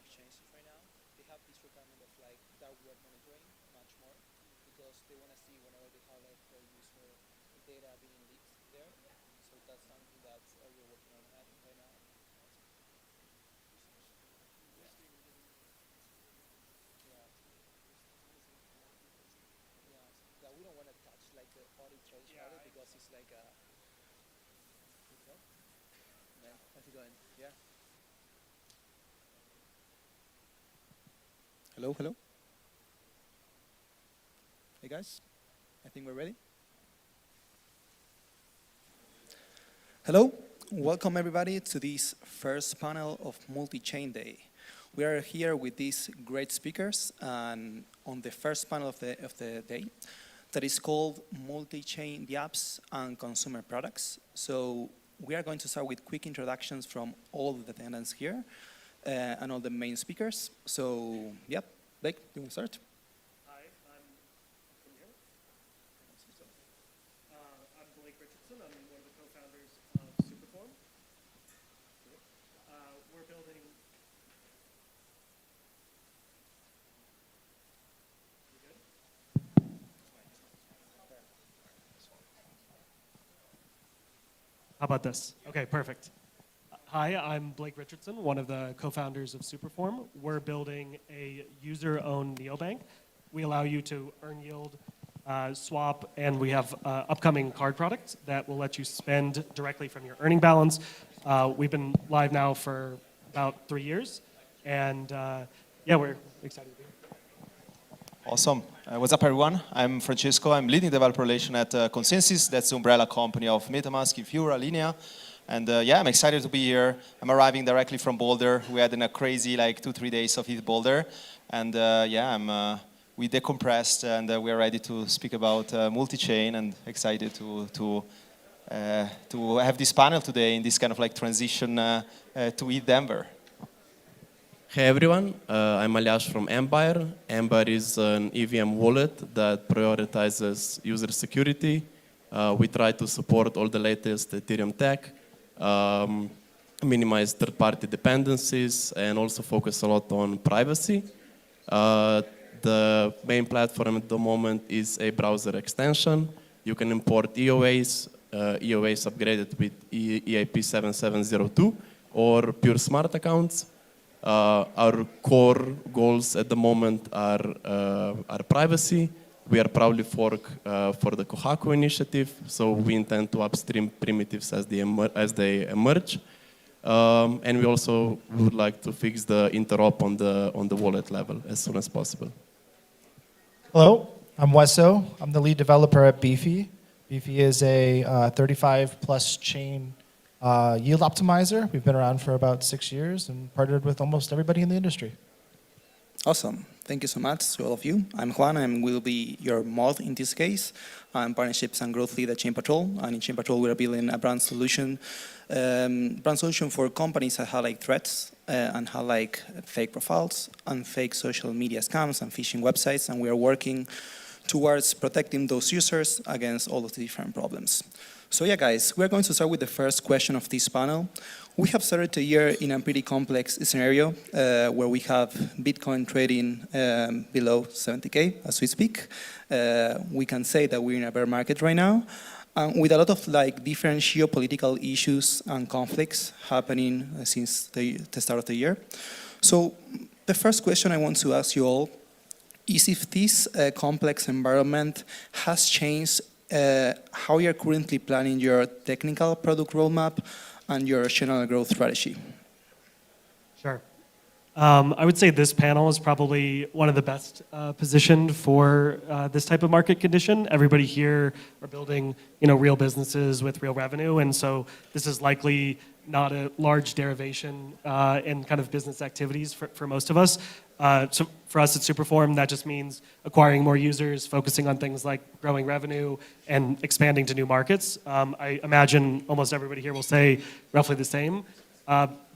exchanges right now, they have this requirement of like dark web monitoring much more because they want to see whenever they have like their user data being leaked there. So that's something that we're working on adding right now. Yeah. Yeah. Yeah. Yeah. We don't want to touch like the audit trace audit because it's like a. Man, how's it going? Yeah. Hello, hello. Hey guys, I think we're ready. Hello, welcome everybody to this first panel of Multichain Day. We are here with these great speakers and on the first panel of the day that is called Multichain, the apps and consumer products. So we are going to start with quick introductions from all the attendants here and all the main speakers. So, yep, Blake, do you want to start? Hi, can you hear me? I'm Blake Richardson. I'm one of the co-founders of Superform. We're building. You good? How about this? Okay, perfect. Hi, I'm Blake Richardson, one of the co-founders of Superform. We're building a user-owned neobank. We allow you to earn yield, swap, and we have upcoming card products that will let you spend directly from your earning balance. We've been live now for about 3 years, and yeah, we're excited to be here. Awesome. What's up, everyone? I'm Francesco. I'm leading developer relation at Consensus. That's the umbrella company of MetaMask, Infura, Linea. And yeah, I'm excited to be here. I'm arriving directly from Boulder. We had a crazy like 2-3 days of ETH Boulder. And yeah, we decompressed and we are ready to speak about multi-chain and excited to have this panel today in this kind of like transition to ETHDenver. Hey everyone, I'm Aljaž from Empire. Empire is an EVM wallet that prioritizes user security. We try to support all the latest Ethereum tech, minimize third-party dependencies, and also focus a lot on privacy. The main platform at the moment is a browser extension. You can import EOAs, EOAs upgraded with EIP 7702, or pure smart accounts. Our core goals at the moment are privacy. We are proudly fork for the Kohaku initiative, so we intend to upstream primitives as they emerge. And we also would like to fix the interop on the wallet level as soon as possible. Hello, I'm Wesso. I'm the lead developer at Beefy. Beefy is a 35-plus chain yield optimizer. We've been around for about 6 years and partnered with almost everybody in the industry. Awesome. Thank you so much to all of you. I'm Juan and will be your mod in this case. I'm partnerships and growth lead at Chain Patrol. And in Chain Patrol, we're building a brand solution for companies that have like threats and have like fake profiles and fake social media scams and phishing websites. And we are working towards protecting those users against all of the different problems. So yeah, guys, we're going to start with the first question of this panel. We have started the year in a pretty complex scenario where we have Bitcoin trading below 70K as we speak. We can say that we're in a bear market right now with a lot of like different geopolitical issues and conflicts happening since the start of the year. So the first question I want to ask you all is if this complex environment has changed how you're currently planning your technical product roadmap and your general growth strategy. Sure. I would say this panel is probably one of the best positioned for this type of market condition. Everybody here are building, real businesses with real revenue, and so this is likely not a large derivation in kind of business activities for most of us. So for us at Superform, that just means acquiring more users, focusing on things like growing revenue and expanding to new markets. I imagine almost everybody here will say roughly the same.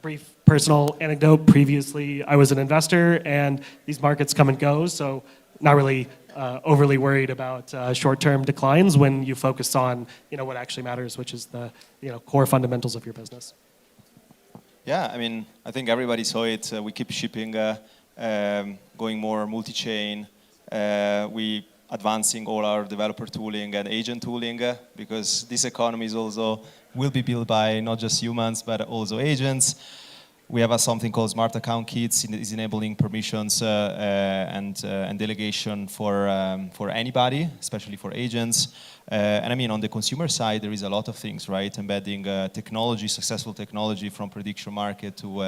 Brief personal anecdote, previously I was an investor and these markets come and go, so not really overly worried about short-term declines when you focus on what actually matters, which is the core fundamentals of your business. Yeah, I mean, I think everybody saw it. We keep shipping, going more multi-chain. We advancing all our developer tooling and agent tooling because this economy is also will be built by not just humans but also agents. We have something called Smart Account Kits. Is enabling permissions and delegation for anybody, especially for agents. And I mean, on the consumer side, there is a lot of things, right? Embedding technology, successful technology from prediction market to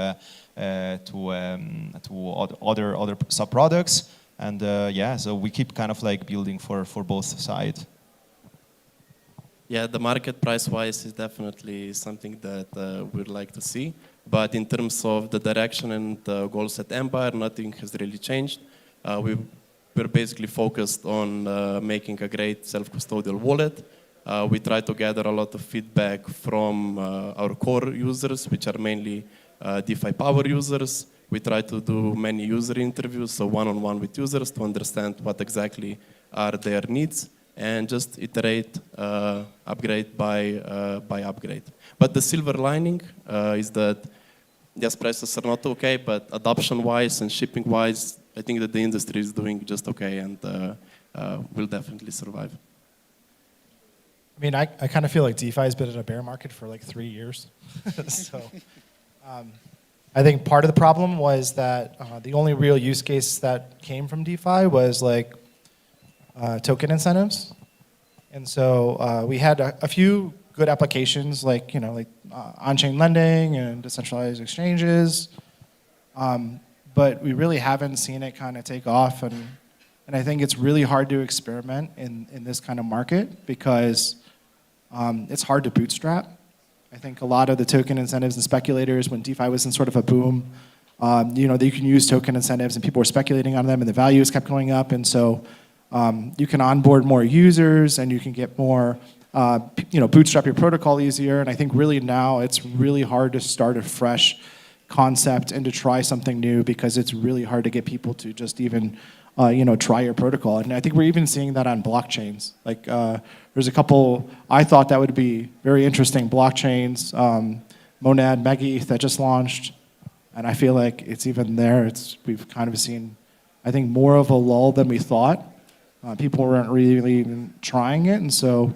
other sub-products. And yeah, so we keep kind of like building for both sides. Yeah, the market price-wise is definitely something that we'd like to see. But in terms of the direction and the goals at Empire, nothing has really changed. We're basically focused on making a great self-custodial wallet. We try to gather a lot of feedback from our core users, which are mainly DeFi power users. We try to do many user interviews, so one-on-one with users to understand what exactly are their needs and just iterate upgrade by upgrade. But the silver lining is that yes, prices are not okay, but adoption-wise and shipping-wise, I think that the industry is doing just okay and will definitely survive. I mean, I kind of feel like DeFi has been in a bear market for like 3 years. So I think part of the problem was that the only real use case that came from DeFi was like token incentives. And so we had a few good applications like, like on-chain lending and decentralized exchanges. But we really haven't seen it kind of take off. And I think it's really hard to experiment in this kind of market because it's hard to bootstrap. I think a lot of the token incentives and speculators, when DeFi was in sort of a boom, you can use token incentives and people were speculating on them and the values kept going up. And so you can onboard more users and you can get more, bootstrap your protocol easier. And I think really now it's really hard to start a fresh concept and to try something new because it's really hard to get people to just even try your protocol. And I think we're even seeing that on blockchains. Like there's a couple, I thought that would be very interesting blockchains, Monad, Mega-ETH that just launched. And I feel like it's even there. We've kind of seen, I think, more of a lull than we thought. People weren't really even trying it. And so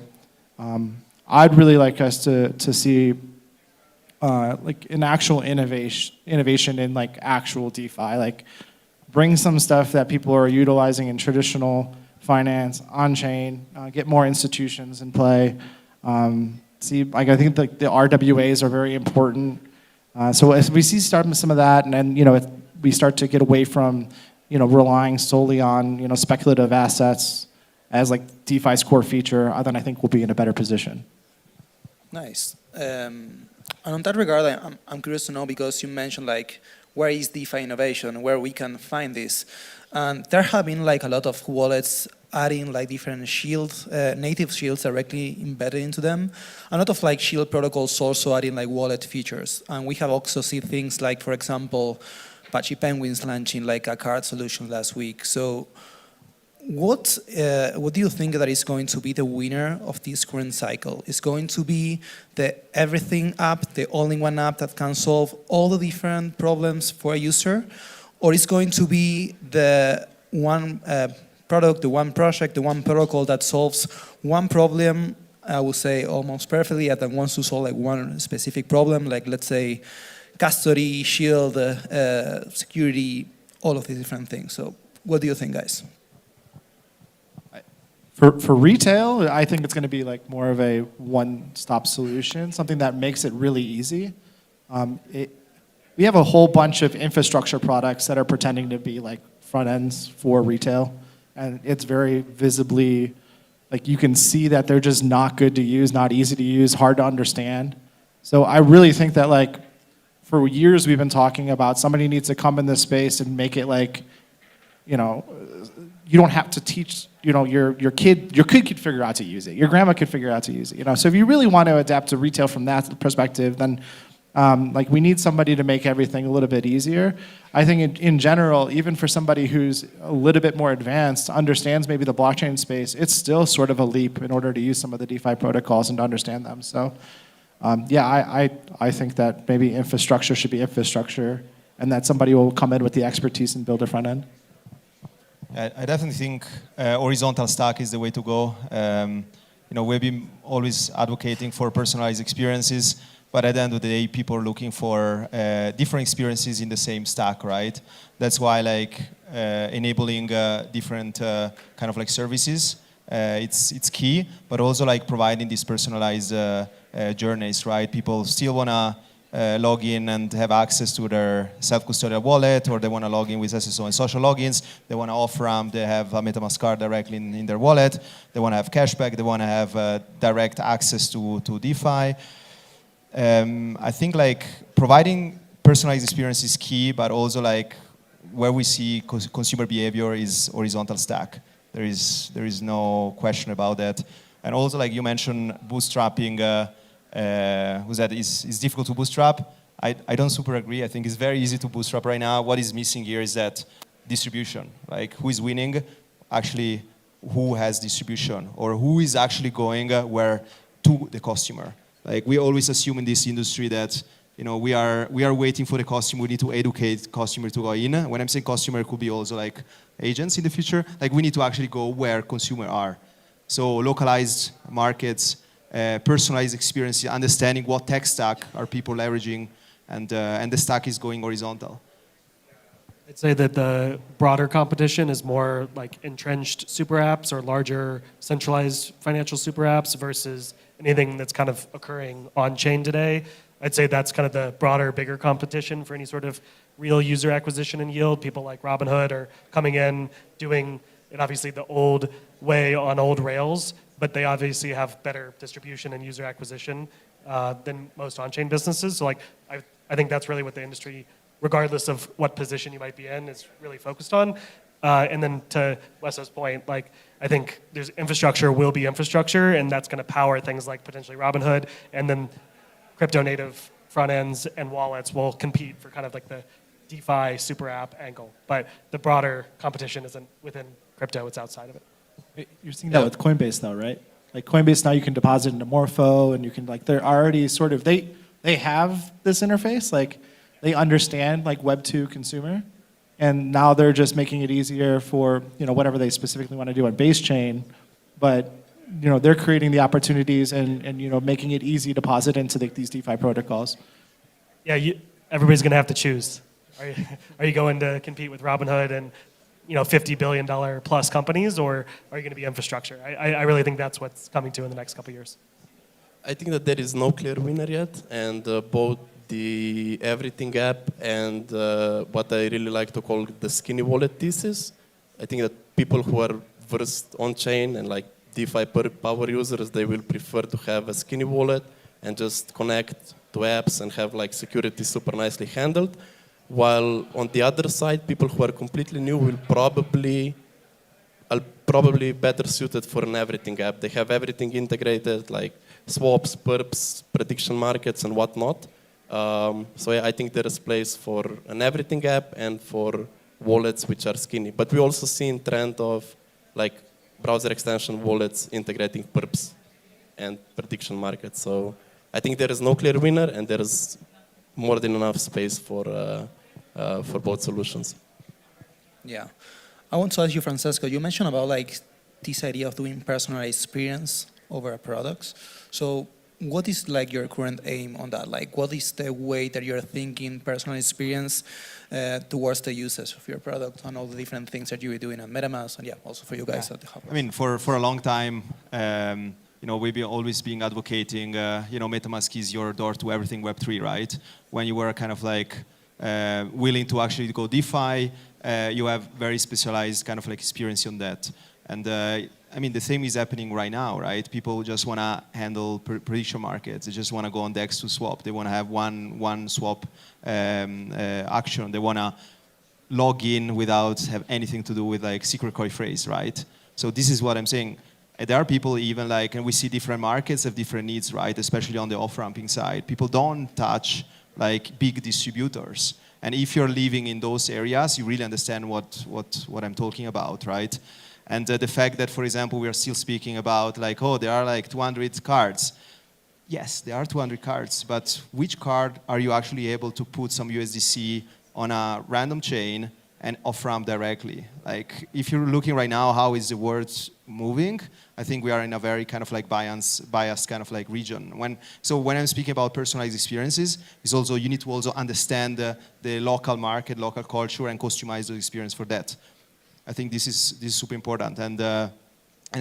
I'd really like us to see like an actual innovation in like actual DeFi, like bring some stuff that people are utilizing in traditional finance on-chain, get more institutions in play. I think like the RWAs are very important. So as we see some of that, and then we start to get away from relying solely on speculative assets as like DeFi's core feature, then I think we'll be in a better position. Nice. And on that regard, I'm curious to know because you mentioned like where is DeFi innovation, where we can find this. And there have been like a lot of wallets adding like different shields, native shields directly embedded into them. A lot of like shield protocols also adding like wallet features. And we have also seen things like, for example, Apache Penguins launching like a card solution last week. So what do you think that is going to be the winner of this current cycle? Is going to be the everything app, the all-in-one app that can solve all the different problems for a user? Or is going to be the one product, the one project, the one protocol that solves one problem, I would say almost perfectly, and then wants to solve like one specific problem, like let's say custody, shield, security, all of these different things. So what do you think, guys? For retail, I think it's going to be like more of a one-stop solution, something that makes it really easy. We have a whole bunch of infrastructure products that are pretending to be like front ends for retail, and it's very visibly, like you can see that they're just not good to use, not easy to use, hard to understand. So I really think that like for years we've been talking about somebody needs to come in this space and make it like, you don't have to teach, your kid could figure out to use it. Your grandma could figure out to use it. So if you really want to adapt to retail from that perspective, then like we need somebody to make everything a little bit easier. I think in general, even for somebody who's a little bit more advanced, understands maybe the blockchain space, it's still sort of a leap in order to use some of the DeFi protocols and to understand them. So I think that maybe infrastructure should be infrastructure, and that somebody will come in with the expertise and build a front end. I definitely think horizontal stack is the way to go. We've been always advocating for personalized experiences, but at the end of the day, people are looking for different experiences in the same stack, right? That's why enabling different kind of services, it's key, but also providing these personalized journeys, right? People still want to log in and have access to their self-custodial wallet, or they want to log in with SSO and social logins. They want to off-ramp, they have a MetaMask card directly in their wallet. They want to have cashback, they want to have direct access to DeFi. I think providing personalized experience is key, but also where we see consumer behavior is horizontal stack. There is no question about that. And also you mentioned bootstrapping, is difficult to bootstrap. I don't super agree. I think it's very easy to bootstrap right now. What is missing here is that distribution. Who is winning? Actually, who has distribution, or who is actually going where to the customer? We always assume in this industry that we are waiting for the customer. We need to educate customer to go in. When I'm saying customer, it could be also agents in the future. We need to actually go where consumer are. So localized markets. Personalized experience, understanding what tech stack are people leveraging, and the stack is going horizontal. I'd say that the broader competition is more entrenched super apps or larger centralized financial super apps versus anything that's kind of occurring on-chain today. I'd say that's kind of the broader, bigger competition for any sort of real user acquisition and yield. People like Robinhood are coming in, doing it obviously the old way on old rails, but they obviously have better distribution and user acquisition than most on-chain businesses. So I think that's really what the industry, regardless of what position you might be in, is really focused on. And then to Wes's point, I think there's infrastructure will be infrastructure, and that's going to power things like potentially Robinhood, and then crypto native front ends and wallets will compete for kind of the DeFi super app angle. But the broader competition isn't within crypto, it's outside of it. You're seeing that with Coinbase though, right? Coinbase now you can deposit into Morpho, and you can they're already sort of, they have this interface, they understand Web 2 consumer, and now they're just making it easier for whatever they specifically want to do on base chain, but they're creating the opportunities and making it easy to deposit into these DeFi protocols. Yeah, everybody's going to have to choose. Are you going to compete with Robinhood and $50 billion plus companies, or are you going to be infrastructure? I really think that's what's coming to in the next couple of years. I think that there is no clear winner yet, and both the Everything app and what I really like to call the skinny wallet thesis, I think that people who are versed on chain and DeFi power users, they will prefer to have a skinny wallet and just connect to apps and have security super nicely handled. While on the other side, people who are completely new will probably better suited for an everything app. They have everything integrated, like swaps, perps, prediction markets, and whatnot. So yeah, I think there is place for an everything app and for wallets which are skinny. But we also see a trend of browser extension wallets integrating perps and prediction markets. So I think there is no clear winner, and there is more than enough space for both solutions. Yeah. I want to ask you, Francesco, you mentioned about this idea of doing personalized experience over a product. So what is your current aim on that? What is the way that you're thinking personalized experience towards the users of your product and all the different things that you're doing at MetaMask, and also for you guys at the Hub? I mean, for a long time, we've always been advocating, MetaMask is your door to everything Web3, right? When you were kind of willing to actually go DeFi, you have very specialized kind of experience on that. And I mean, the same is happening right now, right? People just want to handle prediction markets. They just want to go on DEX to swap. They want to have one swap action. They want to log in without have anything to do with secret key phrase, right? So this is what I'm saying. There are people even and we see different markets have different needs, right? Especially on the off-ramping side. People don't touch big distributors. And if you're living in those areas, you really understand what I'm talking about, right? And the fact that, for example, we are still speaking about there are 200 cards. yes, there are 200 cards, but which card are you actually able to put some USDC on a random chain and off-ramp directly? Like, if you're looking right now, how is the world moving? I think we are in a very kind of like biased kind of like region. So when I'm speaking about personalized experiences, it's also, you need to also understand the local market, local culture, and customize the experience for that. I think this is super important. And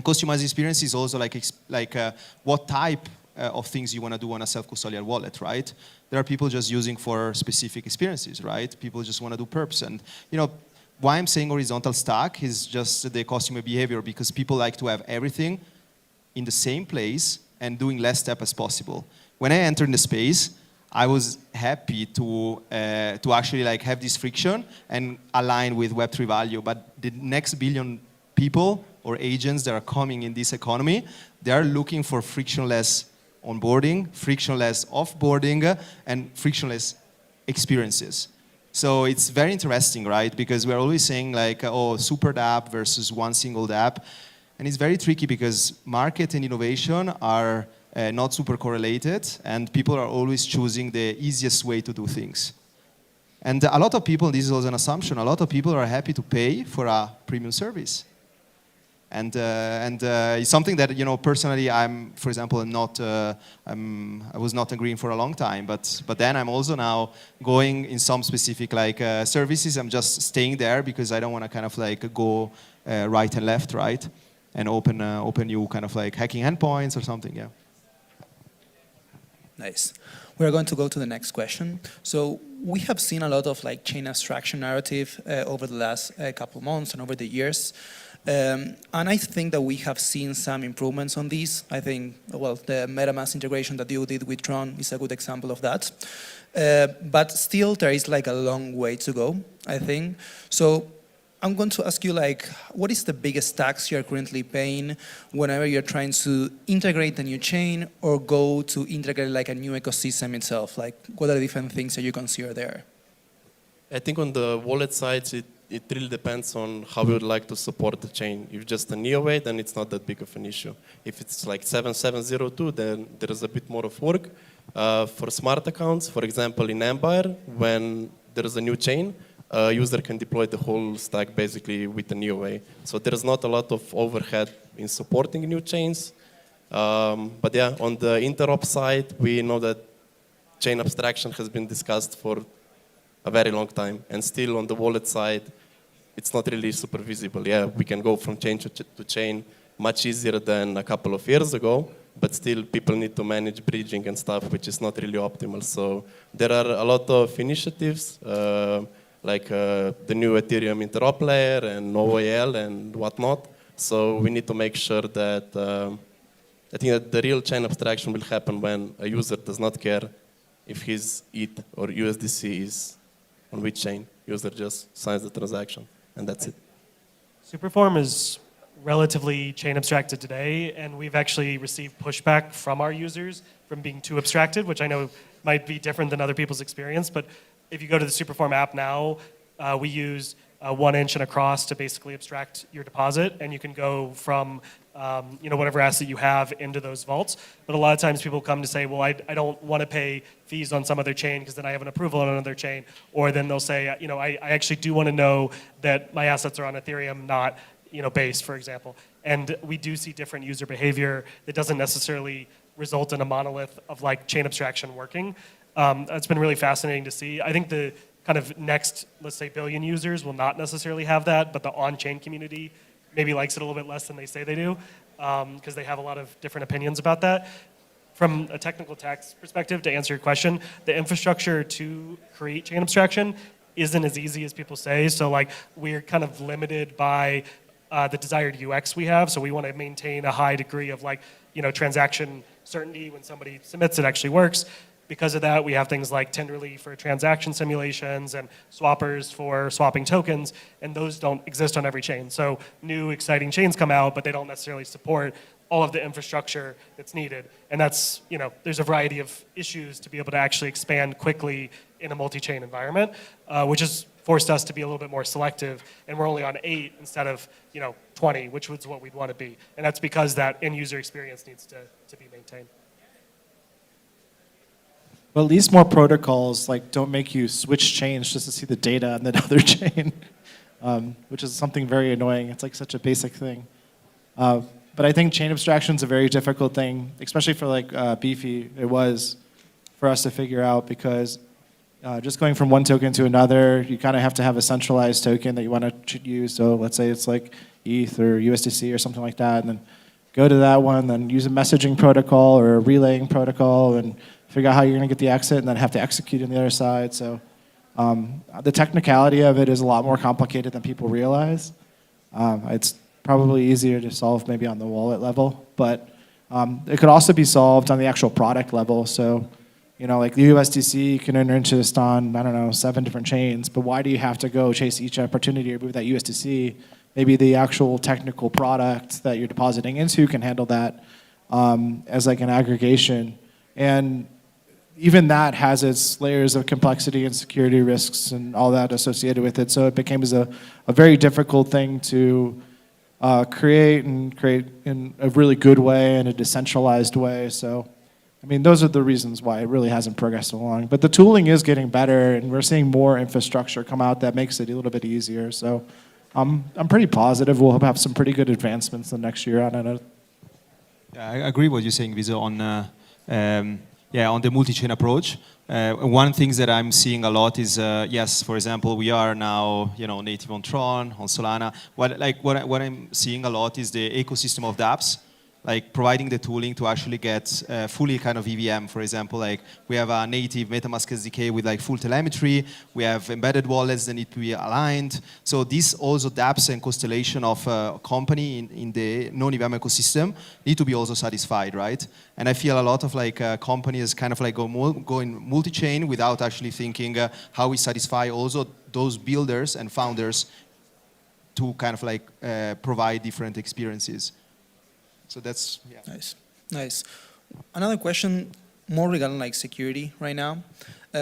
customized experience is also like what type of things you want to do on a self-custodial wallet, right? There are people just using for specific experiences, right? People just want to do perps. And, you know, why I'm saying horizontal stack is just the customer behavior, because people like to have everything in the same place and doing less steps as possible. When I entered the space, I was happy to actually like have this friction and align with Web3 value. But the next billion people or agents that are coming in this economy, they are looking for frictionless onboarding, frictionless offboarding, and frictionless experiences. So it's very interesting, right? Because we're always saying like, oh, super dApp versus one single dApp. And it's very tricky because market and innovation are not super correlated, and people are always choosing the easiest way to do things. And a lot of people, this is also an assumption, a lot of people are happy to pay for a premium service. And it's something that, you know, personally, I'm, for example, not, I was not agreeing for a long time, but then I'm also now going in some specific like services. I'm just staying there because I don't want to kind of like go right and left, right, and open new kind of like hacking endpoints or something, yeah. Nice. We are going to go to the next question. So we have seen a lot of like chain abstraction narrative over the last couple months and over the years. And I think that we have seen some improvements on these. I think, well, the MetaMask integration that you did with Tron is a good example of that. But still, there is like a long way to go, I think. So I'm going to ask you, like, what is the biggest tax you're currently paying whenever you're trying to integrate a new chain or go to integrate like a new ecosystem itself? Like, what are the different things that you consider there? I think on the wallet side, it really depends on how you would like to support the chain. If just a neo then it's not that big of an issue. If it's like 7702, then there is a bit more of work. For smart accounts, for example, in Empire, when there is a new chain, a user can deploy the whole stack basically with the neo. So there is not a lot of overhead in supporting new chains. But yeah, on the interop side, we know that chain abstraction has been discussed for a very long time. And still on the wallet side, it's not really super visible. Yeah, we can go from chain to chain much easier than a couple of years ago, but still people need to manage bridging and stuff, which is not really optimal. So there are a lot of initiatives, like the new Ethereum interop layer and OAL and whatnot. So we need to make sure that, I think that the real chain abstraction will happen when a user does not care if his ETH or USDC is on which chain. User just signs the transaction, and that's it. Superform is relatively chain abstracted today, and we've actually received pushback from our users from being too abstracted, which I know might be different than other people's experience, but if you go to the Superform app now, we use 1 inch and across to basically abstract your deposit, and you can go from whatever asset you have into those vaults. But a lot of times people come to say, well, I don't want to pay fees on some other chain because then I have an approval on another chain. Or then they'll say, I actually do want to know that my assets are on Ethereum, not Base, for example. And we do see different user behavior that doesn't necessarily result in a monolith of like chain abstraction working. It's been really fascinating to see. I think the kind of next, let's say, billion users will not necessarily have that, but the on-chain community maybe likes it a little bit less than they say they do, because they have a lot of different opinions about that. From a technical tax perspective, to answer your question, the infrastructure to create chain abstraction isn't as easy as people say. So like we're kind of limited by the desired UX we have. So we want to maintain a high degree of like, transaction certainty when somebody submits it actually works. Because of that, we have things like Tenderly for transaction simulations and swappers for swapping tokens, and those don't exist on every chain. So new exciting chains come out, but they don't necessarily support all of the infrastructure that's needed. And that's, there's a variety of issues to be able to actually expand quickly in a multi-chain environment, which has forced us to be a little bit more selective. And we're only on 8 instead of, 20, which was what we'd want to be. And that's because that end user experience needs to be maintained. Well, at least more protocols like don't make you switch chains just to see the data on the other chain, which is something very annoying. It's like such a basic thing. But I think chain abstraction is a very difficult thing, especially for like Beefy. It was for us to figure out because just going from one token to another, you kind of have to have a centralized token that you want to use. So let's say it's like ETH or USDC or something like that, and then go to that one, then use a messaging protocol or a relaying protocol, and figure out how you're going to get the exit, and then have to execute on the other side. So the technicality of it is a lot more complicated than people realize. It's probably easier to solve maybe on the wallet level, but it could also be solved on the actual product level. So, you know, like the USDC can enter interest on, I don't know, 7 different chains, but why do you have to go chase each opportunity to move that USDC? Maybe the actual technical product that you're depositing into can handle that as like an aggregation. And even that has its layers of complexity and security risks and all that associated with it. So it became a very difficult thing to create in a really good way, in a decentralized way. So, I mean, those are the reasons why it really hasn't progressed along. But the tooling is getting better, and we're seeing more infrastructure come out that makes it a little bit easier. So I'm pretty positive we'll have some pretty good advancements the next year on it. Yeah, I agree with what you're saying, Viso, on on the multi-chain approach. One thing that I'm seeing a lot is, yes, for example, we are now, native on Tron, on Solana. What I'm seeing a lot is the ecosystem of dApps, like providing the tooling to actually get fully kind of EVM. For example, like we have a native MetaMask SDK with like full telemetry. We have embedded wallets that need to be aligned. So this also dApps and constellation of a company in the non-EVM ecosystem need to be also satisfied, right? And I feel a lot of like companies kind of like going multi-chain without actually thinking how we satisfy also those builders and founders to kind of like provide different experiences. So that's, yeah. Nice. Another question, more regarding like security right now.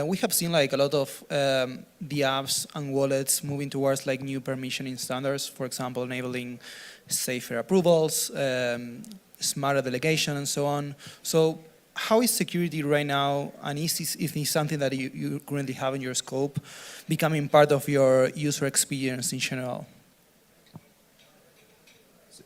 We have seen like a lot of the apps and wallets moving towards like new permissioning standards, for example, enabling safer approvals, smarter delegation, and so on. So how is security right now, and is it something that you currently have in your scope, becoming part of your user experience in general?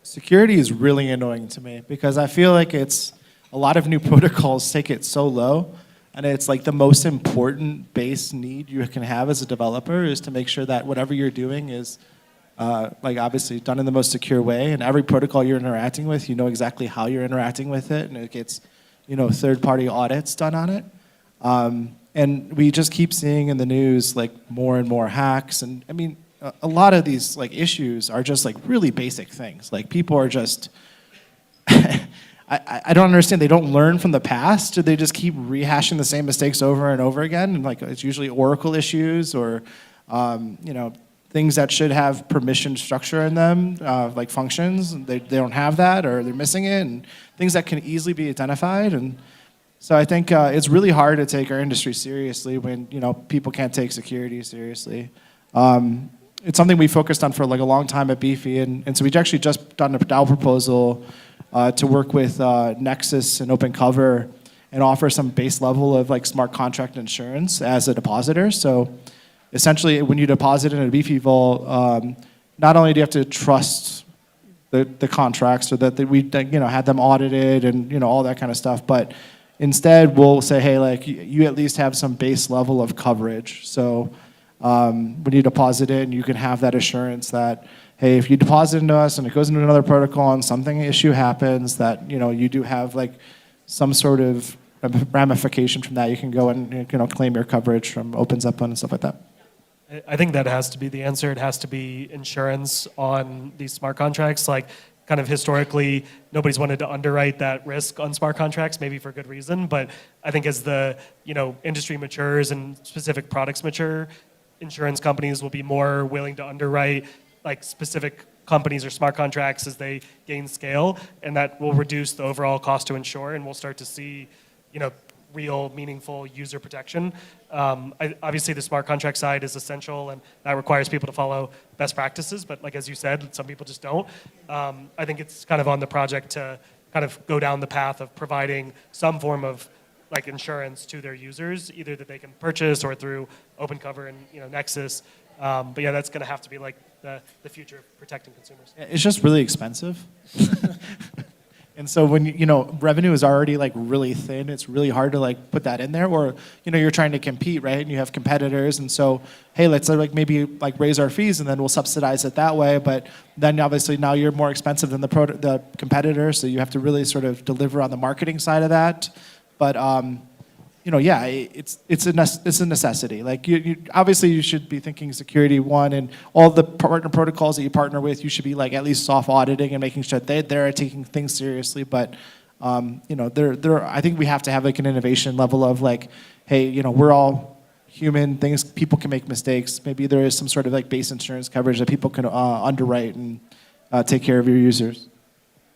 Security is really annoying to me because I feel like it's a lot of new protocols take it so low, and it's like the most important base need you can have as a developer is to make sure that whatever you're doing is like obviously done in the most secure way, and every protocol you're interacting with, you know exactly how you're interacting with it, and it gets third-party audits done on it. And we just keep seeing in the news like more and more hacks, and I mean, a lot of these like issues are just like really basic things. Like people are just, I don't understand. They don't learn from the past, or they just keep rehashing the same mistakes over and over again. And like it's usually Oracle issues or things that should have permission structure in them, like functions. They don't have that, or they're missing it, and things that can easily be identified. And so I think it's really hard to take our industry seriously when people can't take security seriously. It's something we focused on for like a long time at Beefy, and so we've actually just done a DAO proposal to work with Nexus and OpenCover and offer some base level of like smart contract insurance as a depositor. So essentially, when you deposit in a Beefy vault, not only do you have to trust the contracts or that we had them audited and all that kind of stuff, but instead we'll say, hey, like you at least have some base level of coverage. So when you deposit in, you can have that assurance that, hey, if you deposit into us and it goes into another protocol and something issue happens, that you do have like some sort of ramification from that. You can go and claim your coverage from opens up and stuff like that. I think that has to be the answer. It has to be insurance on these smart contracts. Like kind of historically, nobody's wanted to underwrite that risk on smart contracts, maybe for good reason. But I think as the industry matures and specific products mature, insurance companies will be more willing to underwrite like specific companies or smart contracts as they gain scale, and that will reduce the overall cost to insure, and we'll start to see, real meaningful user protection. Obviously, the smart contract side is essential, and that requires people to follow best practices. But like as you said, some people just don't. I think it's kind of on the project to kind of go down the path of providing some form of like insurance to their users, either that they can purchase or through OpenCover and Nexus. But yeah, that's going to have to be like the future of protecting consumers. It's just really expensive. And so when revenue is already like really thin, it's really hard to like put that in there. Or you're trying to compete, right? And you have competitors, and so hey, let's like maybe like raise our fees and then we'll subsidize it that way. But then obviously now you're more expensive than the competitor, so you have to really sort of deliver on the marketing side of that. But yeah, it's a necessity. Like obviously you should be thinking security one, and all the partner protocols that you partner with, you should be like at least soft auditing and making sure that they're taking things seriously. But I think we have to have like an innovation level of like, hey, we're all human. People can make mistakes. Maybe there is some sort of like base insurance coverage that people can underwrite and take care of your users.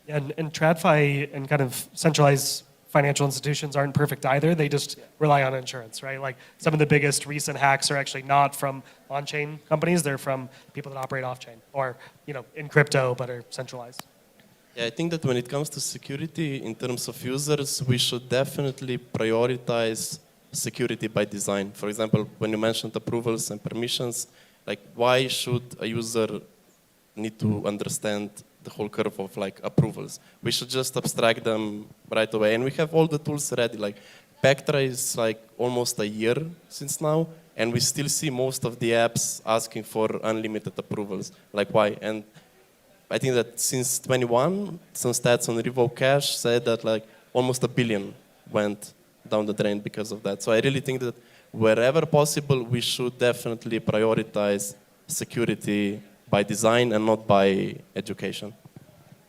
Yeah, and TradFi and kind of centralized financial institutions aren't perfect either. They just rely on insurance, right? Like some of the biggest recent hacks are actually not from on-chain companies. They're from people that operate off-chain or, in crypto but are centralized. Yeah, I think that when it comes to security, in terms of users, we should definitely prioritize security by design. For example, when you mentioned approvals and permissions, like why should a user need to understand the whole curve of like approvals? We should just abstract them right away, and we have all the tools ready. Like Pectra is like almost a year since now, and we still see most of the apps asking for unlimited approvals. Like why? And I think that since 21, some stats on Revoke Cash said that like almost $1 billion went down the drain because of that. So I really think that wherever possible, we should definitely prioritize security by design and not by education.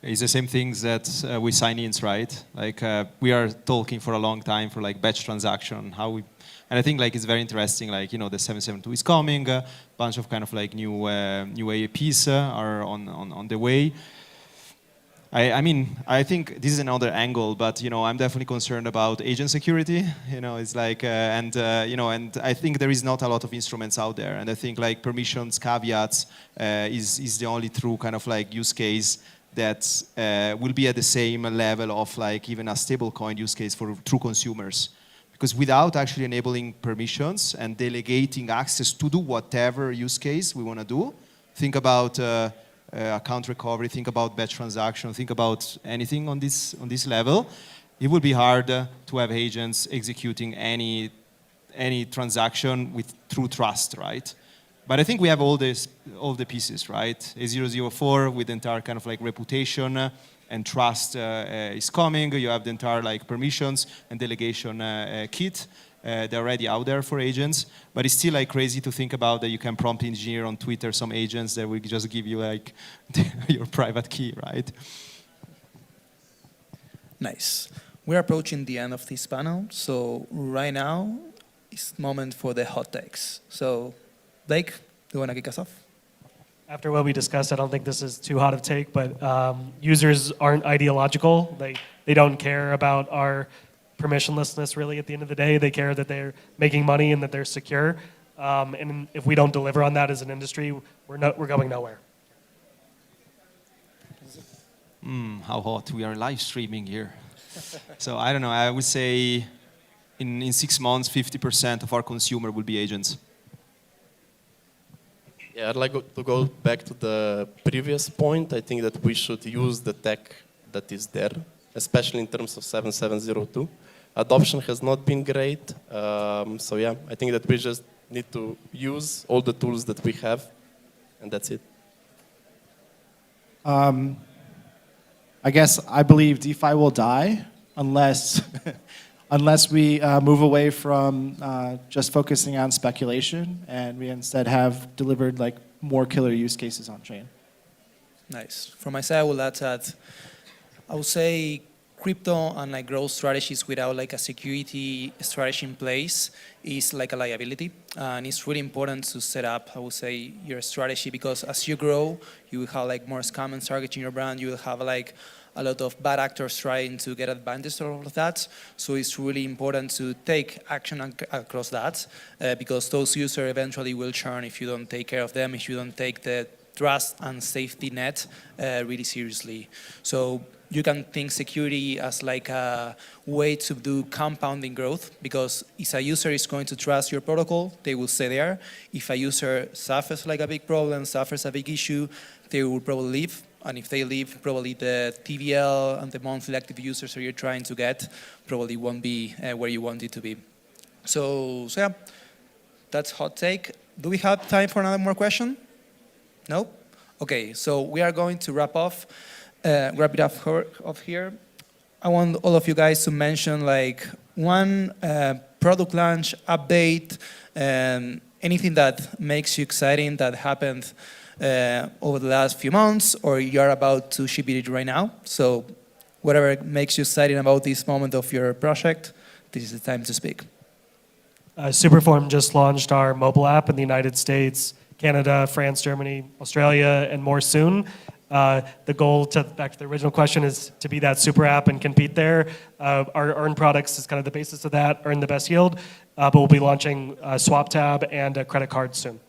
It's the same things that with sign-ins, right? Like we are talking for a long time for like batch transaction, and I think like it's very interesting. Like the 772 is coming, a bunch of kind of like new AAPs are on the way. I mean, I think this is another angle, but I'm definitely concerned about agent security. It's like, and I think there is not a lot of instruments out there, and I think like permissions, caveats is the only true kind of like use case that will be at the same level of like even a stablecoin use case for true consumers. Because without actually enabling permissions and delegating access to do whatever use case we want to do, think about account recovery, think about batch transaction, think about anything on this level, it would be hard to have agents executing any transaction with true trust, right? But I think we have all the pieces, right? A004 with the entire kind of like reputation and trust is coming. You have the entire like permissions and delegation kit. They're already out there for agents, but it's still like crazy to think about that you can prompt engineer on Twitter some agents that will just give you like your private key, right? Nice. We're approaching the end of this panel, so right now it's moment for the hot takes. So, Blake, do you want to kick us off? After what we discussed, I don't think this is too hot of a take, but users aren't ideological. They don't care about our permissionlessness really at the end of the day. They care that they're making money and that they're secure. And if we don't deliver on that as an industry, we're going nowhere. How hot. We are live streaming here. So I don't know, I would say in 6 months, 50% of our consumer will be agents. Yeah, I'd like to go back to the previous point. I think that we should use the tech that is there, especially in terms of 7702. Adoption has not been great. So yeah, I think that we just need to use all the tools that we have, and that's it. I guess I believe DeFi will die unless unless we move away from just focusing on speculation and we instead have delivered like more killer use cases on chain. Nice. From my side, I will add that I would say crypto and like growth strategies without like a security strategy in place is like a liability, and it's really important to set up, I would say, your strategy, because as you grow, you will have like more scam and targeting your brand. You will have like a lot of bad actors trying to get advantage of that. So it's really important to take action across that, because those users eventually will churn if you don't take care of them, if you don't take the trust and safety net really seriously. So you can think security as like a way to do compounding growth, because if a user is going to trust your protocol, they will stay there. If a user suffers like a big problem, suffers a big issue, they will probably leave. And if they leave, probably the TVL and the monthly active users that you're trying to get probably won't be where you want it to be. So yeah, that's hot take. Do we have time for another more question? No? Okay, so we are going to wrap it up here. I want all of you guys to mention like one product launch, update, anything that makes you exciting that happened over the last few months, or you're about to ship it right now. So whatever makes you excited about this moment of your project, this is the time to speak. Superform just launched our mobile app in the United States, Canada, France, Germany, Australia, and more soon. The goal, back to the original question, is to be that super app and compete there. Our earn products is kind of the basis of that, earn the best yield, but we'll be launching Swap Tab and a credit card soon.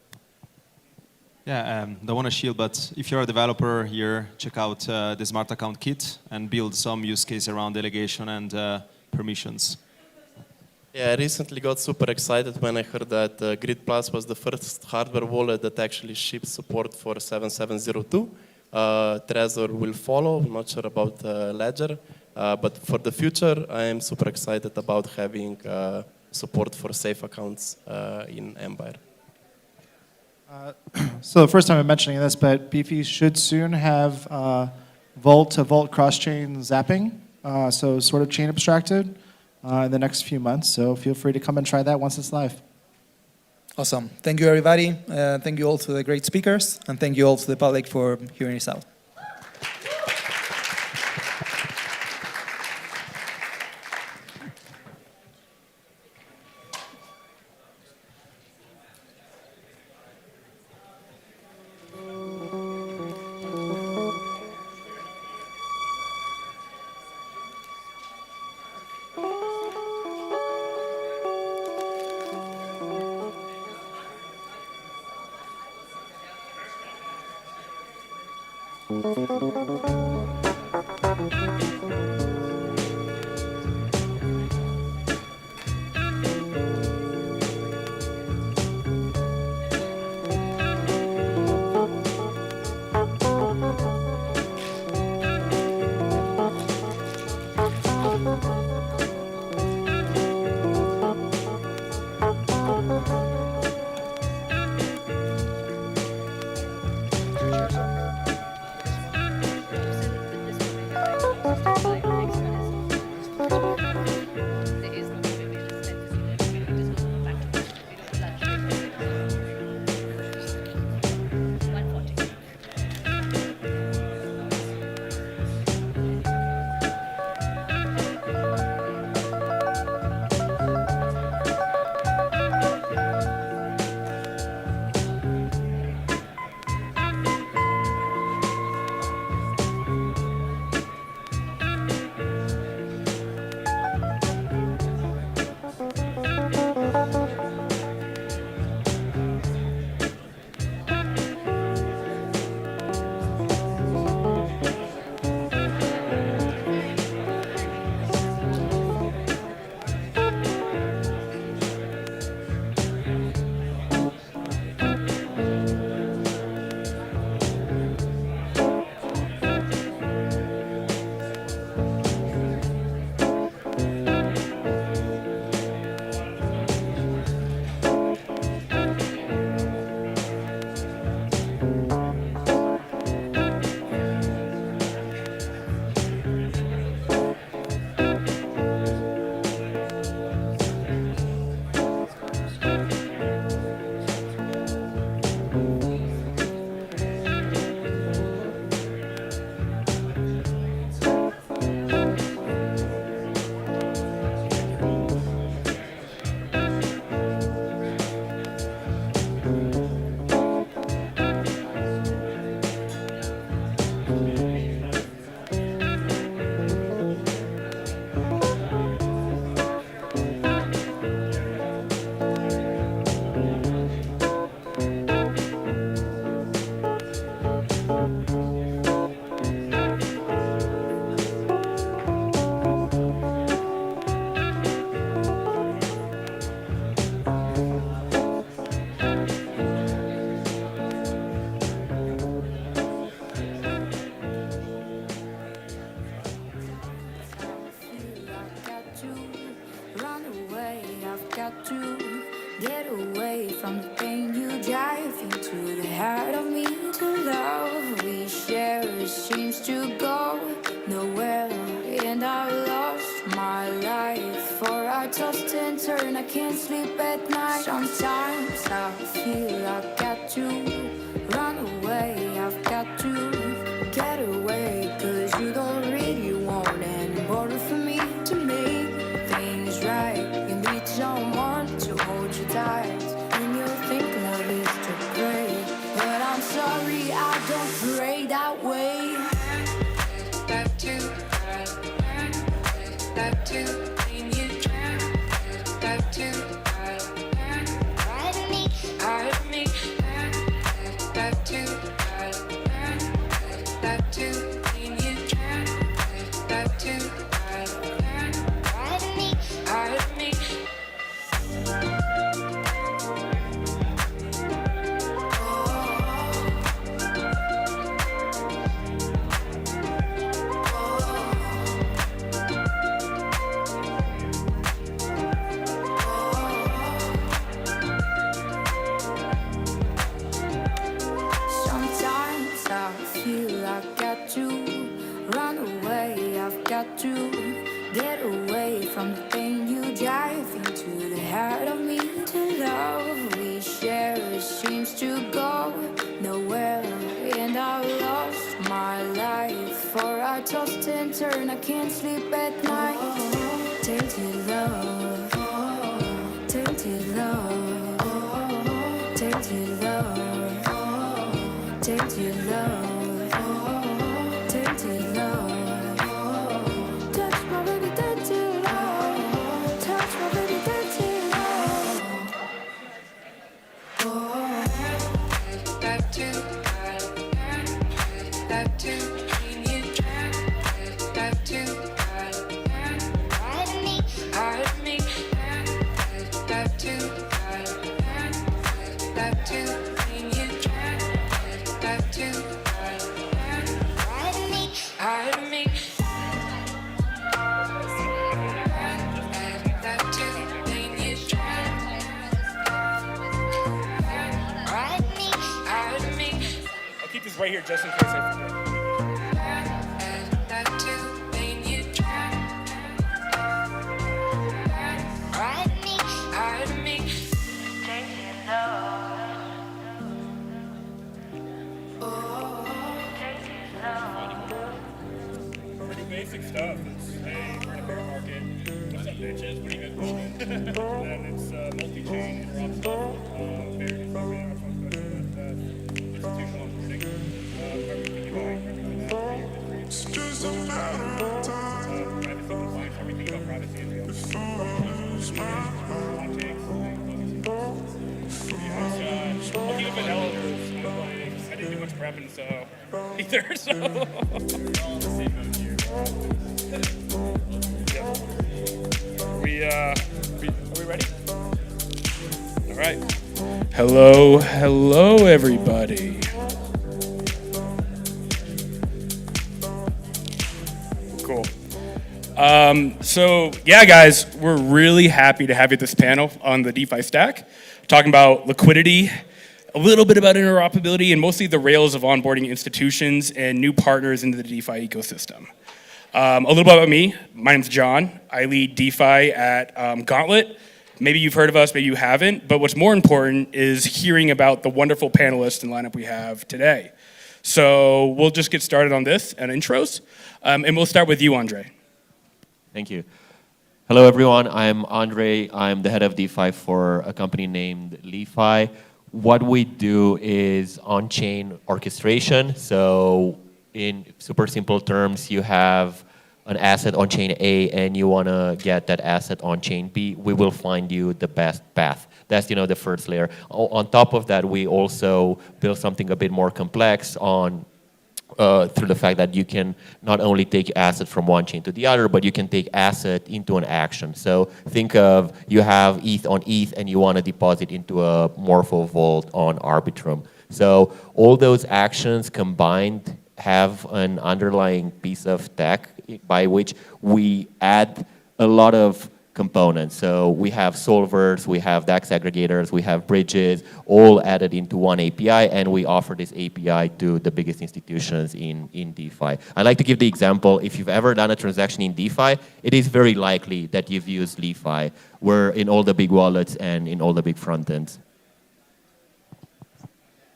Yeah, don't want to shield, but if you're a developer here, check out the Smart Account Kit and build some use case around delegation and permissions. Yeah, I recently got super excited when I heard that Grid Plus was the first hardware wallet that actually ships support for 7702. Trezor will follow, I'm not sure about Ledger, but for the future, I am super excited about having support for safe accounts in Empire. So the first time I'm mentioning this, but Beefy should soon have vault-to-vault cross-chain zapping, so sort of chain abstracted in the next few months. So feel free to come and try that once it's live. Awesome. Thank you, everybody. Thank you all to the great speakers, and thank you all to the public for hearing us out. turn, I can't sleep at night. Sometimes I feel I got to run away, I've got to get away, 'cause you don't really want any more for me to make things right. You need someone to hold you tight, and you think love is to pray, but I'm sorry, I don't pray that way. Back to back to when you drown. Back to part of me, part of me. Back to when you drown. Back to part of me, part of me. Sometimes I feel I got to run away, I've got to get away from the thing you drive into the heart of me. The love we share seems to go nowhere, and I lost my life, for I tossed and turned, I can't sleep at night. Tainted love, tainted love, tainted love, tainted love, tainted love. Touch my baby, tainted love. Touch my baby, tainted love. Back to when you drown. Back to part of me, part of me. Back to when you drown. Back to part of me, part of me. Back to when you drown. Part of me, part of me. I'll keep this right here just in case I forget. Back to when you drown. Part of me, part of me. Tainted love. Pretty basic stuff. It's, hey, we're in a bear market. What's up, bitches? What are you guys doing? And it's multi-chain interop stuff. Very focused on institutional onboarding. Everything you buy, everything that. It's just a matter of time. Privacy compliance, everything about privacy is real. I'll keep it vanilla. I didn't do much prepping, so either. So. We're all on the same boat here. Are we ready? All right. Hello, everybody. Cool. So yeah, guys, we're really happy to have you at this panel on the DeFi stack, talking about liquidity, a little bit about interoperability, and mostly the rails of onboarding institutions and new partners into the DeFi ecosystem. A little bit about me. My name's John. I lead DeFi at Gauntlet. Maybe you've heard of us, maybe you haven't, but what's more important is hearing about the wonderful panelists and lineup we have today. So we'll just get started on this and intros, and we'll start with you, Andre. Thank you. Hello, everyone. I'm Andre. I'm the head of DeFi for a company named LeFi. What we do is on-chain orchestration. So in super simple terms, you have an asset on chain A and you want to get that asset on chain B, we will find you the best path. That's the first layer. On top of that, we also build something a bit more complex on through the fact that you can not only take asset from one chain to the other, but you can take asset into an action. So think of you have ETH on ETH and you want to deposit into a Morpho Vault on Arbitrum. So all those actions combined have an underlying piece of tech by which we add a lot of components. So we have solvers, we have DAX aggregators, we have bridges, all added into one API, and we offer this API to the biggest institutions in DeFi. I like to give the example, if you've ever done a transaction in DeFi, it is very likely that you've used LeFi. We're in all the big wallets and in all the big front ends.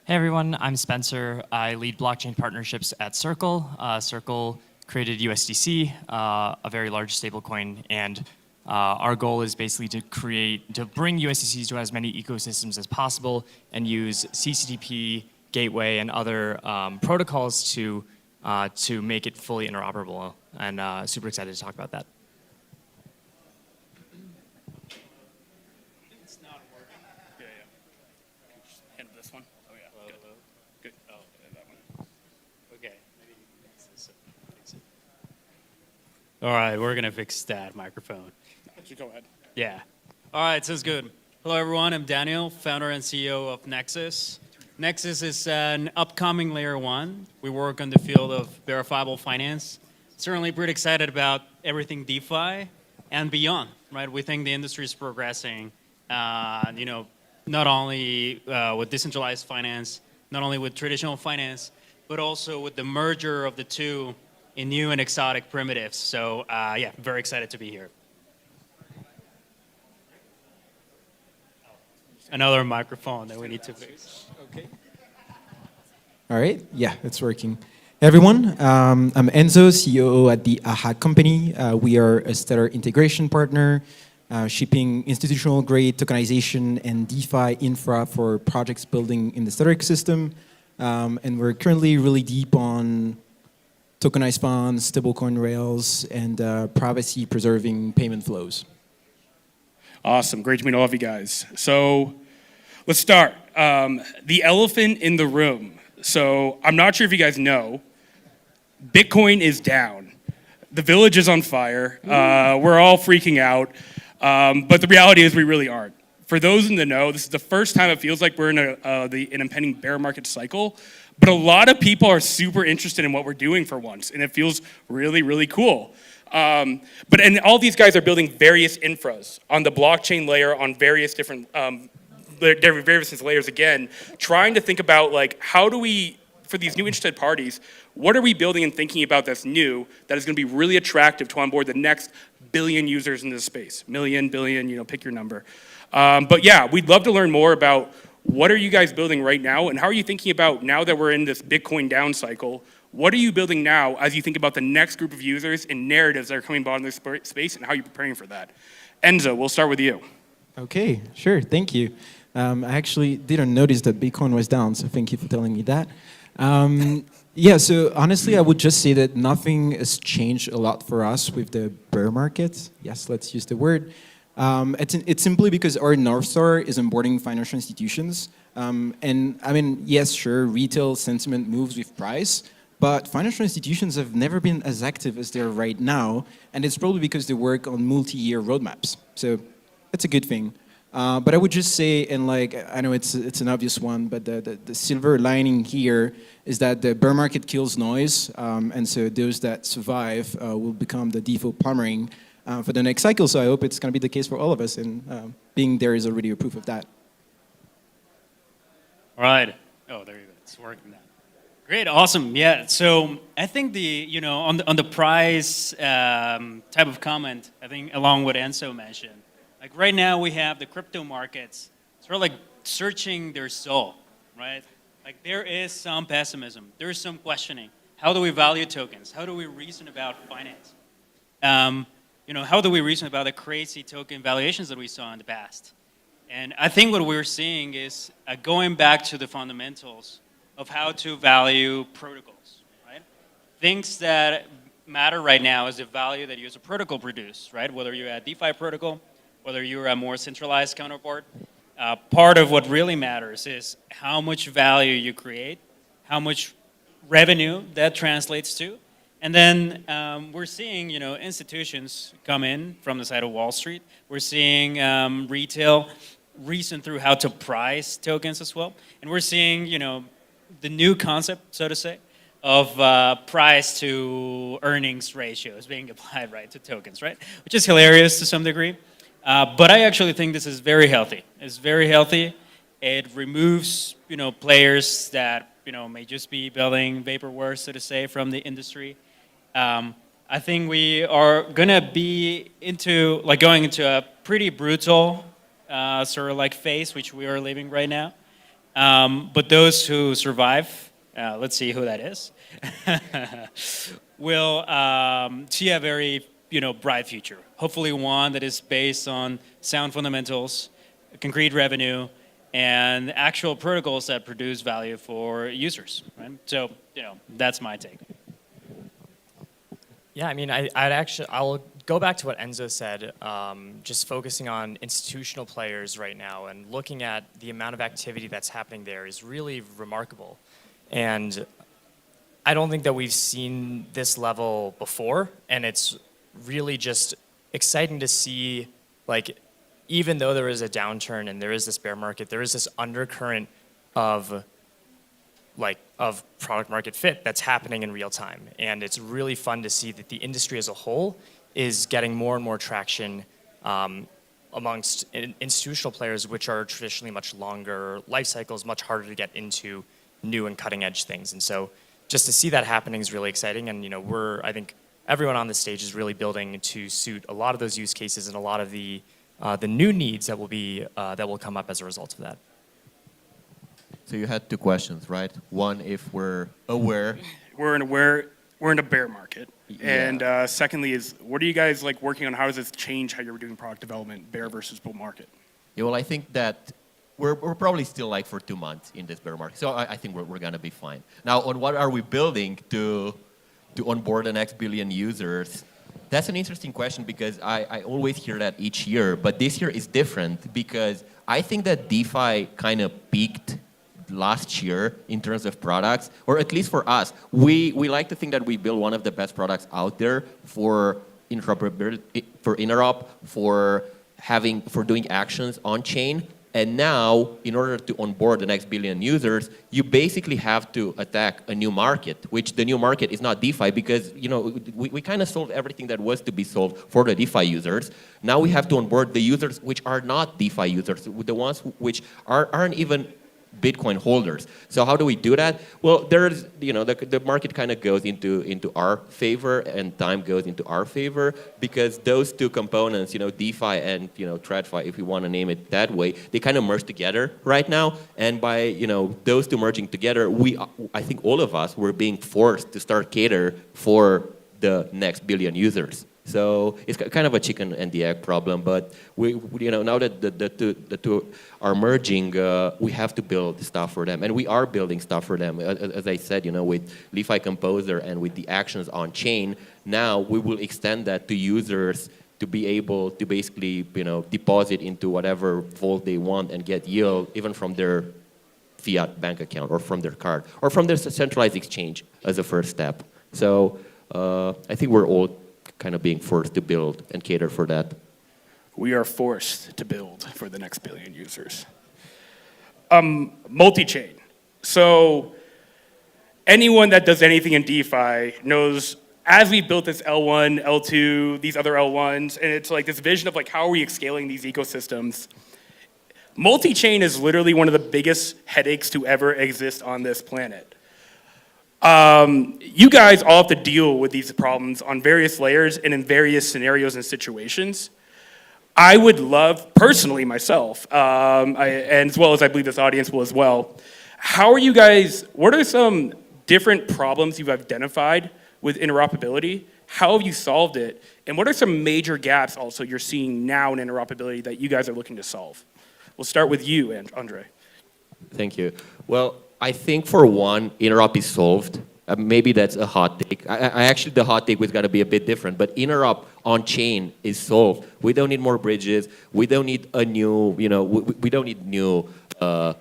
Hey everyone, I'm Spencer. I lead blockchain partnerships at Circle. Circle created USDC, a very large stablecoin, and our goal is basically to bring USDCs to as many ecosystems as possible and use CCTP, Gateway, and other protocols to make it fully interoperable. And super excited to talk about that. It's not working. Yeah, yeah. Just handle this one. Oh yeah. Good. Good. Oh, yeah, that one. Okay. Maybe you can fix it. All right, we're gonna fix that microphone. You go ahead. Yeah. All right, sounds good. Hello, everyone. I'm Daniel, founder and CEO of Nexus. Nexus is an upcoming layer one. We work on the field of verifiable finance. Certainly pretty excited about everything DeFi and beyond, right? We think the industry is progressing, not only with decentralized finance, not only with traditional finance, but also with the merger of the two in new and exotic primitives. So yeah, very excited to be here. Another microphone that we need to fix. Okay. All right. Yeah, it's working. Hey everyone, I'm Enzo, COO at the AHA company. We are a stellar integration partner, shipping institutional grade tokenization and DeFi infra for projects building in the Stellar ecosystem. And we're currently really deep on tokenized funds, stablecoin rails, and privacy preserving payment flows. Awesome. Great to meet all of you guys. So let's start. The elephant in the room. So I'm not sure if you guys know, Bitcoin is down. The village is on fire. We're all freaking out. But the reality is we really aren't. For those in the know, this is the first time it feels like we're in an impending bear market cycle. But a lot of people are super interested in what we're doing for once. And it feels really, really cool. And all these guys are building various infras on the blockchain layer on various different various layers again, trying to think about like how do we, for these new interested parties, what are we building and thinking about that's new that is going to be really attractive to onboard the next billion users in this space, million, billion, pick your number. But yeah, we'd love to learn more about what are you guys building right now and how are you thinking about now that we're in this Bitcoin down cycle. What are you building now as you think about the next group of users and narratives that are coming about in this space and how you're preparing for that? Enzo, we'll start with you. Okay, sure, thank you. I actually didn't notice that Bitcoin was down, so thank you for telling me that. Yeah, so honestly, I would just say that nothing has changed a lot for us with the bear market. Yes, let's use the word. It's simply because our North Star is onboarding financial institutions. And I mean, yes, sure, retail sentiment moves with price, but financial institutions have never been as active as they are right now, and it's probably because they work on multi-year roadmaps. So that's a good thing. But I would just say, and like I know it's an obvious one, but the silver lining here is that the bear market kills noise, and so those that survive will become the default plumbing for the next cycle. So I hope it's going to be the case for all of us, and being there is already a proof of that. All right. Oh, there you go. It's working now. Great, awesome. Yeah. So I think on the price type of comment, I think along what Enzo mentioned, like right now we have the crypto markets sort of like searching their soul, right? Like there is some pessimism, there is some questioning. How do we value tokens? How do we reason about finance? How do we reason about the crazy token valuations that we saw in the past? And I think what we're seeing is going back to the fundamentals of how to value protocols, right? Things that matter right now is the value that you as a protocol produce, right? Whether you're a DeFi protocol, whether you're a more centralized counterpart. Part of what really matters is how much value you create, how much revenue that translates to. And then we're seeing, institutions come in from the side of Wall Street. We're seeing retail reason through how to price tokens as well. And we're seeing, the new concept, so to say, of price to earnings ratios being applied, right, to tokens, right? Which is hilarious to some degree. But I actually think this is very healthy. It's very healthy. It removes, players that, may just be building vaporware, so to say, from the industry. I think we are gonna be going into a pretty brutal sort of like phase, which we are living right now. But those who survive, let's see who that is, will see a very bright future. Hopefully one that is based on sound fundamentals, concrete revenue, and actual protocols that produce value for users. Right? So that's my take. Yeah, I mean, I'll go back to what Enzo said, just focusing on institutional players right now and looking at the amount of activity that's happening there is really remarkable. And I don't think that we've seen this level before, and it's really just exciting to see, like, even though there is a downturn and there is this bear market, there is this undercurrent of product market fit that's happening in real time. And it's really fun to see that the industry as a whole is getting more and more traction amongst institutional players, which are traditionally much longer life cycles, much harder to get into new and cutting edge things. And so just to see that happening is really exciting. And I think everyone on this stage is really building to suit a lot of those use cases and a lot of the new needs that will come up as a result of that. So you had two questions, right? One, if we're aware. We're in a bear market. Yeah. And secondly is, what are you guys working on? How does this change how you're doing product development, bear versus bull market? Yeah, well, I think that we're probably still for 2 months in this bear market. So I think we're going to be fine. Now, on what are we building to onboard the next billion users? That's an interesting question because I always hear that each year. But this year is different because I think that DeFi kind of peaked last year in terms of products, or at least for us. We like to think that we build one of the best products out there for interoperability, for interop, for doing actions on chain. And now, in order to onboard the next billion users, you basically have to attack a new market, which the new market is not DeFi because we kind of solved everything that was to be solved for the DeFi users. Now we have to onboard the users which are not DeFi users, the ones which aren't even Bitcoin holders. So how do we do that? Well, there's the market kind of goes into our favor and time goes into our favor because those two components, DeFi and TradFi, if you want to name it that way, they kind of merge together right now. And by those two merging together, I think all of us were being forced to start cater for the next billion users. So it's kind of a chicken and the egg problem, but now that the two are merging, we have to build stuff for them, and we are building stuff for them. As I said, with LeFi Composer and with the actions on chain, now we will extend that to users to be able to basically deposit into whatever vault they want and get yield even from their fiat bank account or from their card or from their centralized exchange as a first step. So I think we're all kind of being forced to build and cater for that. We are forced to build for the next billion users. Multichain. So anyone that does anything in DeFi knows as we built this L1, L2, these other L1s, and it's this vision of how are we scaling these ecosystems. Multichain is literally one of the biggest headaches to ever exist on this planet. You guys all have to deal with these problems on various layers and in various scenarios and situations. I would love, personally myself, and as well as I believe this audience will as well, what are some different problems you've identified with interoperability? How have you solved it? And what are some major gaps also you're seeing now in interoperability that you guys are looking to solve? We'll start with you, Andre. Thank you. Well, I think for one, interop is solved. Maybe that's a hot take. Actually, the hot take was going to be a bit different, but interop on chain is solved. We don't need more bridges. We don't need a new, we don't need new or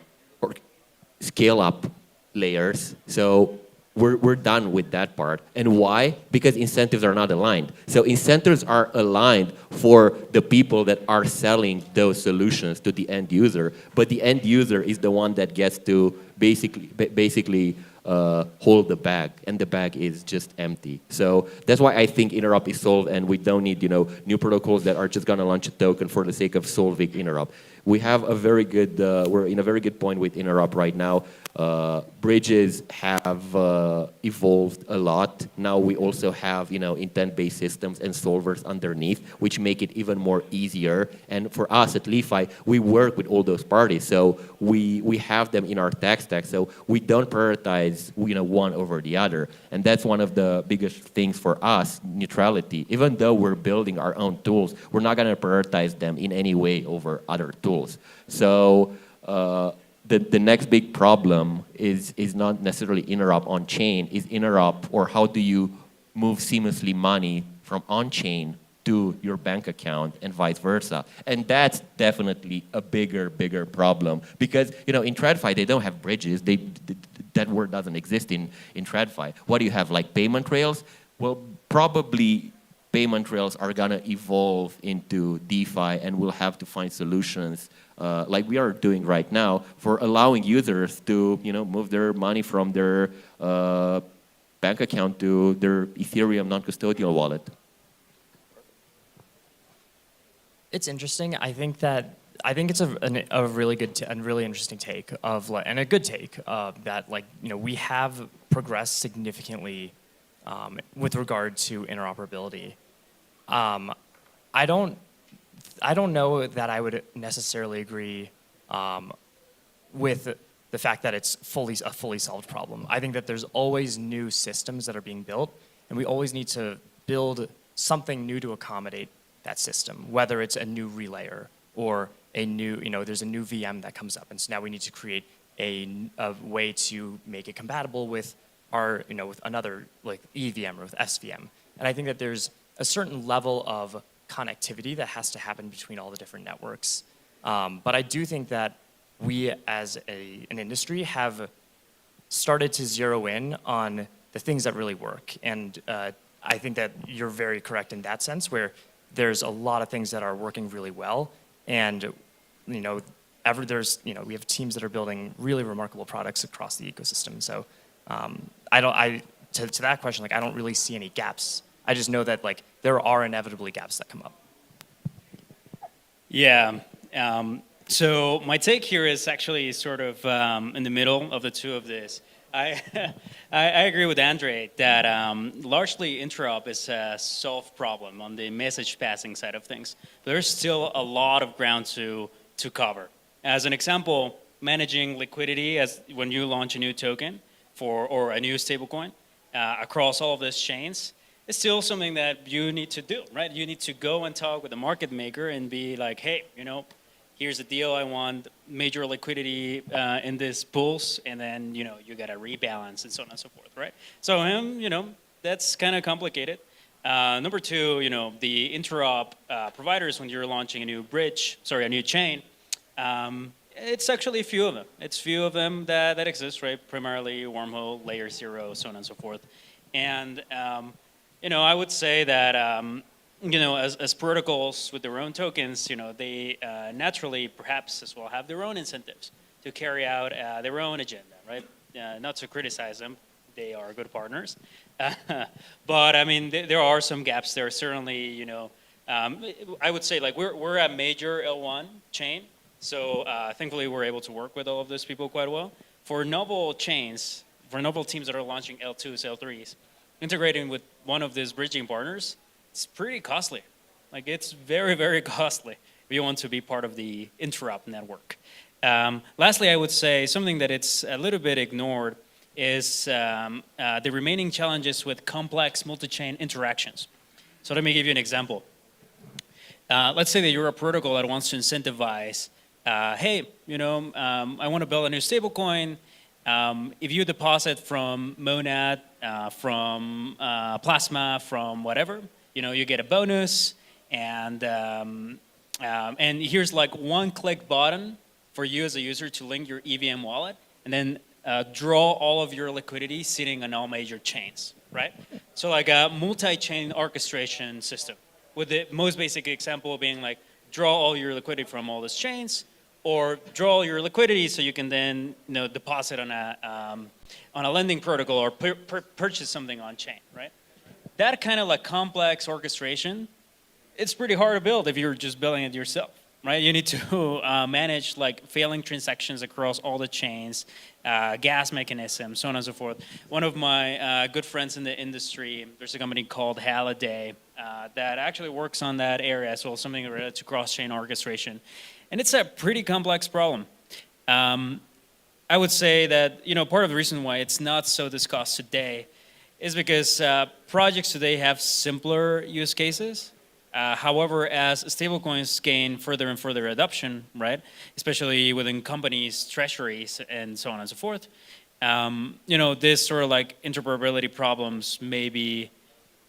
scale up layers. So we're done with that part. And why? Because incentives are not aligned. So incentives are aligned for the people that are selling those solutions to the end user, but the end user is the one that gets to basically hold the bag, and the bag is just empty. So that's why I think interop is solved, and we don't need new protocols that are just going to launch a token for the sake of solving interop. We have a very good, we're in a very good point with interop right now. Bridges have evolved a lot. Now we also have, intent-based systems and solvers underneath, which make it even more easier. And for us at LeFi, we work with all those parties, so we have them in our tech stack. So we don't prioritize, one over the other. And that's one of the biggest things for us, neutrality. Even though we're building our own tools, we're not going to prioritize them in any way over other tools. So. The next big problem is not necessarily interop on-chain, is interop, or how do you move seamlessly money from on-chain to your bank account and vice versa. And that's definitely a bigger problem because, in TradFi, they don't have bridges. That word doesn't exist in TradFi. What do you have, like payment rails? Well, probably payment rails are gonna evolve into DeFi and we'll have to find solutions like we are doing right now for allowing users to move their money from their bank account to their Ethereum non-custodial wallet. It's interesting. I think it's a really good and really interesting take and a good take that we have progressed significantly with regard to interoperability. I don't know that I would necessarily agree with the fact that it's a fully solved problem. I think that there's always new systems that are being built, and we always need to build something new to accommodate that system, whether it's a new relayer or a new, there's a new VM that comes up, and so now we need to create a way to make it compatible with our, with another like EVM or with SVM. And I think that there's a certain level of connectivity that has to happen between all the different networks. But I do think that we as an industry have started to zero in on the things that really work. And I think that you're very correct in that sense, where there's a lot of things that are working really well. And we have teams that are building really remarkable products across the ecosystem. So to that question, I don't really see any gaps. I just know that there are inevitably gaps that come up. Yeah. So my take here is actually sort of in the middle of the two of this. I agree with Andre that largely interop is a solved problem on the message passing side of things. There's still a lot of ground to cover. As an example, managing liquidity as when you launch a new token or a new stablecoin across all of these chains, it's still something that you need to do, right? You need to go and talk with the market maker and be like, hey, here's the deal. I want major liquidity in this pools, and then you got to rebalance and so on and so forth, right? So that's kind of complicated. Number two, the interop providers when you're launching a new chain, it's actually a few of them. It's few of them that exist, right? Primarily Wormhole, Layer 0, so on and so forth, and I would say that, as protocols with their own tokens, they naturally perhaps as well have their own incentives to carry out their own agenda, right? Not to criticize them, they are good partners. But I mean, there are some gaps there. Certainly, I would say we're a major L1 chain, so thankfully we're able to work with all of those people quite well. For novel chains, for novel teams that are launching L2s, L3s, integrating with one of these bridging partners, it's pretty costly. It's very, very costly if you want to be part of the interop network. Lastly, I would say something that it's a little bit ignored is the remaining challenges with complex multi-chain interactions. So let me give you an example. Let's say that you're a protocol that wants to incentivize, hey, I want to build a new stablecoin. If you deposit from Monad, from Plasma, from whatever, you get a bonus, and here's one click button for you as a user to link your EVM wallet, and then draw all of your liquidity sitting on all major chains, right? So a multi-chain orchestration system, with the most basic example being draw all your liquidity from all these chains, or draw all your liquidity so you can then deposit on on a lending protocol or purchase something on chain, right? That kind of like complex orchestration, it's pretty hard to build if you're just building it yourself, right? You need to manage like failing transactions across all the chains, gas mechanisms, so on and so forth. One of my good friends in the industry, there's a company called Halliday that actually works on that area as well, something related to cross-chain orchestration. And it's a pretty complex problem. I would say that, part of the reason why it's not so discussed today is because projects today have simpler use cases. However, as stablecoins gain further and further adoption, right, especially within companies, treasuries, and so on and so forth, this sort of like interoperability problems may be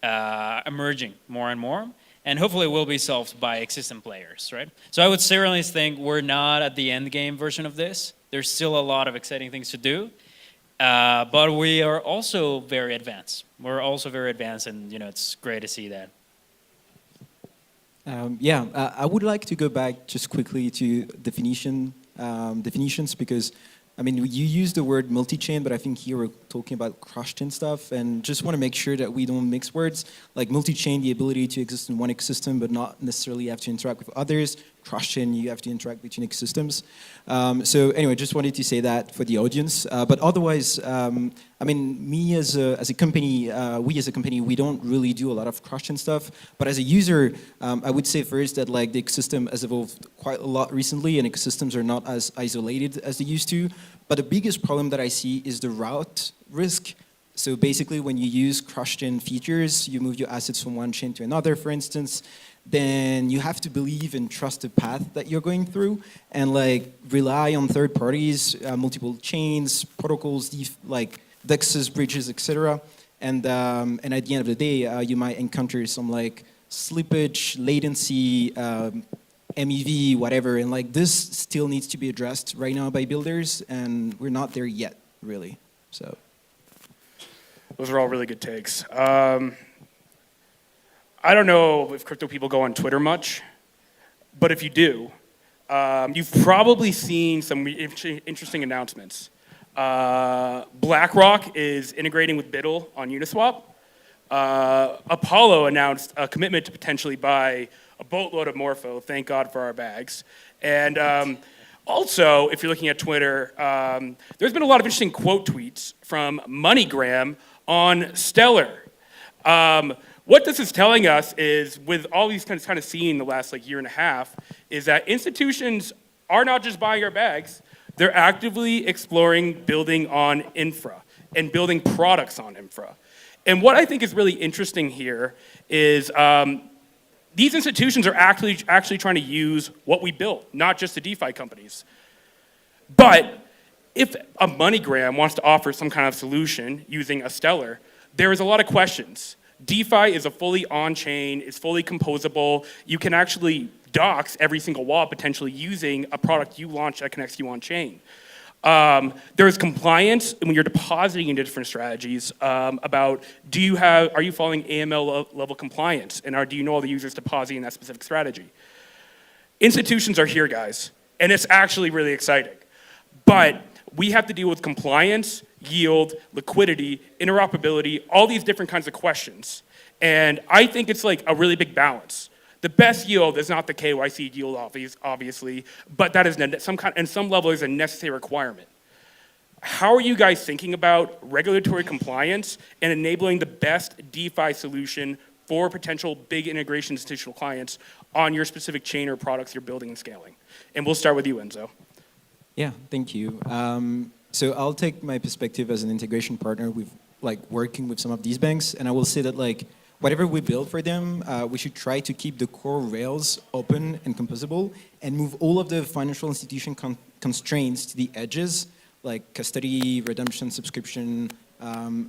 emerging more and more, and hopefully will be solved by existing players, right? So I would certainly think we're not at the end game version of this. There's still a lot of exciting things to do. But we are also very advanced. We're also very advanced, and it's great to see that. I would like to go back just quickly to definitions because, I mean, you use the word multi-chain, but I think here we're talking about cross-chain stuff, and just want to make sure that we don't mix words. Like multi-chain, the ability to exist in one ecosystem, but not necessarily have to interact with others. Cross-chain, you have to interact between ecosystems. So anyway, just wanted to say that for the audience. But otherwise, I mean, me as a company, we as a company, we don't really do a lot of cross-chain stuff. But as a user, I would say first that like the ecosystem has evolved quite a lot recently, and ecosystems are not as isolated as they used to. But the biggest problem that I see is the route risk. So basically, when you use cross-chain features, you move your assets from one chain to another, for instance, then you have to believe and trust the path that you're going through and like rely on third parties, multiple chains, protocols, like DEXs, bridges, etc. And at the end of the day, you might encounter some like slippage, latency, MEV, whatever. And like this still needs to be addressed right now by builders, and we're not there yet, really. So those are all really good takes. I don't know if crypto people go on Twitter much, but if you do, you've probably seen some interesting announcements. BlackRock is integrating with BUIDL on Uniswap. Apollo announced a commitment to potentially buy a boatload of Morpho, thank God for our bags. And also, if you're looking at Twitter, there's been a lot of interesting quote tweets from MoneyGram on Stellar. What this is telling us is, with all these kind of seeing the last like year and a half, is that institutions are not just buying our bags, they're actively exploring building on infra and building products on infra. And what I think is really interesting here is these institutions are actually trying to use what we built, not just the DeFi companies. But if a MoneyGram wants to offer some kind of solution using a Stellar, there is a lot of questions. DeFi is a fully on-chain, it's fully composable. You can actually dox every single wallet potentially using a product you launch that connects you on-chain. There's compliance when you're depositing into different strategies about are you following AML level compliance, and do you know all the users depositing in that specific strategy? Institutions are here, guys, and it's actually really exciting. But we have to deal with compliance, yield, liquidity, interoperability, all these different kinds of questions. And I think it's like a really big balance. The best yield is not the KYC yield, obviously, but that is in some level is a necessary requirement. How are you guys thinking about regulatory compliance and enabling the best DeFi solution for potential big integration institutional clients on your specific chain or products you're building and scaling? And we'll start with you, Enzo. Yeah, thank you. So I'll take my perspective as an integration partner with like working with some of these banks, and I will say that like whatever we build for them, we should try to keep the core rails open and composable and move all of the financial institution constraints to the edges, like custody, redemption, subscription,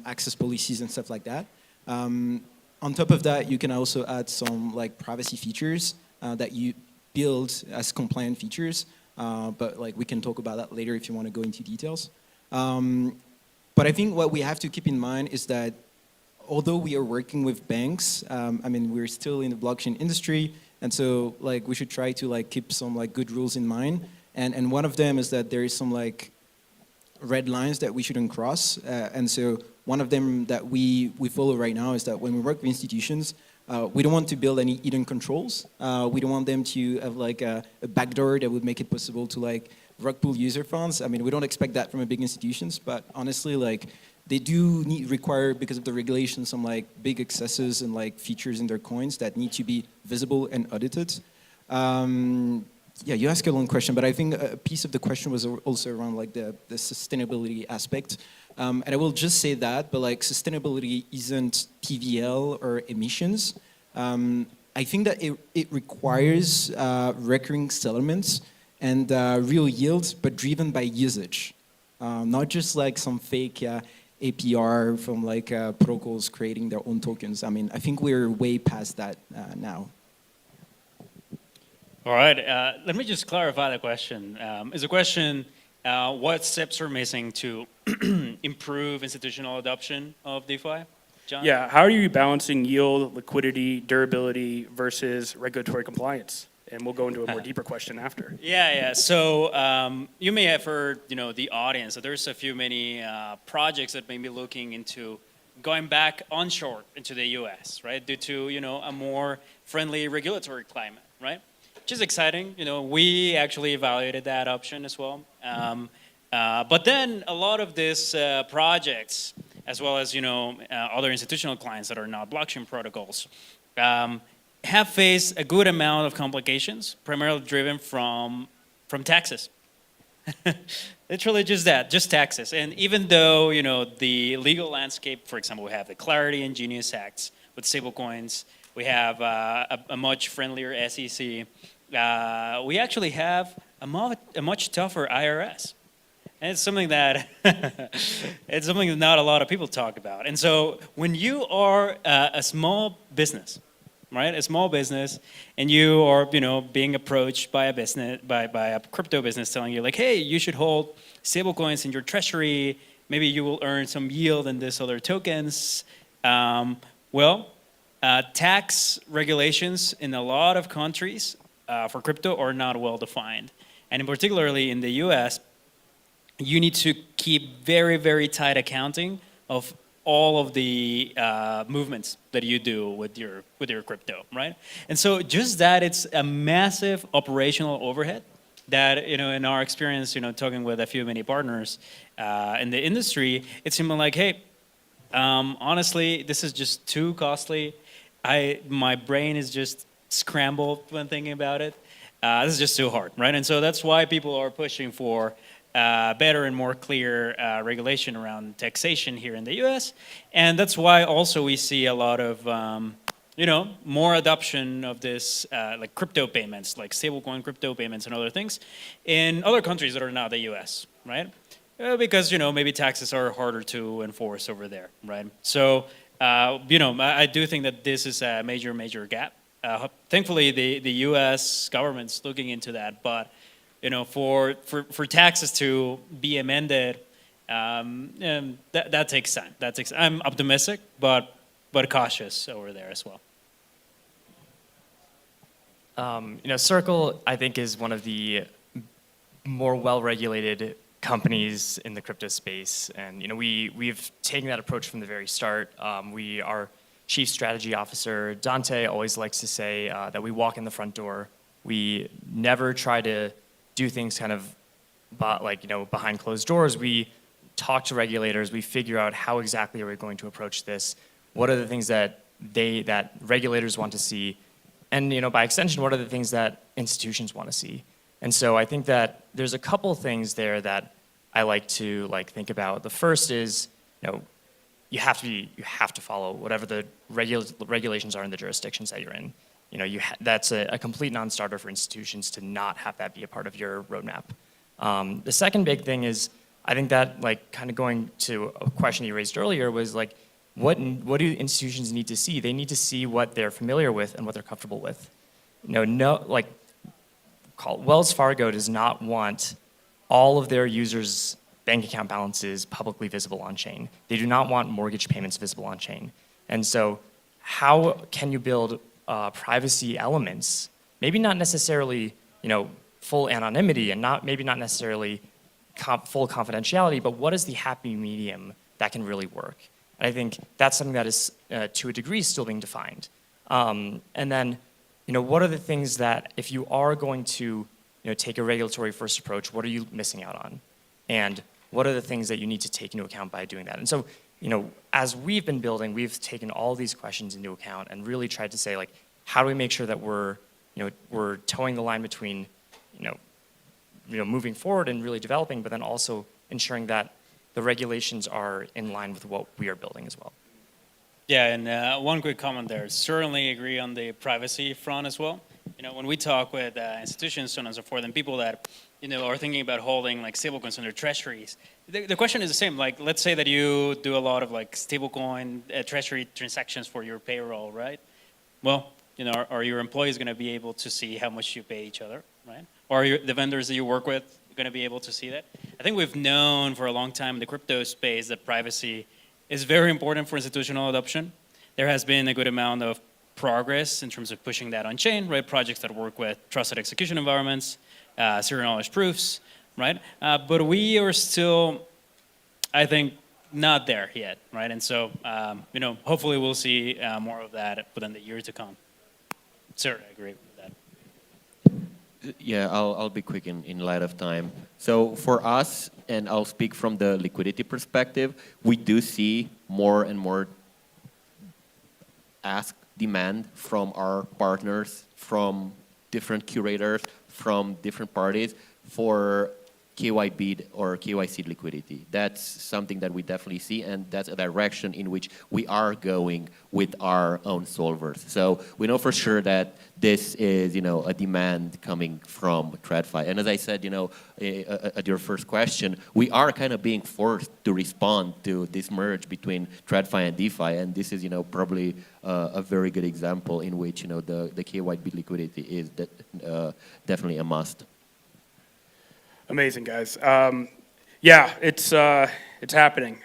access policies and stuff like that. On top of that, you can also add some like privacy features that you build as compliant features. But like we can talk about that later if you want to go into details. But I think what we have to keep in mind is that although we are working with banks, I mean we're still in the blockchain industry, and so like we should try to like keep some like good rules in mind. And one of them is that there is some like red lines that we shouldn't cross. And so one of them that we follow right now is that when we work with institutions, we don't want to build any hidden controls. We don't want them to have like a backdoor that would make it possible to like rug pull user funds. I mean, we don't expect that from a big institutions, but honestly, like they do require, because of the regulations, some like big accesses and like features in their coins that need to be visible and audited. Yeah, you asked a long question, but I think a piece of the question was also around like the sustainability aspect. And I will just say that, but like sustainability isn't TVL or emissions. I think that it requires recurring settlements and real yields, but driven by usage. Not just like some fake APR from like protocols creating their own tokens. I mean, I think we're way past that now. All right, let me just clarify the question. Is the question, what steps are missing to improve institutional adoption of DeFi? John? Yeah, how are you balancing yield, liquidity, durability versus regulatory compliance? And we'll go into a more deeper question after. Yeah. So you may have heard, the audience, that there's a few many projects that may be looking into going back onshore into the U.S., right? Due to, a more friendly regulatory climate, right? Which is exciting. We actually evaluated that option as well. But then a lot of these projects, as well as, other institutional clients that are not blockchain protocols, have faced a good amount of complications, primarily driven from taxes. Literally just that, just taxes. And even though, the legal landscape, for example, we have the Clarity and Genius Acts with stablecoins, we have a much friendlier SEC, we actually have a much tougher IRS. And it's something that not a lot of people talk about. And so when you are a small business, right? A small business, and you are, being approached by a crypto business telling you like, hey, you should hold stablecoins in your treasury. Maybe you will earn some yield in this other tokens. Tax regulations in a lot of countries for crypto are not well defined. And particularly in the US, you need to keep very, very tight accounting of all of the movements that you do with your crypto, right? And so just that, it's a massive operational overhead that, in our experience, talking with a few many partners in the industry, it seemed like, hey, honestly, this is just too costly. My brain is just scrambled when thinking about it. This is just too hard, right? And so that's why people are pushing for better and more clear regulation around taxation here in the US. And that's why also we see a lot of, more adoption of this, like crypto payments, like stablecoin crypto payments and other things in other countries that are not the US, right? Because, maybe taxes are harder to enforce over there, right? So, I do think that this is a major, major gap. Thankfully, the US government's looking into that, but for taxes to be amended, that takes time. I'm optimistic, but cautious over there as well. Circle, I think, is one of the more well-regulated companies in the crypto space, and we've taken that approach from the very start. Our chief strategy officer Dante always likes to say that we walk in the front door. We never try to do things kind of behind closed doors. We talk to regulators. We figure out how exactly are we going to approach this. What are the things that regulators want to see, and by extension, what are the things that institutions want to see? And so I think that there's a couple things there that I like to think about. The first is you have to follow whatever the regulations are in the jurisdictions that you're in. That's a complete non-starter for institutions to not have that be a part of your roadmap. The second big thing is, I think that kind of going to a question you raised earlier was what do institutions need to see? They need to see what they're familiar with and what they're comfortable with. Wells Fargo does not want all of their users' bank account balances publicly visible on chain. They do not want mortgage payments visible on chain. And so how can you build privacy elements, maybe not necessarily full anonymity, and maybe not necessarily full confidentiality, but what is the happy medium that can really work? And I think that's something that is, to a degree, still being defined. And then, what are the things that, if you are going to, take a regulatory first approach, what are you missing out on? And what are the things that you need to take into account by doing that? And so, as we've been building, we've taken all these questions into account and really tried to say, like, how do we make sure that we're towing the line between, moving forward and really developing, but then also ensuring that the regulations are in line with what we are building as well. Yeah, and one quick comment there. Certainly agree on the privacy front as well. When we talk with institutions, so on and so forth, and people that are thinking about holding like stablecoins in their treasuries, the question is the same. Like, let's say that you do a lot of like stablecoin treasury transactions for your payroll, right? Well, are your employees going to be able to see how much you pay each other, right? Or are the vendors that you work with going to be able to see that? I think we've known for a long time in the crypto space that privacy is very important for institutional adoption. There has been a good amount of progress in terms of pushing that on chain, right? Projects that work with trusted execution environments, zero knowledge proofs, right? But we are still, I think, not there yet, right? And so, hopefully we'll see more of that within the year to come. Sir, I agree with that. Yeah, I'll be quick in light of time. So for us, and I'll speak from the liquidity perspective, we do see more and more demand from our partners, from different curators, from different parties for KYB or KYC liquidity. That's something that we definitely see, and that's a direction in which we are going with our own solvers. So we know for sure that this is, a demand coming from TradFi. And as I said, at your first question, we are kind of being forced to respond to this merge between TradFi and DeFi, and this is, probably a very good example in which, the KYB liquidity is definitely a must. Amazing, guys. Yeah, it's happening.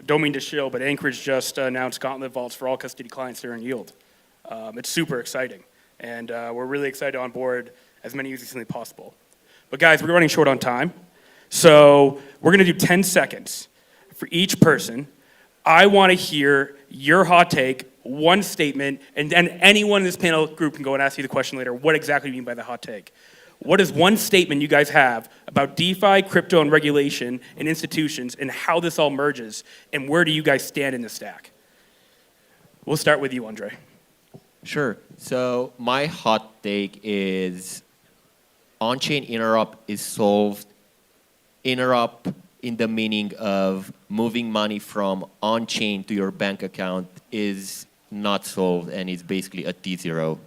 Don't mean to shill, but Anchorage just announced Gauntlet Vaults for all custody clients there in Yield. It's super exciting, and we're really excited to onboard as many users as humanly possible. But guys, we're running short on time, so we're going to do 10 seconds for each person. I want to hear your hot take, one statement, and then anyone in this panel group can go and ask you the question later. What exactly do you mean by the hot take? What is one statement you guys have about DeFi, crypto, and regulation and institutions and how this all merges, and where do you guys stand in the stack? We'll start with you, Andre. Sure. So my hot take is on-chain interop is solved. Interop in the meaning of moving money from on-chain to your bank account is not solved and is basically a T0.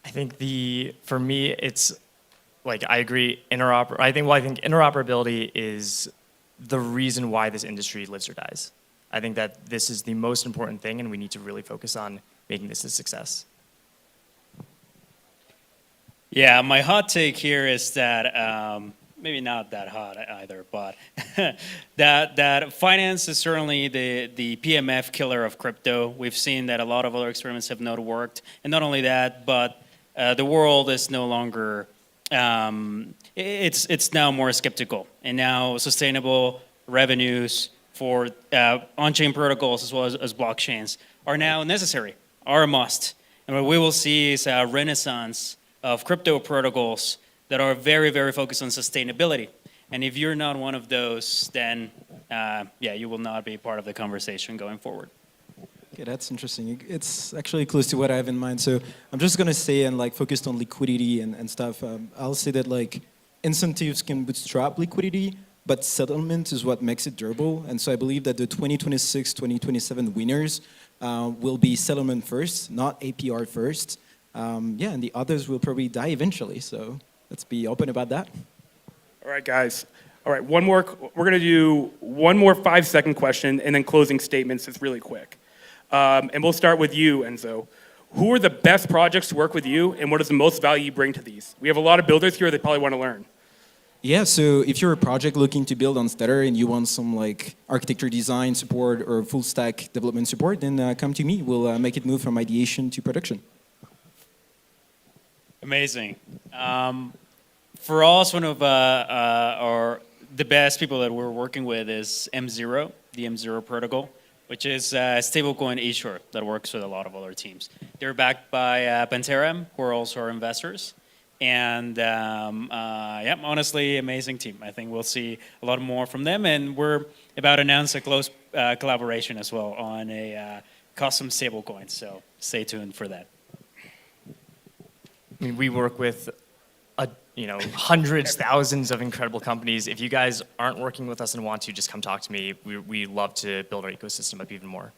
I think for me, it's like, I agree, I think interoperability is the reason why this industry lives or dies. I think that this is the most important thing, and we need to really focus on making this a success. Yeah, my hot take here is that, maybe not that hot either, but that finance is certainly the PMF killer of crypto. We've seen that a lot of other experiments have not worked. And not only that, but the world is no longer, it's now more skeptical. And now sustainable revenues for on-chain protocols as well as blockchains are now necessary, are a must. And what we will see is a renaissance of crypto protocols that are very, very focused on sustainability. And if you're not one of those, then you will not be part of the conversation going forward. Okay, that's interesting. It's actually close to what I have in mind. So I'm just gonna say, and like focused on liquidity and stuff, I'll say that like incentives can bootstrap liquidity, but settlement is what makes it durable. And so I believe that the 2026, 2027 winners will be settlement first, not APR first. And the others will probably die eventually. So let's be open about that. All right, guys. All right, we're going to do one more 5-second question and then closing statements. It's really quick. And we'll start with you, Enzo. Who are the best projects to work with you, and what is the most value you bring to these? We have a lot of builders here that probably want to learn. Yeah, so if you're a project looking to build on Stellar and you want some like architecture design support or full stack development support, then come to me. We'll make it move from ideation to production. Amazing. for us, one of the best people that we're working with is M0, the M0 protocol, which is a stablecoin issuer that works with a lot of other teams. They're backed by Pantera, who are also our investors. And yeah, honestly, amazing team. I think we'll see a lot more from them. And we're about to announce a close collaboration as well on a custom stablecoin. So stay tuned for that. I mean, we work with hundreds, thousands of incredible companies. If you guys aren't working with us and want to, just come talk to me. We love to build our ecosystem up even more.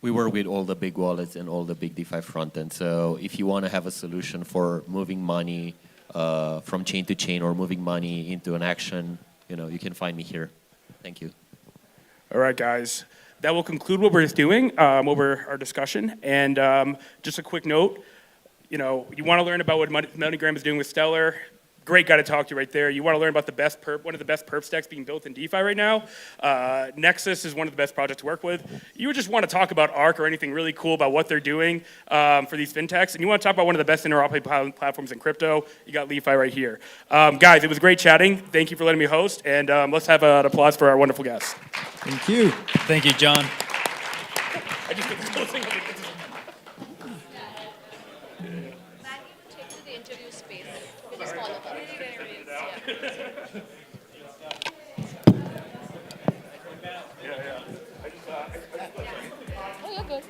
We work with all the big wallets and all the big DeFi frontend. So if you want to have a solution for moving money from chain to chain or moving money into an action, you can find me here. Thank you. All right, guys. That will conclude what we're doing, over our discussion. And just a quick note, you want to learn about what MoneyGram is doing with Stellar. Great guy to talk to right there. You want to learn about one of the best perp stacks being built in DeFi right now. Nexus is one of the best projects to work with. You just want to talk about Arc or anything really cool about what they're doing for these fintechs, and you want to talk about one of the best interoperability platforms in crypto, you got LeFi right here. Guys, it was great chatting. Thank you for letting me host, and let's have an applause for our wonderful guests. Thank you. Thank you, John. I just did the closing of it. Oh, you're good.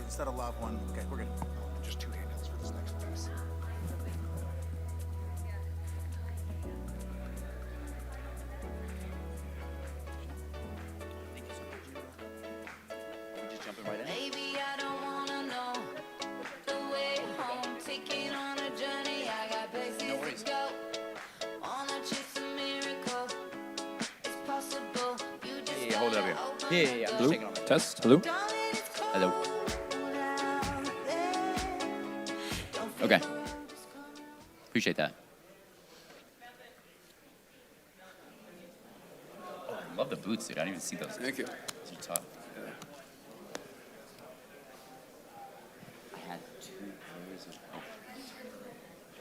Instead of love one, okay, we're good. Just 2 handhelds for this next piece. Just jumping right in. Maybe I don't wanna know the way home. Taking on a journey, I got places to go. Wanna chase a miracle. It's possible. You just Hold it up here. Yeah. Hello? Test. Hello? Hello. Okay. Appreciate that. Oh, I love the boots, dude. I didn't even see those. Thank you. Those are tough. I had 2 pairs of...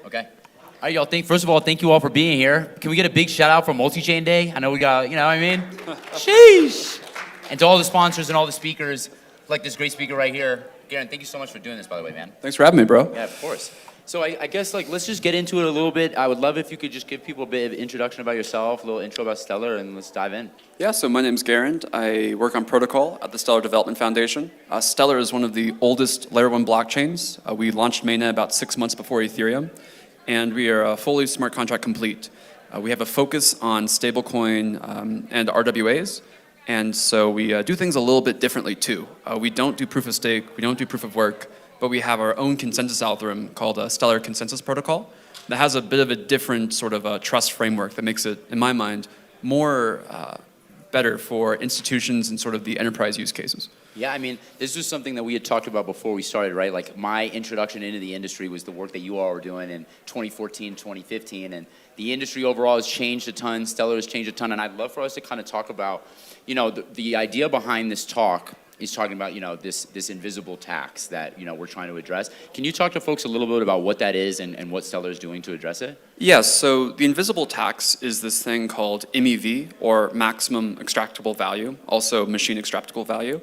Oh. Okay. All right, y'all. First of all, thank you all for being here. Can we get a big shout out for Multichain Day? I know we got, you know what I mean? Sheesh. And to all the sponsors and all the speakers, like this great speaker right here. Garen, thank you so much for doing this, by the way, man. Thanks for having me, bro. Yeah, of course. So I guess let's just get into it a little bit. I would love if you could just give people a bit of introduction about yourself, a little intro about Stellar, and let's dive in. Yeah, so my name's Garand. I work on protocol at the Stellar Development Foundation. Stellar is one of the oldest Layer 1 blockchains. We launched mainnet about 6 months before Ethereum, and we are fully smart contract complete. We have a focus on stablecoin and RWAs, and so we do things a little bit differently too. We don't do proof of stake, we don't do proof of work, but we have our own consensus algorithm called a Stellar Consensus Protocol that has a bit of a different sort of trust framework that makes it, in my mind, more better for institutions and sort of the enterprise use cases. Yeah, I mean, this was something that we had talked about before we started, right? Like my introduction into the industry was the work that you all were doing in 2014, 2015, and the industry overall has changed a ton, Stellar has changed a ton, and I'd love for us to kind of talk about, you know, the idea behind this talk is talking about, you know, this invisible tax that, you know, we're trying to address. Can you talk to folks a little bit about what that is and what Stellar is doing to address it? Yes, so the invisible tax is this thing called MEV, or maximum extractable value, also machine extractable value.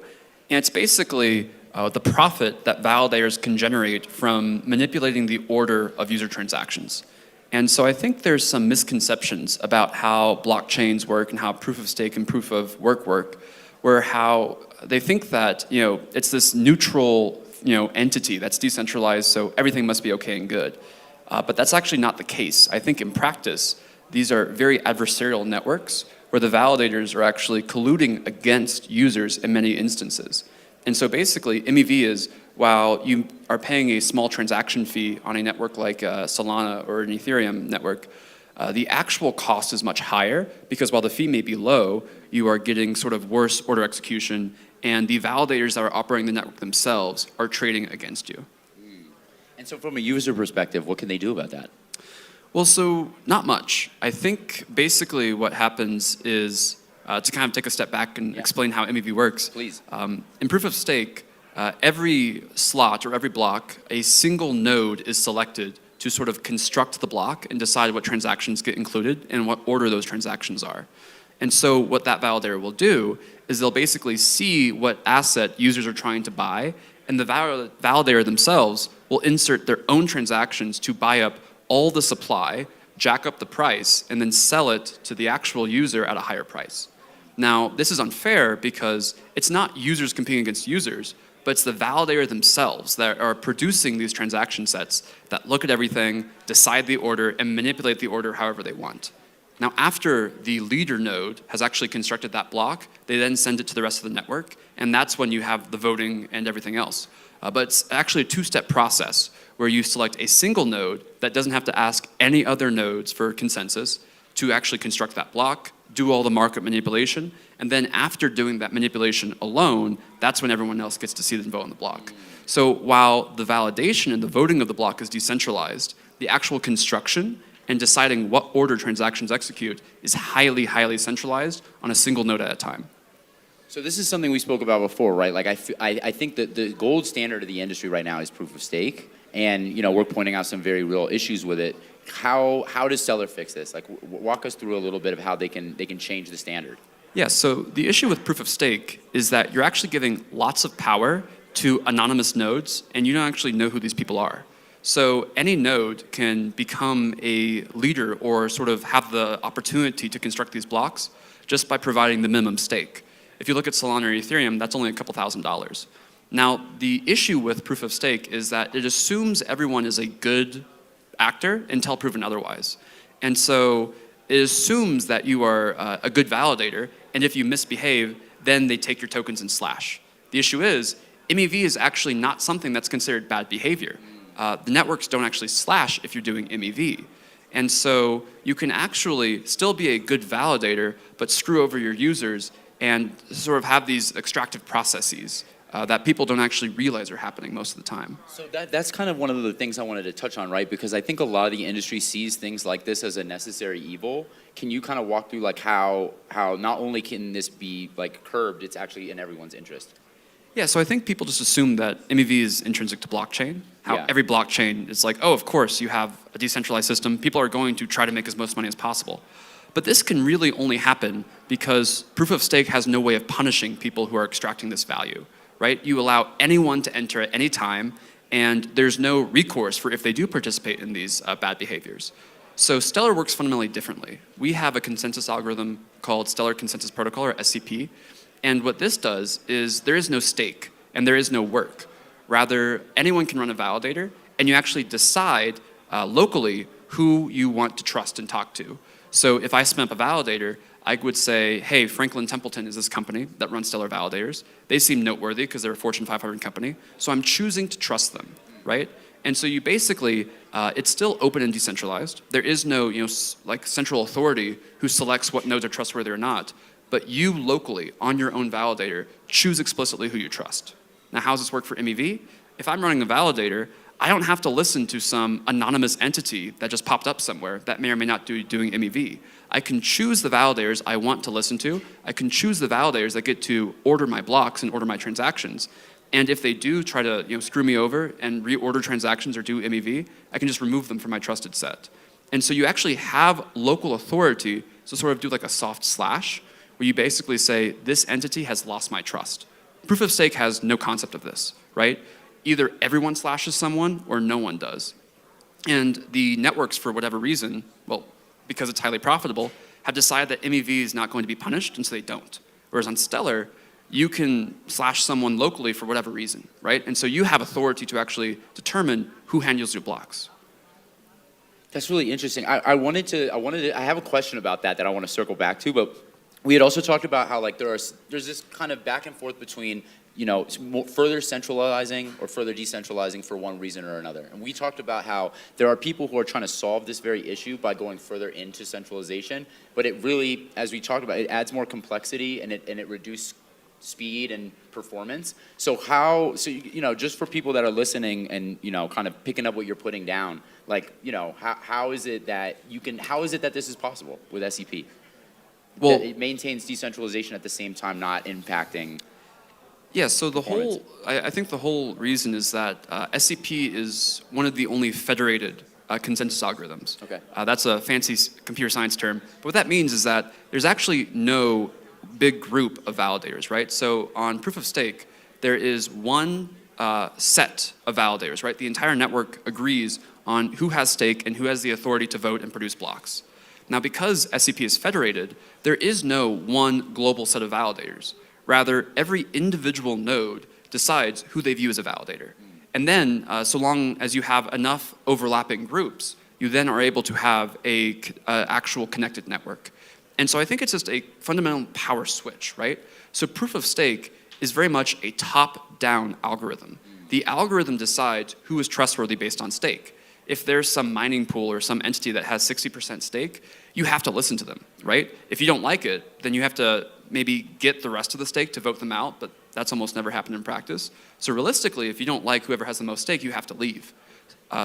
And it's basically the profit that validators can generate from manipulating the order of user transactions. And so I think there's some misconceptions about how blockchains work and how proof of stake and proof of work, where how they think that, you know, it's this neutral, you know, entity that's decentralized, so everything must be okay and good. But that's actually not the case. I think in practice, these are very adversarial networks where the validators are actually colluding against users in many instances. And so basically, MEV is, while you are paying a small transaction fee on a network like Solana or an Ethereum network, the actual cost is much higher because while the fee may be low, you are getting sort of worse order execution, and the validators that are operating the network themselves are trading against you. And so from a user perspective, what can they do about that? Well, so not much. I think basically what happens is, to kind of take a step back and explain how MEV works. Please. In proof of stake, every slot or every block, a single node is selected to sort of construct the block and decide what transactions get included and what order those transactions are. And so what that validator will do is they'll basically see what asset users are trying to buy, and the validator themselves will insert their own transactions to buy up all the supply, jack up the price, and then sell it to the actual user at a higher price. Now, this is unfair because it's not users competing against users, but it's the validator themselves that are producing these transaction sets that look at everything, decide the order, and manipulate the order however they want. Now, after the leader node has actually constructed that block, they then send it to the rest of the network, and that's when you have the voting and everything else. But it's actually a two-step process where you select a single node that doesn't have to ask any other nodes for consensus to actually construct that block, do all the market manipulation, and then after doing that manipulation alone, that's when everyone else gets to see the vote on the block. So while the validation and the voting of the block is decentralized, the actual construction and deciding what order transactions execute is highly, highly centralized on a single node at a time. So this is something we spoke about before, right? Like I think that the gold standard of the industry right now is proof of stake, and you know we're pointing out some very real issues with it. How does Stellar fix this? Like walk us through a little bit of how they can change the standard. Yeah, so the issue with proof of stake is that you're actually giving lots of power to anonymous nodes, and you don't actually know who these people are. So any node can become a leader or sort of have the opportunity to construct these blocks just by providing the minimum stake. If you look at Solana or Ethereum, that's only a couple $1,000s. Now, the issue with proof of stake is that it assumes everyone is a good actor until proven otherwise. And so it assumes that you are a good validator, and if you misbehave, then they take your tokens and slash. The issue is, MEV is actually not something that's considered bad behavior. The networks don't actually slash if you're doing MEV. And so you can actually still be a good validator, but screw over your users and sort of have these extractive processes that people don't actually realize are happening most of the time. So that's kind of one of the things I wanted to touch on, right? Because I think a lot of the industry sees things like this as a necessary evil. Can you kind of walk through like how not only can this be like curbed, it's actually in everyone's interest? Yeah, so I think people just assume that MEV is intrinsic to blockchain. How Yeah. every blockchain is like, oh, of course, you have a decentralized system. People are going to try to make as much money as possible. But this can really only happen because proof of stake has no way of punishing people who are extracting this value, right? You allow anyone to enter at any time, and there's no recourse for if they do participate in these bad behaviors. So Stellar works fundamentally differently. We have a consensus algorithm called Stellar Consensus Protocol, or SCP, and what this does is there is no stake and there is no work. Rather, anyone can run a validator, and you actually decide locally who you want to trust and talk to. So if I spin up a validator, I would say, hey, Franklin Templeton is this company that runs Stellar validators. They seem noteworthy because they're a Fortune 500 company, so I'm choosing to trust them, right? And so you basically, it's still open and decentralized. There is no, like central authority who selects what nodes are trustworthy or not, but you locally, on your own validator, choose explicitly who you trust. Now, how does this work for MEV? If I'm running a validator, I don't have to listen to some anonymous entity that just popped up somewhere that may or may not be doing MEV. I can choose the validators I want to listen to. I can choose the validators that get to order my blocks and order my transactions. And if they do try to screw me over and reorder transactions or do MEV, I can just remove them from my trusted set. And so you actually have local authority to sort of do like a soft slash, where you basically say, this entity has lost my trust. Proof of stake has no concept of this, right? Either everyone slashes someone or no one does. And the networks, for whatever reason, well, because it's highly profitable, have decided that MEV is not going to be punished, and so they don't. Whereas on Stellar, you can slash someone locally for whatever reason, right? And so you have authority to actually determine who handles your blocks. That's really interesting. I have a question about that I want to circle back to, but we had also talked about how like there's this kind of back and forth between further centralizing or further decentralizing for one reason or another. And we talked about how there are people who are trying to solve this very issue by going further into centralization, but it really, as we talked about, it adds more complexity and it reduces speed and performance. So just for people that are listening and kind of picking up what you're putting down, like how is it that this is possible with SCP? Well, that it maintains decentralization at the same time, not impacting. Yeah, so I think the whole reason is that SCP is one of the only federated consensus algorithms. Okay. That's a fancy computer science term. But what that means is that there's actually no big group of validators, right? So on proof of stake, there is one set of validators, right? The entire network agrees on who has stake and who has the authority to vote and produce blocks. Now, because SCP is federated, there is no one global set of validators. Rather, every individual node decides who they view as a validator. And then, so long as you have enough overlapping groups, you then are able to have a actual connected network. And so I think it's just a fundamental power switch, right? So proof of stake is very much a top-down algorithm. The algorithm decides who is trustworthy based on stake. If there's some mining pool or some entity that has 60% stake, you have to listen to them, right? If you don't like it, then you have to maybe get the rest of the stake to vote them out, but that's almost never happened in practice. So realistically, if you don't like whoever has the most stake, you have to leave.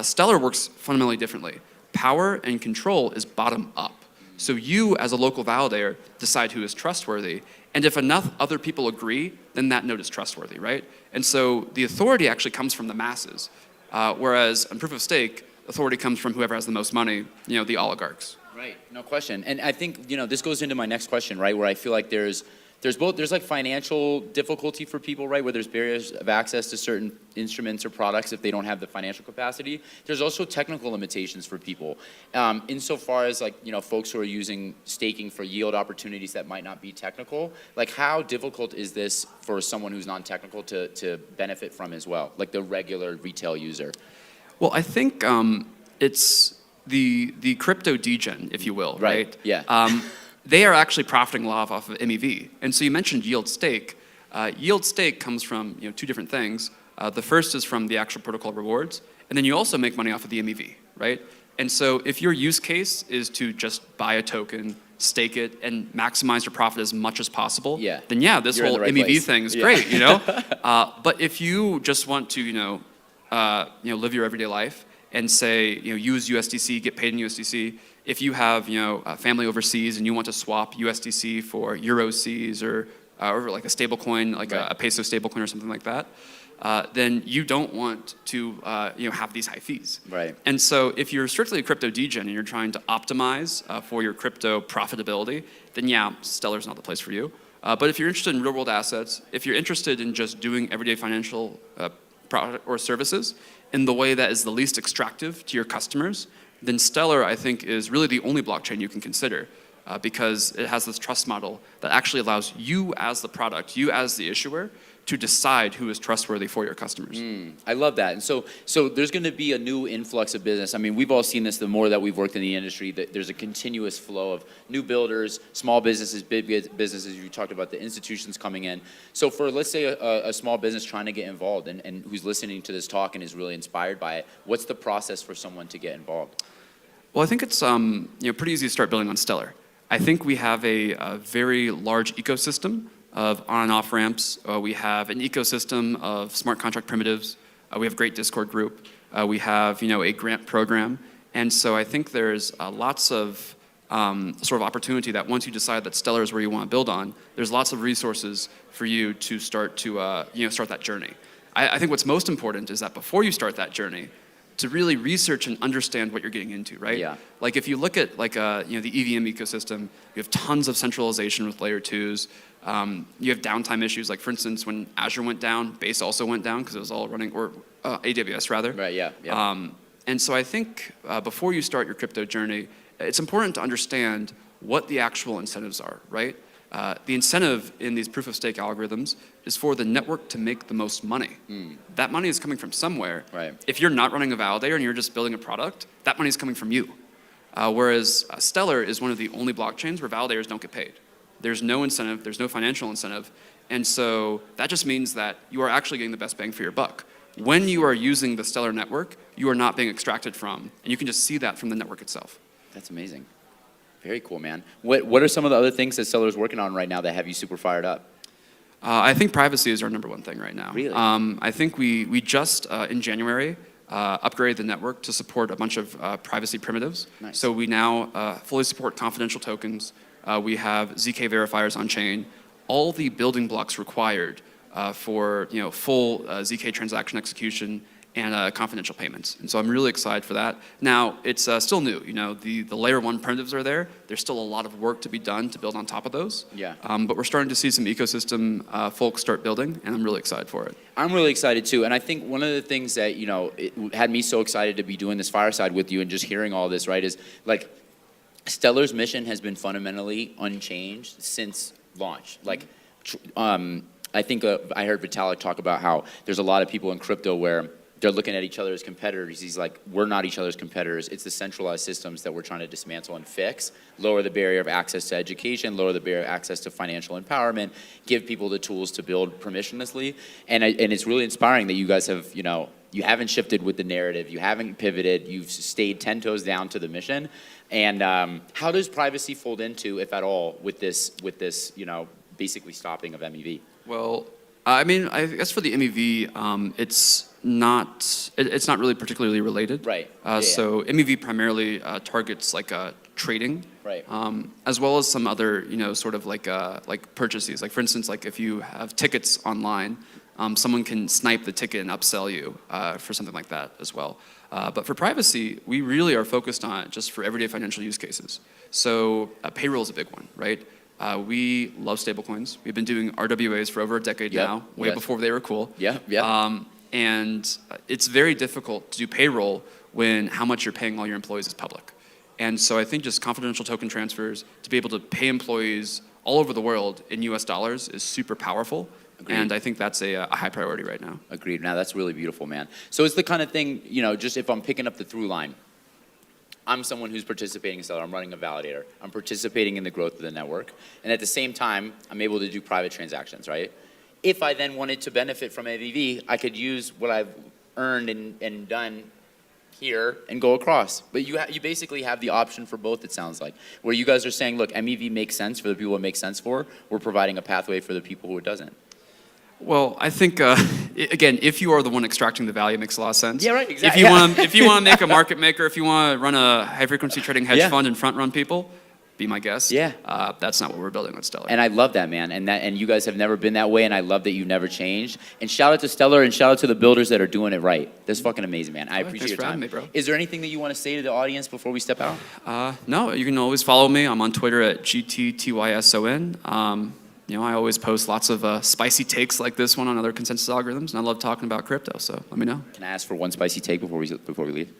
Stellar works fundamentally differently. Power and control is bottom up. So you, as a local validator, decide who is trustworthy, and if enough other people agree, then that node is trustworthy, right? And so the authority actually comes from the masses, whereas on proof of stake, authority comes from whoever has the most money, the oligarchs. Right, no question. And I think, this goes into my next question, right, where I feel like there's like financial difficulty for people, right, where there's barriers of access to certain instruments or products if they don't have the financial capacity. There's also technical limitations for people. Insofar as like, folks who are using staking for yield opportunities that might not be technical, like how difficult is this for someone who's non-technical to benefit from as well, like the regular retail user? Well, I think it's the crypto degen, if you will, right? Yeah. They are actually profiting a lot off of MEV. And so you mentioned yield stake. Yield stake comes from two different things. The first is from the actual protocol rewards, and then you also make money off of the MEV, right? And so if your use case is to just buy a token, stake it, and maximize your profit as much as possible, Yeah. then yeah, this You're in whole the right MEV place. thing is Yeah. great, But if you just want to, live your everyday life and say, use USDC, get paid in USDC. If you have, a family overseas and you want to swap USDC for Euro Cs or like a stable coin, like a peso stable coin or something like that, then you don't want to, have these high fees. Right. And so if you're strictly a crypto degen and you're trying to optimize for your crypto profitability, then yeah, Stellar's not the place for you. But if you're interested in real world assets, if you're interested in just doing everyday financial product or services in the way that is the least extractive to your customers, then Stellar, I think, is really the only blockchain you can consider because it has this trust model that actually allows you as the product, you as the issuer, to decide who is trustworthy for your customers. I love that. And so there's going to be a new influx of business. I mean, we've all seen this the more that we've worked in the industry, that there's a continuous flow of new builders, small businesses, big businesses. You talked about the institutions coming in. So for, let's say, a small business trying to get involved and who's listening to this talk and is really inspired by it, what's the process for someone to get involved? Well, I think it's pretty easy to start building on Stellar. I think we have a very large ecosystem of on and off ramps. We have an ecosystem of smart contract primitives. We have a great Discord group. We have a grant program. And so I think there's lots of sort of opportunity that once you decide that Stellar is where you want to build on, there's lots of resources for you to start that journey. I think what's most important is that before you start that journey, to really research and understand what you're getting into, right? Yeah. Like if you look at the EVM ecosystem, you have tons of centralization with layer 2s. You have downtime issues. Like for instance, when Azure went down, Base also went down because it was all running, or AWS rather. Right, yeah. And so I think before you start your crypto journey, it's important to understand what the actual incentives are, right? The incentive in these proof of stake algorithms is for the network to make the most money. That money is coming from somewhere. Right. If you're not running a validator and you're just building a product, that money is coming from you. Whereas Stellar is one of the only blockchains where validators don't get paid. There's no incentive, there's no financial incentive. And so that just means that you are actually getting the best bang for your buck. When you are using the Stellar network, you are not being extracted from, and you can just see that from the network itself. That's amazing. Very cool, man. What are some of the other things that Stellar is working on right now that have you super fired up? I think privacy is our number one thing right now. Really? I think we just, in January, upgraded the network to support a bunch of privacy primitives. Nice. So we now fully support confidential tokens. We have ZK verifiers on chain. All the building blocks required for full ZK transaction execution and confidential payments. And so I'm really excited for that. Now, it's still new. The layer 1 primitives are there. There's still a lot of work to be done to build on top of those. Yeah. But we're starting to see some ecosystem folks start building, and I'm really excited for it. I'm really excited too, and I think one of the things that it had me so excited to be doing this fireside with you and just hearing all this, right, is like Stellar's mission has been fundamentally unchanged since launch. Like, I think I heard Vitalik talk about how there's a lot of people in crypto where they're looking at each other as competitors. He's like, we're not each other's competitors. It's the centralized systems that we're trying to dismantle and fix, lower the barrier of access to education, lower the barrier of access to financial empowerment, give people the tools to build permissionlessly. And it's really inspiring that you guys have, you haven't shifted with the narrative, you haven't pivoted, you've stayed 10 toes down to the mission. And how does privacy fold into, if at all, with this, basically stopping of MEV? Well, I mean, I guess for the MEV, it's not really particularly related. Right. So MEV primarily targets like trading, right? As well as some other sort of like purchases. Like for instance, like if you have tickets online, someone can snipe the ticket and upsell you for something like that as well. But for privacy, we really are focused on it just for everyday financial use cases. So payroll is a big one, right? We love stablecoins. We've been doing RWAs for over a decade now, way before they were cool. And it's very difficult to do payroll when how much you're paying all your employees is public. And so I think just confidential token transfers to be able to pay employees all over the world in US dollars is super powerful. Agreed. And I think that's a high priority right now. Agreed. Now that's really beautiful, man. So it's the kind of thing, just if I'm picking up the through line, I'm someone who's participating in Stellar. I'm running a validator. I'm participating in the growth of the network. And at the same time, I'm able to do private transactions, right? If I then wanted to benefit from MEV, I could use what I've earned and done here and go across. But you basically have the option for both, it sounds like, where you guys are saying, look, MEV makes sense for the people it makes sense for. We're providing a pathway for the people who it doesn't. Well, I think again, if you are the one extracting the value, it makes a lot of sense. Yeah, right. Exactly. If you want to make a market maker, if you want to run a high frequency trading hedge fund and front run people, be my guest. Yeah. That's not what we're building with Stellar. And I love that, man. And you guys have never been that way, and I love that you've never changed. And shout out to Stellar and shout out to the builders that are doing it right. That's fucking amazing, man. I appreciate Thanks your for time. having me, bro. Is there anything that you want to say to the audience before we step out? No, you can always follow me. I'm on Twitter at GTTYSON. You know, I always post lots of spicy takes like this one on other consensus algorithms, and I love talking about crypto, so let me know. Can I ask for one spicy take before we leave?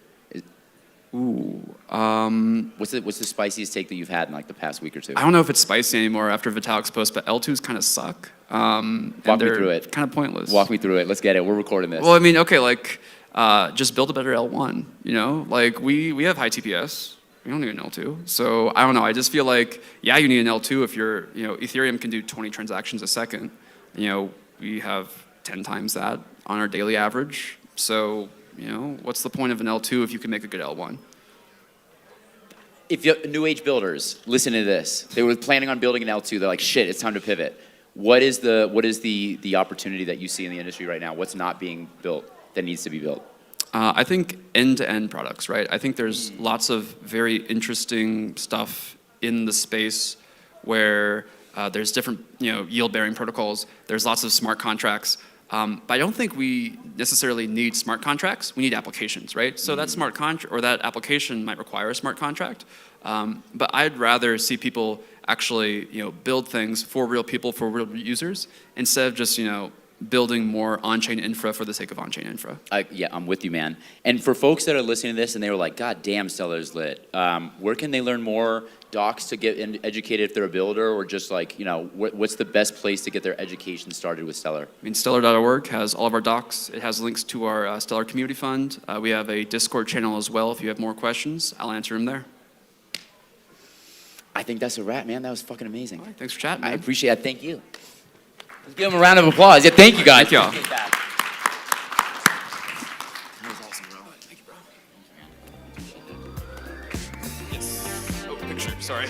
What's the spiciest take that you've had in like the past week or two? I don't know if it's spicy anymore after Vitalik's post, but L2s kind of suck. Walk me through it. Kind of pointless. Walk me through it. Let's get it. We're recording this. Well, I mean, okay, like, just build a better L1, you know? Like, we have high TPS. We don't need an L2. So, I don't know. I just feel like, yeah, you need an L2 if you're, you know, Ethereum can do 20 transactions a second. You know, we have 10 times that on our daily average. So, you know, what's the point of an L2 if you can make a good L1? If you new age builders listen to this, they were planning on building an L2. They're like, shit, it's time to pivot. What is the opportunity that you see in the industry right now? What's not being built that needs to be built? I think end-to-end products, right? I think there's lots of very interesting stuff in the space where there's different, you know, yield-bearing protocols. There's lots of smart contracts. But I don't think we necessarily need smart contracts. We need applications, right? So that smart contract or that application might require a smart contract. But I'd rather see people actually, you know, build things for real people, for real users, instead of just, you know, building more on-chain infra for the sake of on-chain infra. Yeah, I'm with you, man. And for folks that are listening to this and they were like, God damn, Stellar's lit. Where can they learn more docs to get educated if they're a builder, or just like, you know, what's the best place to get their education started with Stellar? I mean, Stellar.org has all of our docs. It has links to our Stellar Community Fund. We have a Discord channel as well. If you have more questions, I'll answer them there. I think that's a wrap, man. That was fucking amazing. All right, thanks for chatting, man. I appreciate it. Thank you. Let's give them a round of applause. Yeah, thank you, guys. Thank y'all. That was awesome, bro. Thank you, bro. Yes. Oh, picture. Sorry.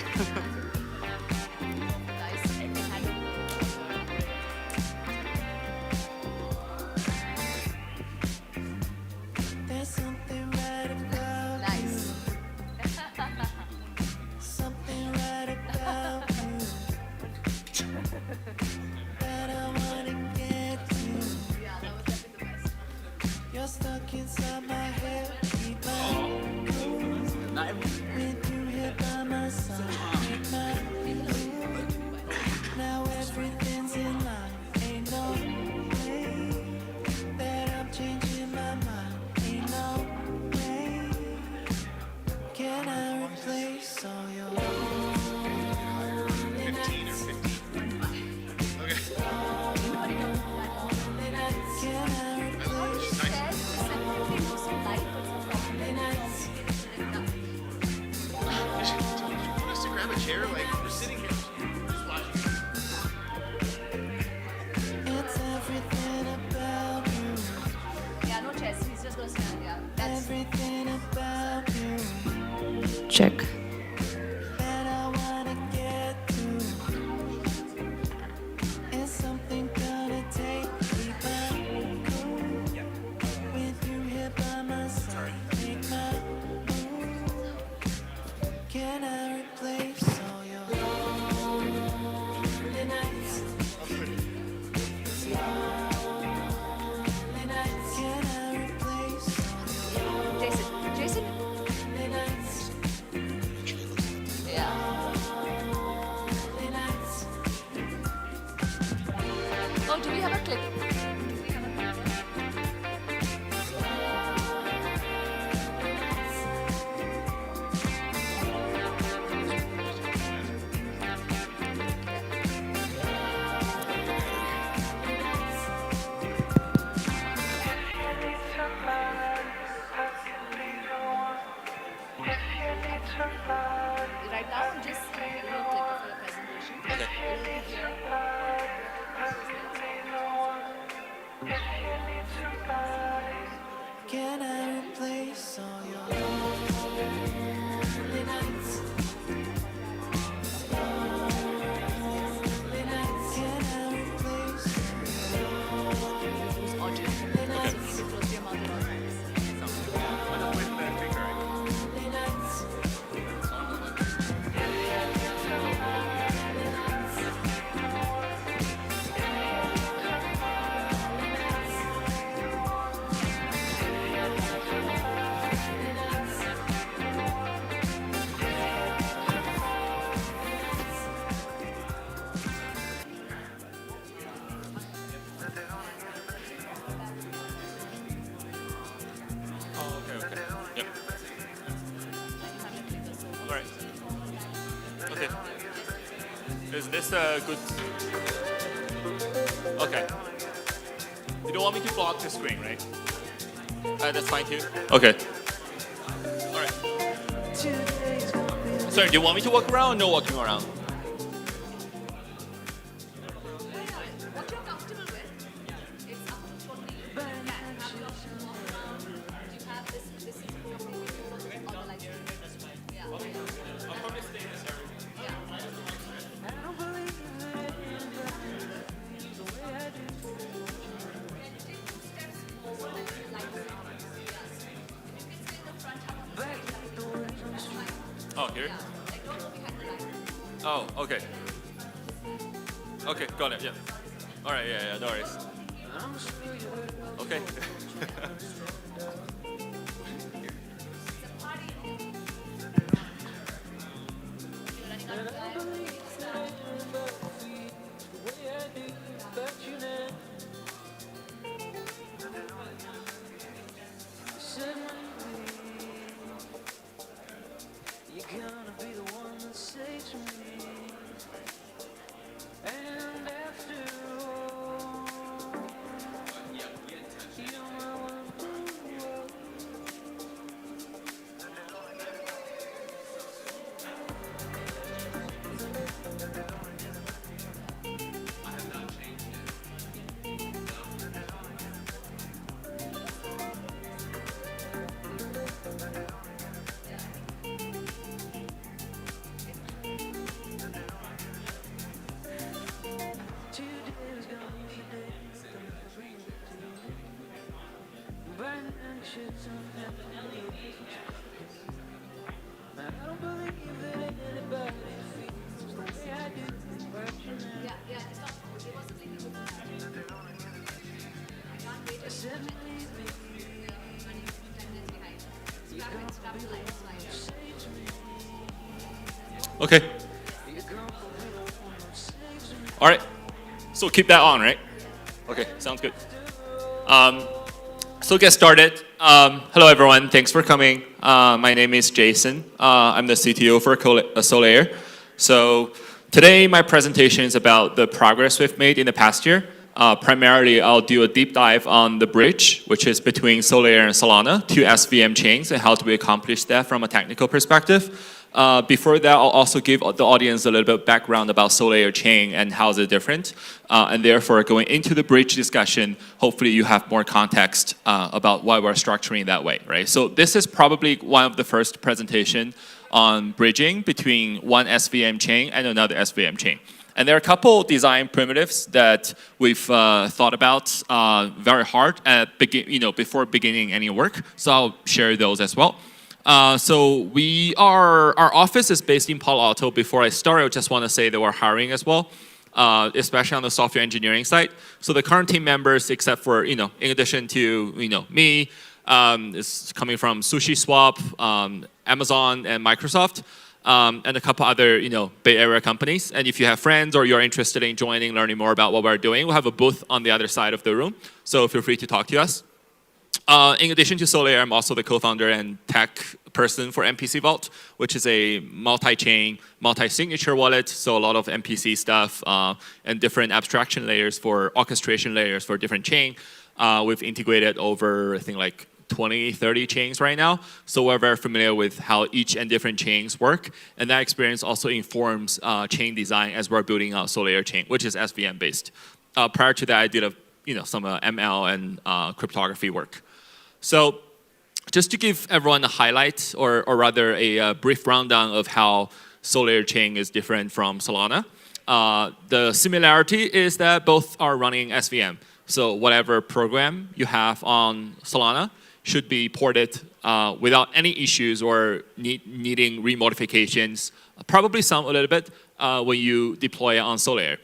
Stuck inside my head, keep my cool. When you here by my side, keep my mood. Now everything's in line, ain't no way that I'm changing my mind, ain't no way. Can I replace all your 15 or 15? Okay. Can I replace chair, like we're sitting here just watching. It's everything about you. Yeah, no chess. He's just gonna stand. Yeah, that's everything about you. Check. That I wanna get to. Is something gonna take me back? With you here by my side, make my move. Can I replace all your lonely nights? Lonely nights. Can I replace all your Jason. lonely nights? Yeah. Lonely nights. Oh, do we have a clip? Right now, just a little clip of your presentation. Can I replace all your Okay. Is this a good? Okay. You don't want me to block the screen, right? That's fine too. Okay. All right. Sorry, do you want me to walk around or no walking around? Oh, here? Oh, okay. Okay, got it, yeah. All right, yeah, no worries. Okay. Okay. All right. So keep that on, right? Okay, sounds good. So get started. Hello, everyone. Thanks for coming. My name is Jason. I'm the CTO for Solaire. So today, my presentation is about the progress we've made in the past year. Primarily, I'll do a deep dive on the bridge, which is between Solaire and Solana, two SVM chains, and how do we accomplish that from a technical perspective. Before that, I'll also give the audience a little bit of background about Solaire chain and how is it different. And therefore, going into the bridge discussion, hopefully you have more context about why we're structuring that way, right? So this is probably one of the first presentation on bridging between one SVM chain and another SVM chain. And there are a couple design primitives that we've thought about very hard at before beginning any work. So I'll share those as well. So our office is based in Palo Alto. Before I start, I just want to say that we're hiring as well, especially on the software engineering side. So the current team members, except for, in addition to, me, is coming from SushiSwap, Amazon, and Microsoft, and a couple other, Bay Area companies. And if you have friends or you're interested in joining, learning more about what we're doing, we'll have a booth on the other side of the room. So feel free to talk to us. In addition to Solaire, I'm also the co-founder and tech person for MPC Vault, which is a multi-chain, multi-signature wallet. So a lot of MPC stuff and different abstraction layers for orchestration layers for different chain. We've integrated over, I think, like 20, 30 chains right now. So we're very familiar with how each and different chains work. And that experience also informs chain design as we're building out Solaire chain, which is SVM based. Prior to that, I did some ML and cryptography work. So just to give everyone a highlight, or rather a brief rundown of how Solaire chain is different from Solana. The similarity is that both are running SVM. So whatever program you have on Solana should be ported without any issues or needing remodifications, probably some a little bit when you deploy it on Solaire.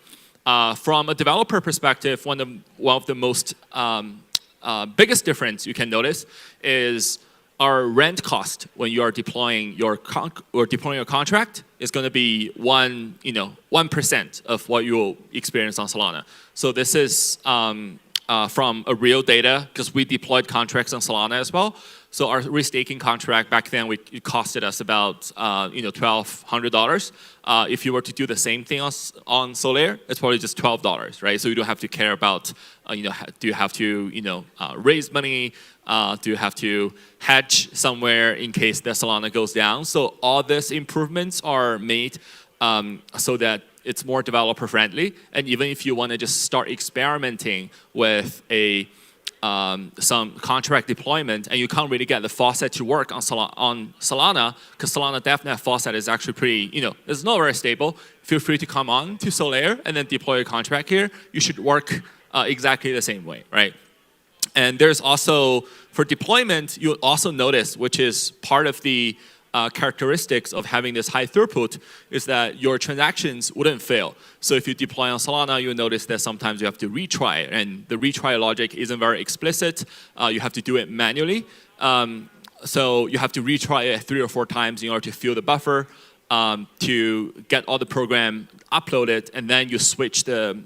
From a developer perspective, one of the most biggest difference you can notice is our rent cost when you are deploying your contract is going to be 1% of what you'll experience on Solana. So this is from a real data because we deployed contracts on Solana as well. So our restaking contract back then, it costed us about $1,200. If you were to do the same thing on Solaire, it's probably just $12, right? So you don't have to care about, do you have to raise money? Do you have to hedge somewhere in case the Solana goes down? So all these improvements are made so that it's more developer friendly. And even if you want to just start experimenting with some contract deployment and you can't really get the faucet to work on Solana, because Solana DevNet faucet is actually pretty, it's not very stable. Feel free to come on to Solaire and then deploy a contract here. You should work exactly the same way, right? And there's also, for deployment, you'll also notice, which is part of the characteristics of having this high throughput, is that your transactions wouldn't fail. So if you deploy on Solana, you'll notice that sometimes you have to retry, and the retry logic isn't very explicit. You have to do it manually. So you have to retry it 3 or 4 times in order to fill the buffer, to get all the program uploaded, and then you switch the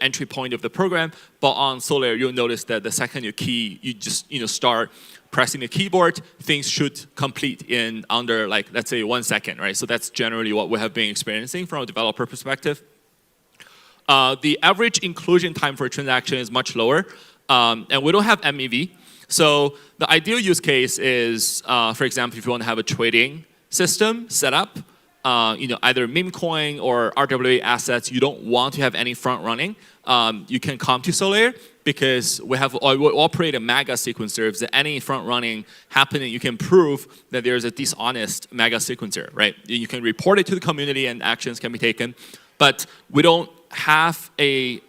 entry point of the program. But on Solaire, you'll notice that the second you key, you just start pressing the keyboard, things should complete in under, like, let's say 1 second, right? So that's generally what we have been experiencing from a developer perspective. The average inclusion time for a transaction is much lower, and we don't have MEV. So the ideal use case is, for example, if you want to have a trading system set up, either meme coin or RWA assets, you don't want to have any front running. You can come to Solaire because we operate a mega sequencer. If there's any front running happening, you can prove that there's a dishonest mega sequencer, right? You can report it to the community and actions can be taken. But we don't have a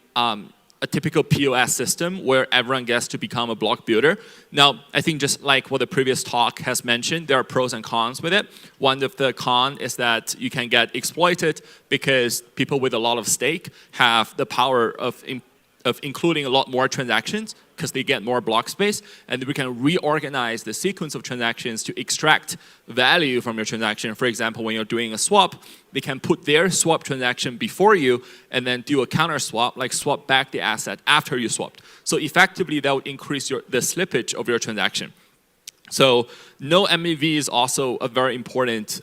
typical POS system where everyone gets to become a block builder. Now, I think just like what the previous talk has mentioned, there are pros and cons with it. One of the cons is that you can get exploited because people with a lot of stake have the power of including a lot more transactions because they get more block space, and we can reorganize the sequence of transactions to extract value from your transaction. For example, when you're doing a swap, they can put their swap transaction before you and then do a counter swap, like swap back the asset after you swapped. So effectively, that would increase the slippage of your transaction. So no MEV is also a very important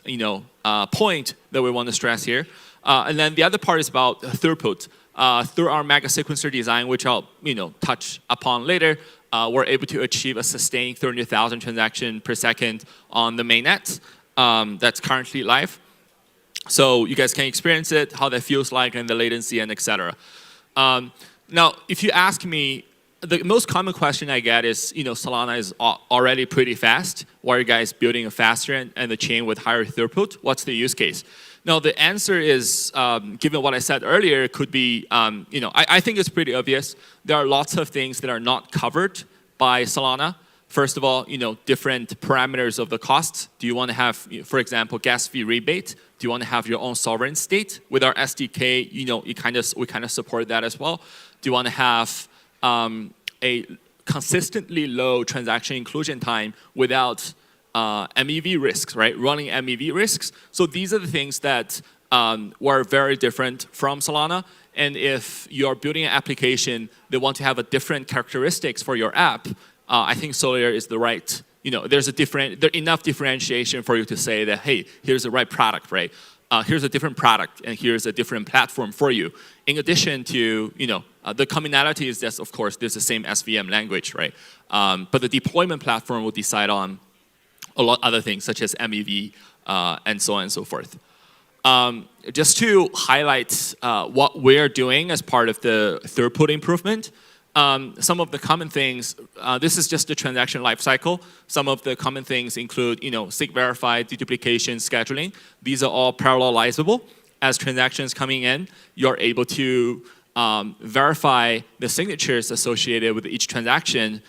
point that we want to stress here. And then the other part is about throughput. Through our mega sequencer design, which I'll touch upon later, we're able to achieve a sustained 300,000 transactions per second on the mainnet that's currently live. So you guys can experience it, how that feels like, and the latency, and etc. Now, if you ask me, the most common question I get is, Solana is already pretty fast. Why are you guys building a faster and the chain with higher throughput? What's the use case? Now, the answer is, given what I said earlier, could be, I think it's pretty obvious. There are lots of things that are not covered by Solana. First of all, different parameters of the costs. Do you want to have, for example, gas fee rebate? Do you want to have your own sovereign state? With our SDK, we kind of support that as well. Do you want to have a consistently low transaction inclusion time without MEV risks, right? Running MEV risks. So these are the things that were very different from Solana. And if you're building an application that want to have a different characteristics for your app, I think Solaire is the right, there's enough differentiation for you to say that, hey, here's the right product, right? Here's a different product, and here's a different platform for you. In addition to, the commonality is that, of course, there's the same SVM language, right? But the deployment platform will decide on a lot of other things, such as MEV, and so on and so forth. Just to highlight what we're doing as part of the throughput improvement, some of the common things, this is just the transaction lifecycle. Some of the common things include, SIG verify, deduplication, scheduling. These are all parallelizable. As transactions coming in, you're able to verify the signatures associated with each transaction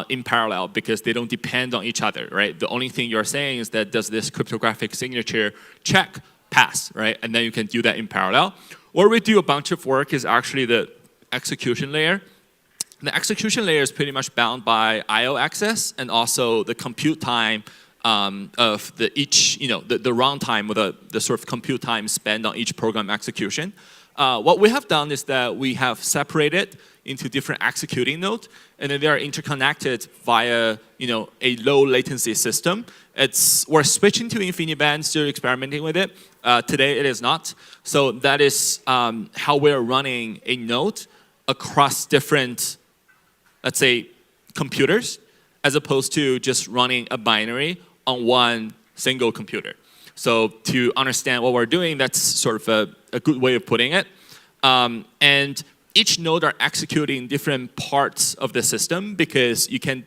in parallel because they don't depend on each other, right? The only thing you're saying is that does this cryptographic signature check pass, right? And then you can do that in parallel. Where we do a bunch of work is actually the execution layer. The execution layer is pretty much bound by I/O access and also the compute time of the runtime or the sort of compute time spent on each program execution. What we have done is that we have separated into different executing nodes, and then they are interconnected via a low latency system. We're switching to InfiniBand, still experimenting with it. Today it is not. So that is how we're running a node across different, let's say, computers, as opposed to just running a binary on one single computer. So to understand what we're doing, that's sort of a good way of putting it. And each node are executing different parts of the system, because you can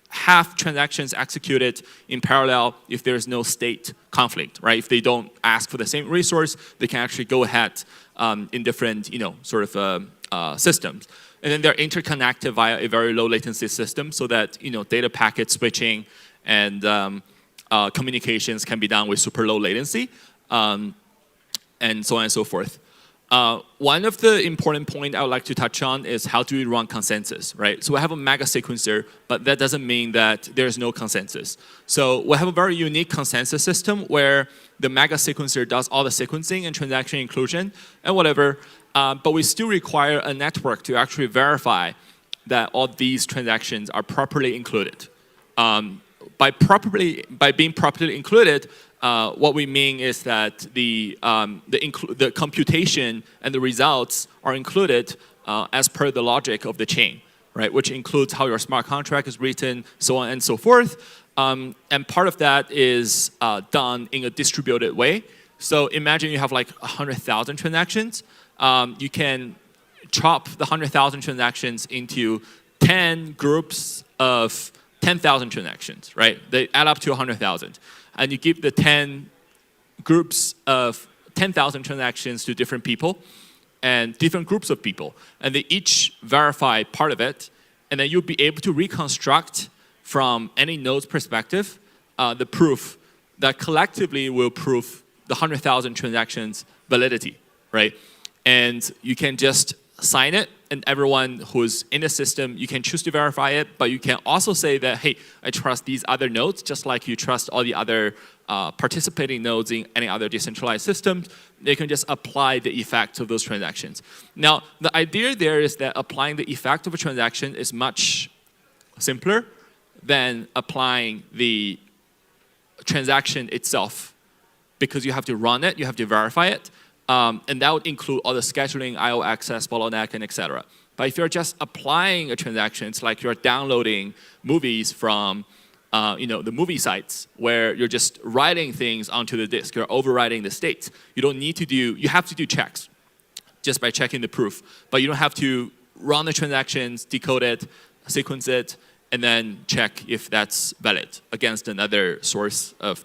have transactions executed in parallel if there's no state conflict, right? If they don't ask for the same resource, they can actually go ahead in different, sort of systems. And then they're interconnected via a very low latency system, so that data packet switching and communications can be done with super low latency, and so on and so forth. One of the important points I would like to touch on is how do we run consensus, right? So we have a mega sequencer, but that doesn't mean that there's no consensus. So we have a very unique consensus system where the mega sequencer does all the sequencing and transaction inclusion and whatever, but we still require a network to actually verify that all these transactions are properly included. By being properly included, what we mean is that the computation and the results are included as per the logic of the chain, right? Which includes how your smart contract is written, so on and so forth. And part of that is done in a distributed way. So imagine you have like 100,000 transactions. You can chop the 100,000 transactions into 10 groups of 10,000 transactions, right? They add up to 100,000. And you give the 10 groups of 10,000 transactions to different people and different groups of people. And they each verify part of it. And then you'll be able to reconstruct from any node's perspective the proof that collectively will prove the 100,000 transactions validity, right? And you can just sign it, and everyone who's in the system, you can choose to verify it, but you can also say that, hey, I trust these other nodes, just like you trust all the other participating nodes in any other decentralized systems. They can just apply the effect of those transactions. Now, the idea there is that applying the effect of a transaction is much simpler than applying the transaction itself, because you have to run it, you have to verify it, and that would include all the scheduling, I/O access, bottleneck, and etc. But if you're just applying a transaction, it's like you're downloading movies from the movie sites where you're just writing things onto the disk. You're overriding the state. You don't need to you have to do checks just by checking the proof. But you don't have to run the transactions, decode it, sequence it, and then check if that's valid against another source of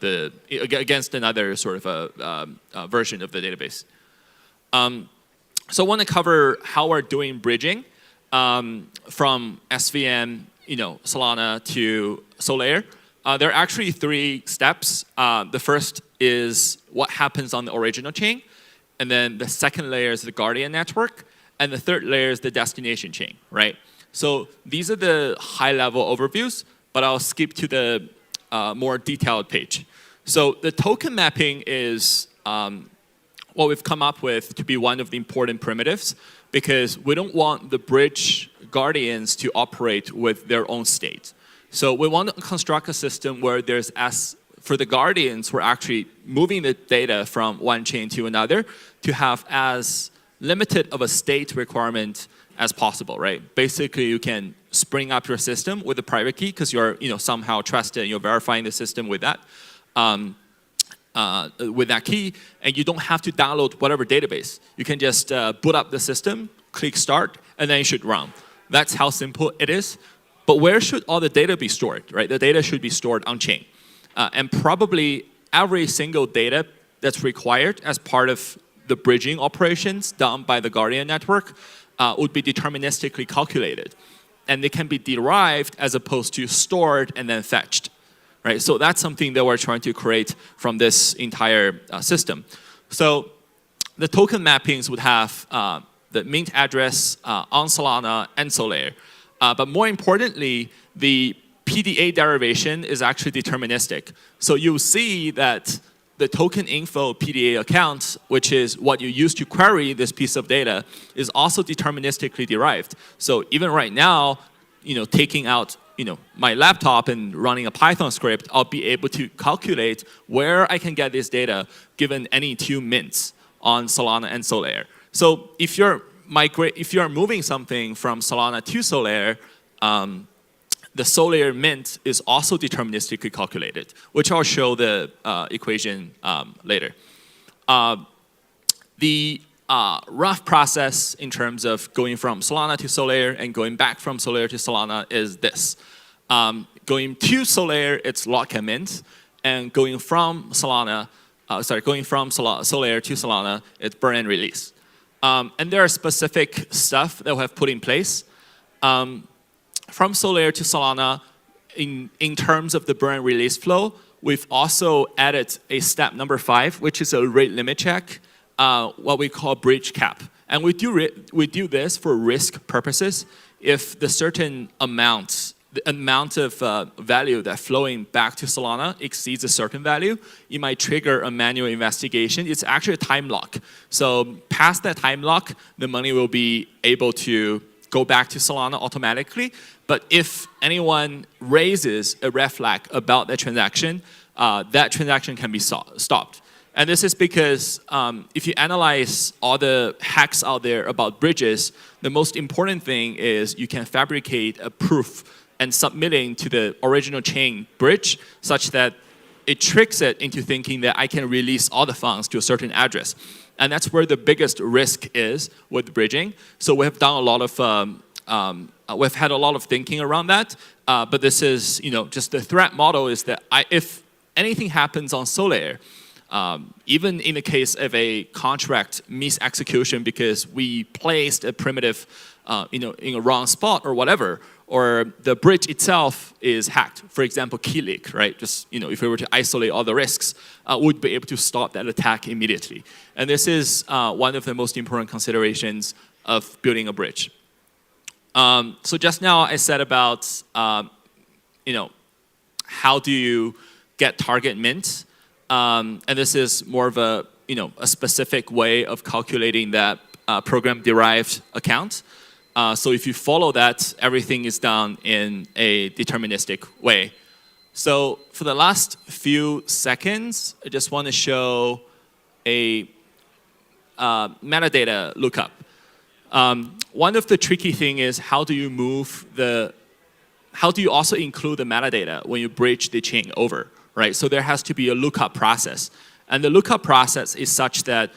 against another sort of version of the database. So I want to cover how we're doing bridging from SVM, Solana to Solaire. There are actually 3 steps. The first is what happens on the original chain, and then the second layer is the Guardian network, and the third layer is the destination chain, right? So these are the high-level overviews, but I'll skip to the more detailed page. So the token mapping is what we've come up with to be one of the important primitives, because we don't want the bridge guardians to operate with their own state. So we want to construct a system where there's, for the guardians, we're actually moving the data from one chain to another to have as limited of a state requirement as possible, right? Basically, you can spring up your system with a private key because you're somehow trusted and you're verifying the system with that. With that key, and you don't have to download whatever database. You can just boot up the system, click start, and then it should run. That's how simple it is. But where should all the data be stored, right? The data should be stored on-chain. And probably every single data that's required as part of the bridging operations done by the Guardian network would be deterministically calculated. And they can be derived as opposed to stored and then fetched. Right, so that's something that we're trying to create from this entire system. So the token mappings would have the mint address on Solana and Solaire. But more importantly, the PDA derivation is actually deterministic. So you'll see that the token info PDA account, which is what you use to query this piece of data, is also deterministically derived. So even right now, taking out my laptop and running a Python script, I'll be able to calculate where I can get this data given any two mints on Solana and Solaire. So if you're moving something from Solana to Solaire, the Solaire mint is also deterministically calculated, which I'll show the equation later. The rough process in terms of going from Solana to Solaire and going back from Solaire to Solana is this. Going to Solaire, it's lock and mint, and going from Solaire to Solana, it's burn and release. And there are specific stuff that we have put in place. From Solaire to Solana, in terms of the burn and release flow, we've also added a step number 5, which is a rate limit check, what we call bridge cap. And we do this for risk purposes. If the certain amount of value that's flowing back to Solana exceeds a certain value, you might trigger a manual investigation. It's actually a time lock. So past that time lock, the money will be able to go back to Solana automatically. But if anyone raises a red flag about that transaction can be stopped. And this is because if you analyze all the hacks out there about bridges, the most important thing is you can fabricate a proof and submitting to the original chain bridge such that it tricks it into thinking that I can release all the funds to a certain address. And that's where the biggest risk is with bridging. So we have done a lot of, we've had a lot of thinking around that. But this is, just the threat model is that if anything happens on Solaire, even in the case of a contract mis-execution because we placed a primitive, in a wrong spot or whatever, or the bridge itself is hacked, for example, key leak, right? Just, if we were to isolate all the risks, we'd be able to stop that attack immediately. And this is one of the most important considerations of building a bridge. So just now I said about, how do you get target mint? And this is more of a, a specific way of calculating that program-derived account. So if you follow that, everything is done in a deterministic way. So for the last few seconds, I just want to show a metadata lookup. One of the tricky thing is how do you also include the metadata when you bridge the chain over, right? So there has to be a lookup process. And the lookup process is such that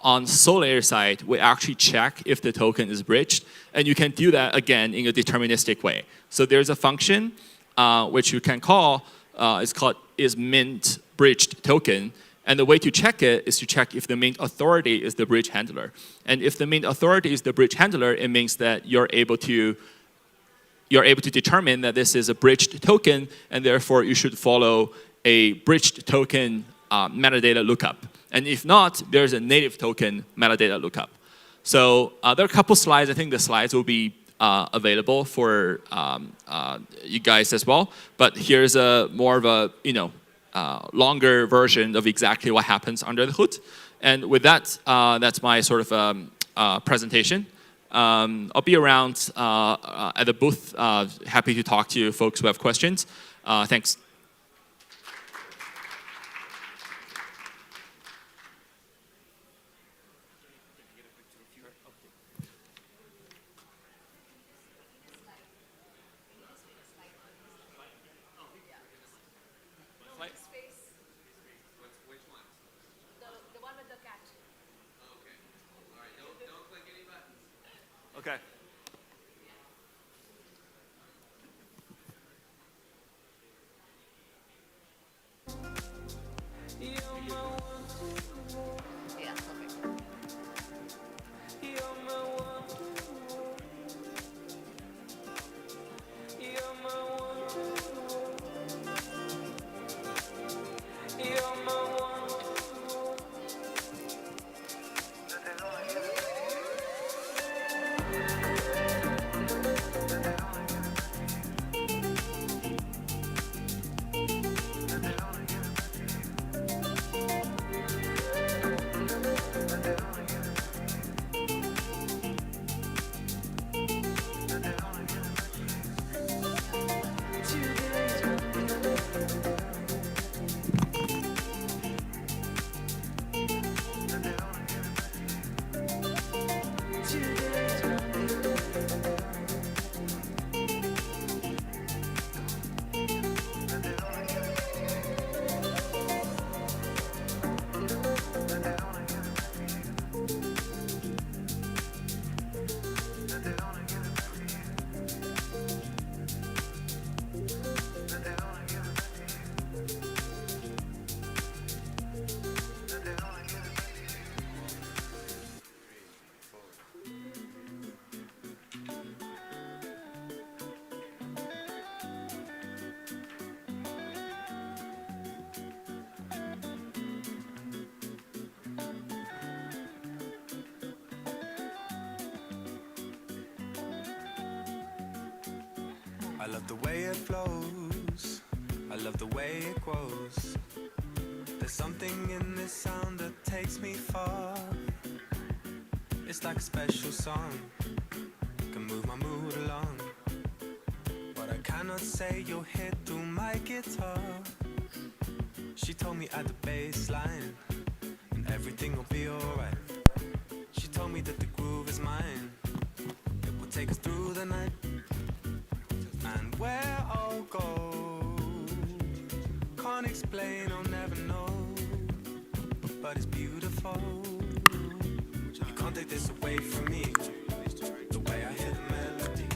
on Solaire side, we actually check if the token is bridged. And you can do that, again, in a deterministic way. So there's a function which you can call, it's called isMint bridged token. And the way to check it is to check if the mint authority is the bridge handler. And if the mint authority is the bridge handler, it means that you're able to determine that this is a bridged token, and therefore you should follow a bridged token metadata lookup. And if not, there's a native token metadata lookup. So there are a couple slides. I think the slides will be available for you guys as well. But here's a more of a longer version of exactly what happens under the hood. And with that, that's my sort of presentation. I'll be around at the booth. Happy to talk to you folks who have questions. Thanks. Okay. love the way it flows, I love the way it grows. There's something in this sound that takes me far. It's like a special song, can move my mood along. What I cannot say, you'll hear through my guitar. She told me at the bass line, and everything will be alright. She told me that the groove is mine, it will take us through the night. And where I'll go, can't explain, I'll never know, but it's beautiful. You can't take this away from me, the way I hear the melody,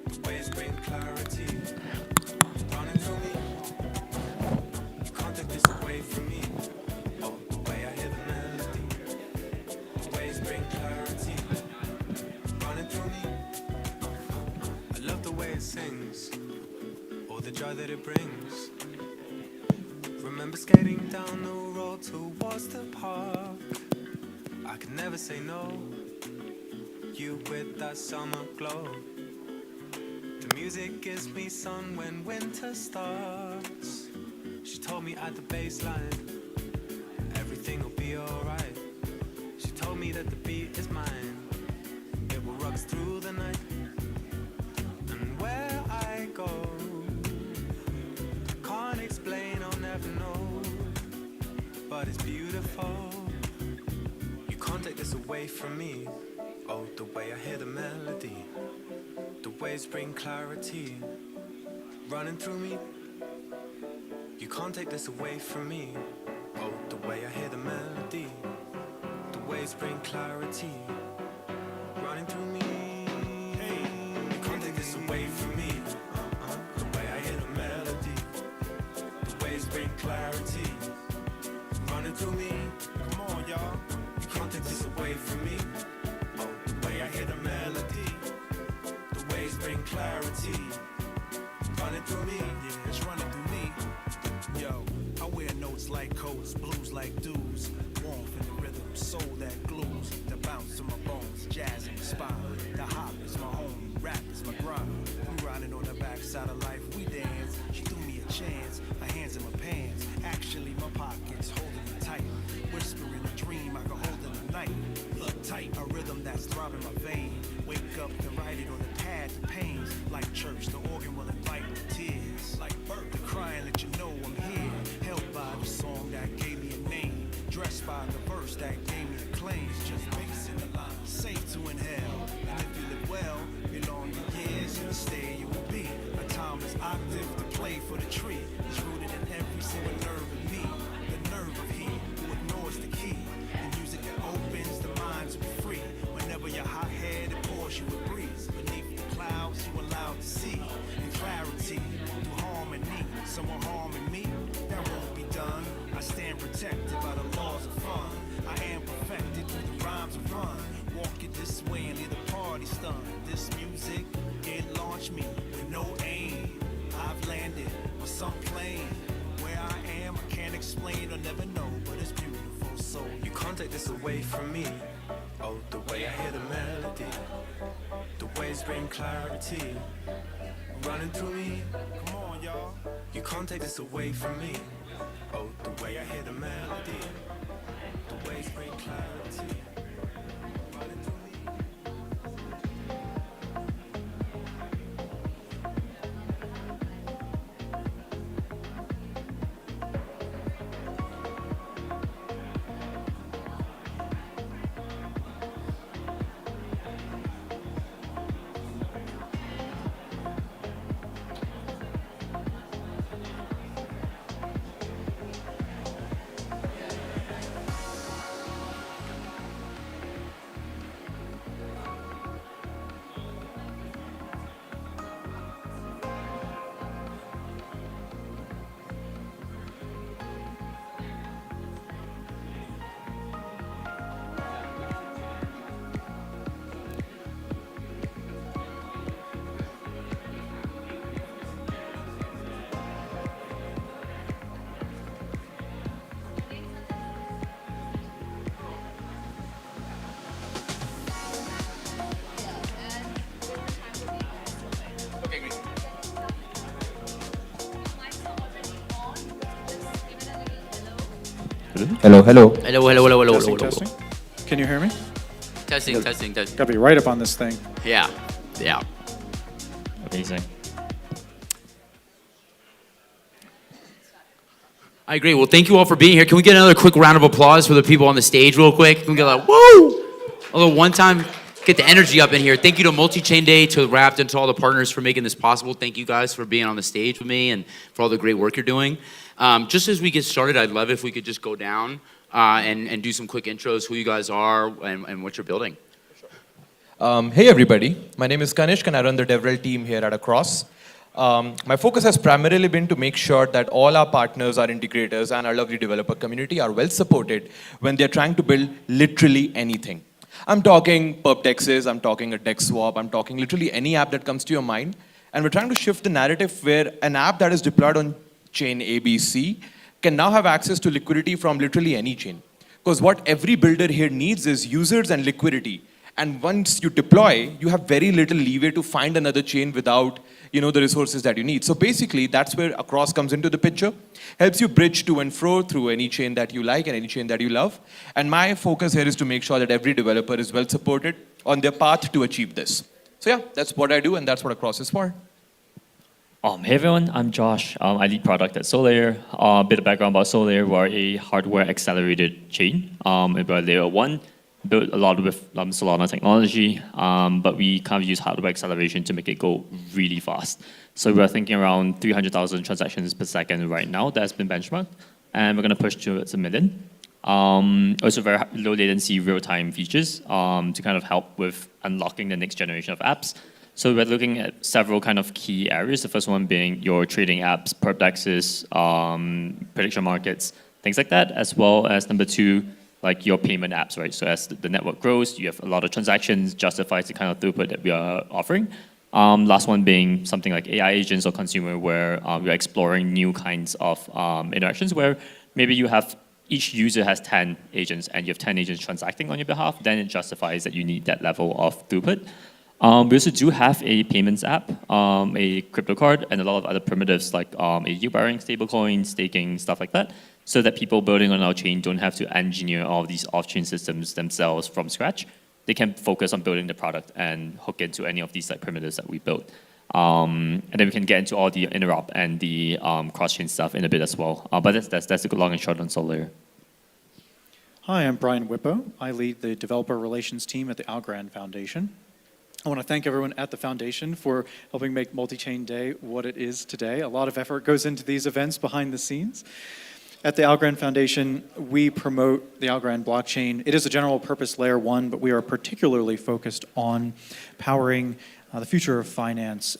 the way it's bring clarity, running through me. You can't take this away from me, oh, the way I hear the melody, the way it's bring clarity, running through me. I love the way it sings, all the joy that it brings. Remember skating down the road towards the park, I could never say no, you with that summer glow. The music gives me sun when winter starts. She told me at the baseline, everything will be alright. She told me that the beat is mine, it will rock us through the night. And where I go, can't explain, I'll never know, but it's beautiful. You can't take this away from me, oh, the way I hear the melody, the waves bring clarity, running through me. You can't take this away from me, oh, the way I hear the melody, the waves bring clarity, running through me. Hey, you can't take this away from me, the way I hear the melody, the waves bring clarity, running through me. Come on, y'all. You can't take this away from me, oh, the way I hear the melody, the waves bring clarity, running through me. Yeah, it's running through me. Yo, I wear notes like coats, blues like dudes, warmth in the rhythm, soul that glues, the bounce to my bones, jazz in the spine, the hop is my home, rap is my grind. We riding on the backside of life, we dance. She threw me a chance, my hands in my pants, actually my pockets holding me tight, whispering a dream I can hold in the night. Look tight, a rhythm that's throbbing my vein. Wake up and write it on the pad, the pains like church, the organ will invite the tears, like birth, the crying let you know I'm here, held by the song that gave me a name, dressed by the verse that gave me a claim. It's just bass in the line, safe to inhale, and if you live well, belong to years, and stay you will be. A timeless octave to play for the tree, it's rooted in every single nerve in me, the nerve of he who ignores the key, the music that opens the mind to be free. Whenever your hot head it pours you a breeze, beneath the clouds you allowed to see, in clarity, through harmony, someone harming me, that won't be done. I stand protected by the laws of fun, I am perfected through the rhymes of run, walk it this way and leave the party stunned. This music, it launched me with no aim, I've landed on some plane, where I am I can't explain or never know, but it's beautiful. So you can't take this away from me, oh, the way I hear the melody, the waves bring clarity, running through me. Come on, y'all. You can't take this away from me, oh, the way I hear the melody, the waves bring clarity, running through me. Hello, hello. Hello, hello, hello, hello, Testing, hello, hello. testing. Can you hear me? Testing, testing, testing. Gotta be right up on this thing. Yeah, yeah. Amazing. I agree. Well, thank you all for being here. Can we get another quick round of applause for the people on the stage real quick? Can we get like, woo! Although one time, get the energy up in here. Thank you to Multichain Day, to Wrapped, and to all the partners for making this possible. Thank you guys for being on the stage with me and for all the great work you're doing. Just as we get started, I'd love if we could just go down and do some quick intros, who you guys are and what you're building. Hey everybody, my name is Kanishk and I run the DevRel team here at Across. My focus has primarily been to make sure that all our partners, our integrators, and our lovely developer community are well supported when they're trying to build literally anything. I'm talking perpdexes, I'm talking a dex swap, I'm talking literally any app that comes to your mind. And we're trying to shift the narrative where an app that is deployed on chain ABC can now have access to liquidity from literally any chain. Because what every builder here needs is users and liquidity. And once you deploy, you have very little leeway to find another chain without the resources that you need. So basically, that's where Across comes into the picture. Helps you bridge to and fro through any chain that you like and any chain that you love. And my focus here is to make sure that every developer is well supported on their path to achieve this. So yeah, that's what I do and that's what Across is for. Hey everyone, I'm Josh. I lead product at Solair. A bit of background about Solair. We're a hardware accelerated chain. We're layer 1. Built a lot with Solana technology, but we kind of use hardware acceleration to make it go really fast. So we're thinking around 300,000 transactions per second right now. That's been benchmarked, and we're going to push towards 1 million. Also very low latency real-time features to kind of help with unlocking the next generation of apps. So we're looking at several kind of key areas. The first one being your trading apps, perpdexes, prediction markets, things like that, as well as number 2, like your payment apps, right? So as the network grows, you have a lot of transactions, justifies the kind of throughput that we are offering. Last one being something like AI agents or consumer, where we're exploring new kinds of interactions where maybe you have each user has 10 agents and you have 10 agents transacting on your behalf, then it justifies that you need that level of throughput. We also do have a payments app, a crypto card, and a lot of other primitives like a yield-bearing stablecoin, staking, stuff like that, so that people building on our chain don't have to engineer all of these off-chain systems themselves from scratch. They can focus on building the product and hook into any of these like primitives that we built. And then we can get into all the interop and the cross-chain stuff in a bit as well. But that's a good long and short on Solair. Hi, I'm Brian Whippo. I lead the developer relations team at the Algorand Foundation. I want to thank everyone at the foundation for helping make Multichain Day what it is today. A lot of effort goes into these events behind the scenes. At the Algorand Foundation, we promote the Algorand blockchain. It is a general purpose layer 1, but we are particularly focused on powering the future of finance.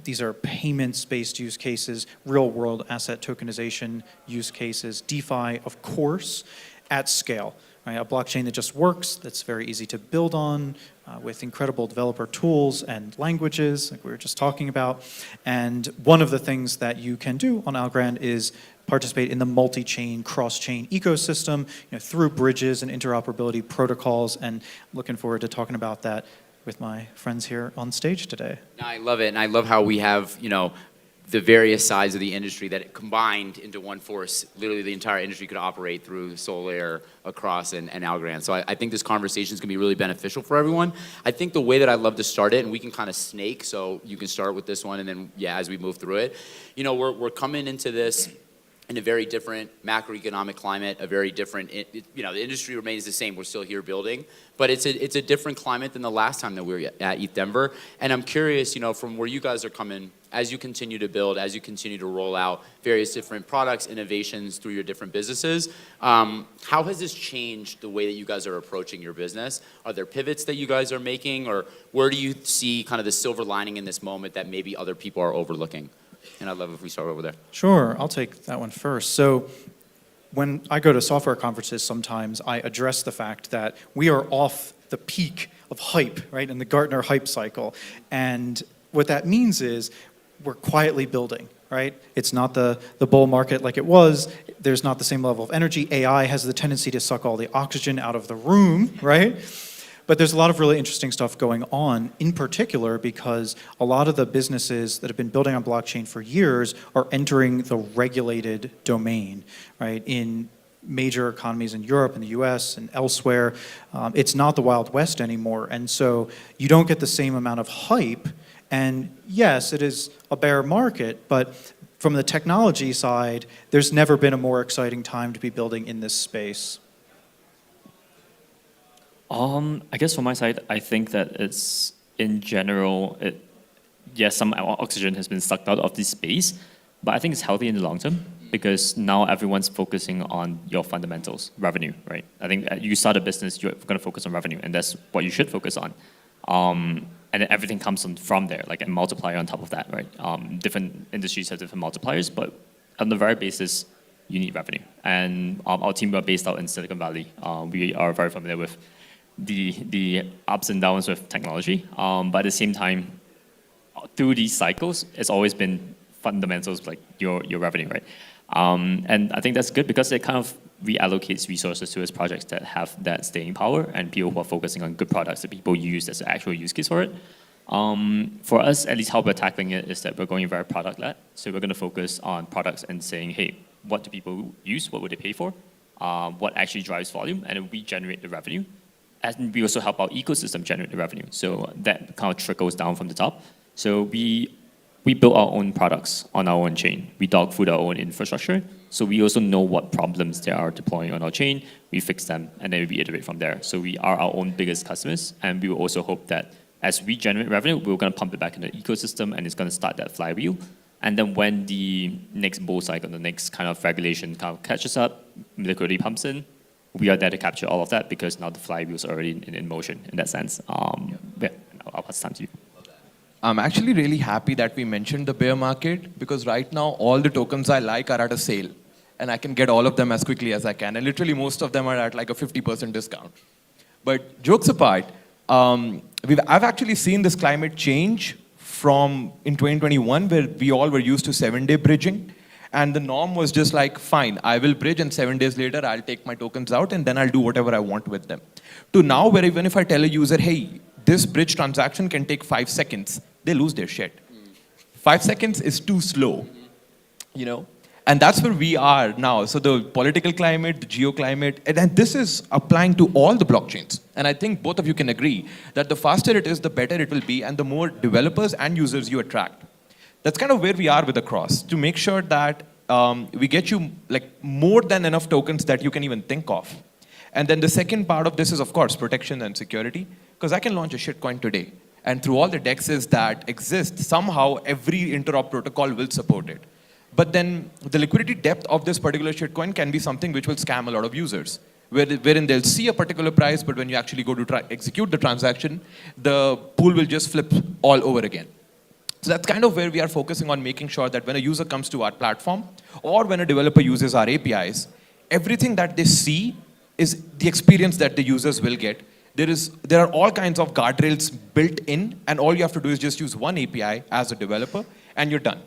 These are payments-based use cases, real-world asset tokenization use cases, DeFi, of course, at scale. Right? A blockchain that just works, that's very easy to build on, with incredible developer tools and languages, like we were just talking about. And one of the things that you can do on Algorand is participate in the multi-chain, cross-chain ecosystem, through bridges and interoperability protocols. And looking forward to talking about that with my friends here on stage today. I love it, and I love how we have, the various sides of the industry that combined into one force. Literally the entire industry could operate through Solair, Across, and Algorand. So I think this conversation is going to be really beneficial for everyone. I think the way that I'd love to start it, and we can kind of snake, so you can start with this one, and then, as we move through it, we're coming into this in a very different macroeconomic climate, a very different, the industry remains the same, we're still here building, but it's a different climate than the last time that we were at ETHDenver. And I'm curious, from where you guys are coming, as you continue to build, as you continue to roll out various different products, innovations through your different businesses, how has this changed the way that you guys are approaching your business? Are there pivots that you guys are making, or where do you see kind of the silver lining in this moment that maybe other people are overlooking? And I'd love if we start over there. Sure, I'll take that one first. So when I go to software conferences sometimes, I address the fact that we are off the peak of hype, right, in the Gartner hype cycle. And what that means is we're quietly building, right? It's not the bull market like it was. There's not the same level of energy. AI has the tendency to suck all the oxygen out of the room, right? But there's a lot of really interesting stuff going on, in particular because a lot of the businesses that have been building on blockchain for years are entering the regulated domain, right? In major economies in Europe and the US and elsewhere, it's not the Wild West anymore. And so you don't get the same amount of hype. And yes, it is a bear market, but from the technology side, there's never been a more exciting time to be building in this space. I guess from my side, I think that it's, in general, yes, some oxygen has been sucked out of this space, but I think it's healthy in the long term because now everyone's focusing on your fundamentals, revenue, right? I think you start a business, you're going to focus on revenue, and that's what you should focus on. And then everything comes from there, like a multiplier on top of that, right? Different industries have different multipliers, but on the very basis, you need revenue. And our team are based out in Silicon Valley. We are very familiar with the ups and downs with technology, but at the same time, through these cycles, it's always been fundamentals like your revenue, right? And I think that's good because it kind of reallocates resources to its projects that have that staying power and people who are focusing on good products that people use as an actual use case for it. For us, at least how we're tackling it is that we're going very product-led. So we're going to focus on products and saying, hey, what do people use? What would they pay for? What actually drives volume? And then we generate the revenue. And we also help our ecosystem generate the revenue. So that kind of trickles down from the top. So we build our own products on our own chain. We dog food our own infrastructure. So we also know what problems they are deploying on our chain. We fix them, and then we iterate from there. So we are our own biggest customers, and we will also hope that as we generate revenue, we're going to pump it back in the ecosystem, and it's going to start that flywheel. And then when the next bull cycle, the next kind of regulation kind of catches up, liquidity pumps in, we are there to capture all of that because now the flywheel is already in motion in that sense. Yeah, I'll pass the time to you. I'm actually really happy that we mentioned the bear market because right now all the tokens I like are at a sale and I can get all of them as quickly as I can. And literally most of them are at like a 50% discount. But jokes apart, I've actually seen this climate change from in 2021 where we all were used to 7-day bridging. And the norm was just like, fine, I will bridge and 7 days later I'll take my tokens out and then I'll do whatever I want with them. To now where even if I tell a user, hey, this bridge transaction can take 5 seconds, they lose their shit. 5 seconds is too slow, you know? And that's where we are now. So the political climate, the geoclimate, and this is applying to all the blockchains. And I think both of you can agree that the faster it is, the better it will be, and the more developers and users you attract. That's kind of where we are with the cross, to make sure that we get you like more than enough tokens that you can even think of. And then the second part of this is, of course, protection and security, because I can launch a shitcoin today. And through all the DEXs that exist, somehow every interop protocol will support it. But then the liquidity depth of this particular shitcoin can be something which will scam a lot of users, wherein they'll see a particular price, but when you actually go to execute the transaction, the pool will just flip all over again. So that's kind of where we are focusing on making sure that when a user comes to our platform, or when a developer uses our APIs, everything that they see is the experience that the users will get. There are all kinds of guardrails built in, and all you have to do is just use one API as a developer, and you're done.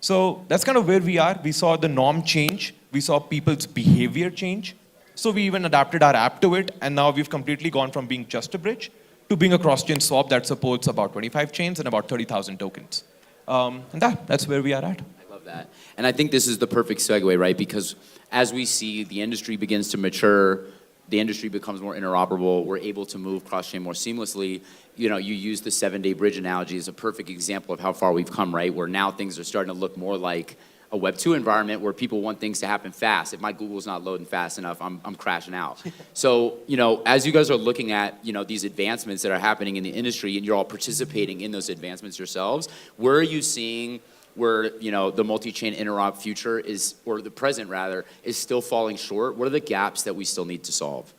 So that's kind of where we are. We saw the norm change. We saw people's behavior change. So we even adapted our app to it, and now we've completely gone from being just a bridge to being a cross-chain swap that supports about 25 chains and about 30,000 tokens. And that's where we are at. I love that. And I think this is the perfect segue, right? Because as we see the industry begins to mature, the industry becomes more interoperable, we're able to move cross-chain more seamlessly. You know, you use the 7-day bridge analogy as a perfect example of how far we've come, right? Where now things are starting to look more like a Web 2 environment where people want things to happen fast. If my Google's not loading fast enough, I'm crashing out. So, you know, as you guys are looking at, you know, these advancements that are happening in the industry and you're all participating in those advancements yourselves, where are you seeing where, you know, the multi-chain interop future is, or the present rather, is still falling short? What are the gaps that we still need to solve?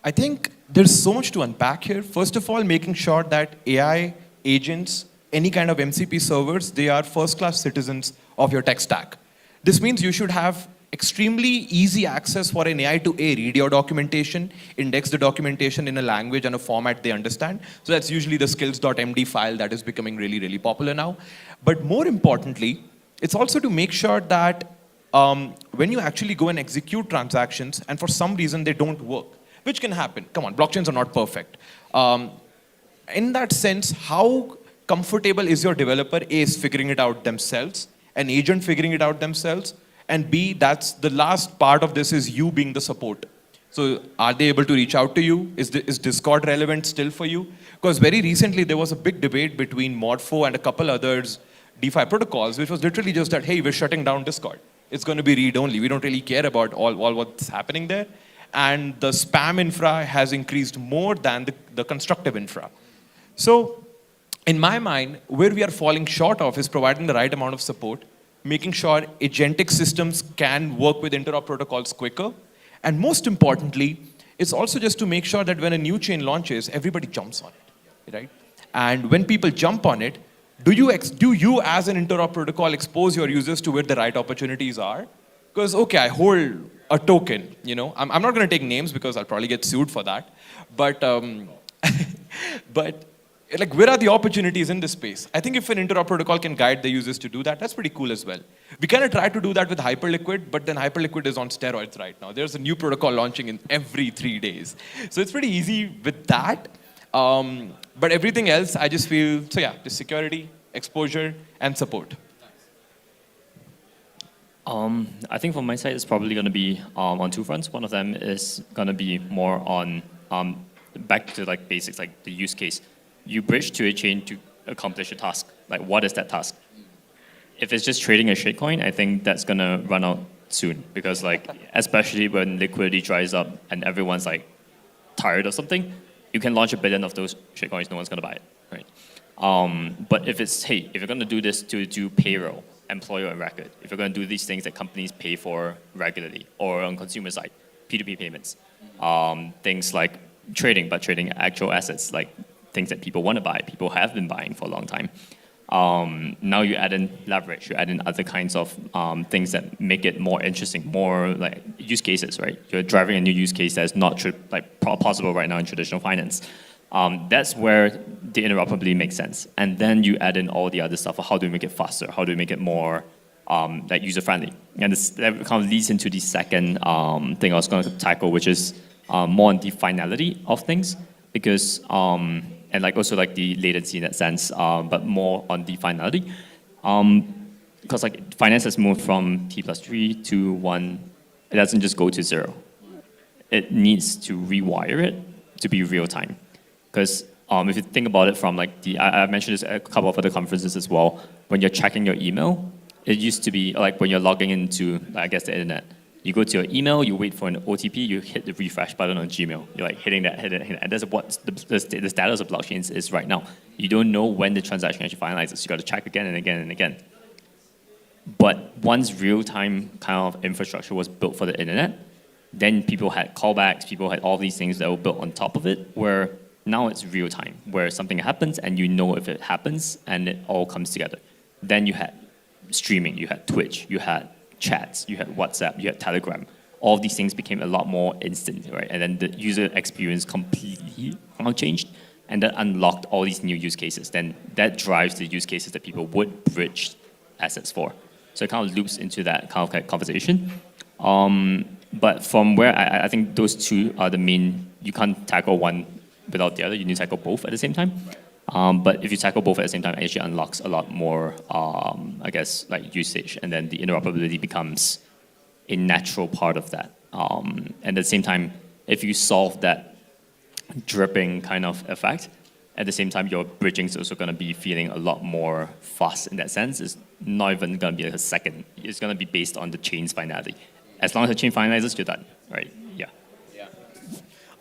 I think there's so much to unpack here. First of all, making sure that AI agents, any kind of MCP servers, they are first-class citizens of your tech stack. This means you should have extremely easy access for an AI to read your documentation, index the documentation in a language and a format they understand. So that's usually the skills.md file that is becoming really, really popular now. But more importantly, it's also to make sure that when you actually go and execute transactions and for some reason they don't work, which can happen. Come on, blockchains are not perfect. In that sense, how comfortable is your developer is figuring it out themselves, an agent figuring it out themselves, And B, that's the last part of this is you being the support. So are they able to reach out to you? Is Discord relevant still for you? Because very recently there was a big debate between Morpho and a couple others DeFi protocols, which was literally just that, hey, we're shutting down Discord. It's going to be read-only. We don't really care about all what's happening there. And the spam infra has increased more than the constructive infra. So in my mind, where we are falling short of is providing the right amount of support, making sure agentic systems can work with interop protocols quicker. And most importantly, it's also just to make sure that when a new chain launches, everybody jumps on it, right? And when people jump on it, do you as an interop protocol expose your users to where the right opportunities are? Because, okay, I hold a token, I'm not going to take names because I'll probably get sued for that. But, like, where are the opportunities in this space? I think if an interop protocol can guide the users to do that, that's pretty cool as well. We kind of try to do that with Hyperliquid, but then Hyperliquid is on steroids right now. There's a new protocol launching in every 3 days. So it's pretty easy with that. But everything else, I just feel, so yeah, just security, exposure, and support. I think from my side, it's probably going to be on two fronts. One of them is going to be more on back to like basics, like the use case. You bridge to a chain to accomplish a task. Like, what is that task? If it's just trading a shitcoin, I think that's going to run out soon. Because, like, especially when liquidity dries up and everyone's, like, tired of something, you can launch 1 billion of those shitcoins, no one's going to buy it, right? But if it's, hey, if you're going to do this to do payroll, employer and record, if you're going to do these things that companies pay for regularly, or on consumer side, P2P payments, things like trading, but trading actual assets, like things that people want to buy, people have been buying for a long time. Now you add in leverage, you add in other kinds of things that make it more interesting, more like use cases, right? You're driving a new use case that's not possible right now in traditional finance. That's where the interoperability makes sense. And then you add in all the other stuff. How do we make it faster? How do we make it more like user-friendly? And that kind of leads into the second thing I was going to tackle, which is more on the finality of things, because and like also like the latency in that sense, but more on the finality. Because like finance has moved from T+3 to 1, it doesn't just go to 0. It needs to rewire it to be real time. Because if you think about it from like I mentioned this at a couple of other conferences as well, when you're checking your email, it used to be like when you're logging into, I guess, the internet. You go to your email, you wait for an OTP, you hit the refresh button on Gmail. You're like hitting that. And that's what the status of blockchains is right now. You don't know when the transaction actually finalizes. You got to check again and again and again. But once real-time kind of infrastructure was built for the internet, then people had callbacks, people had all these things that were built on top of it, where now it's real-time, where something happens and you know if it happens and it all comes together. Then you had streaming, you had Twitch, you had chats, you had WhatsApp, you had Telegram. All of these things became a lot more instant, right? And then the user experience completely changed, and that unlocked all these new use cases. Then that drives the use cases that people would bridge assets for. So it kind of loops into that kind of conversation. But from where I think those two are the main, you can't tackle one without the other, you need to tackle both at the same time. But if you tackle both at the same time, it actually unlocks a lot more, I guess, like usage, and then the interoperability becomes a natural part of that. And at the same time, if you solve that dripping kind of effect, at the same time, your bridging is also going to be feeling a lot more fast in that sense. It's not even going to be like a second. It's going to be based on the chain's finality. As long as the chain finalizes, you're done, right? Yeah.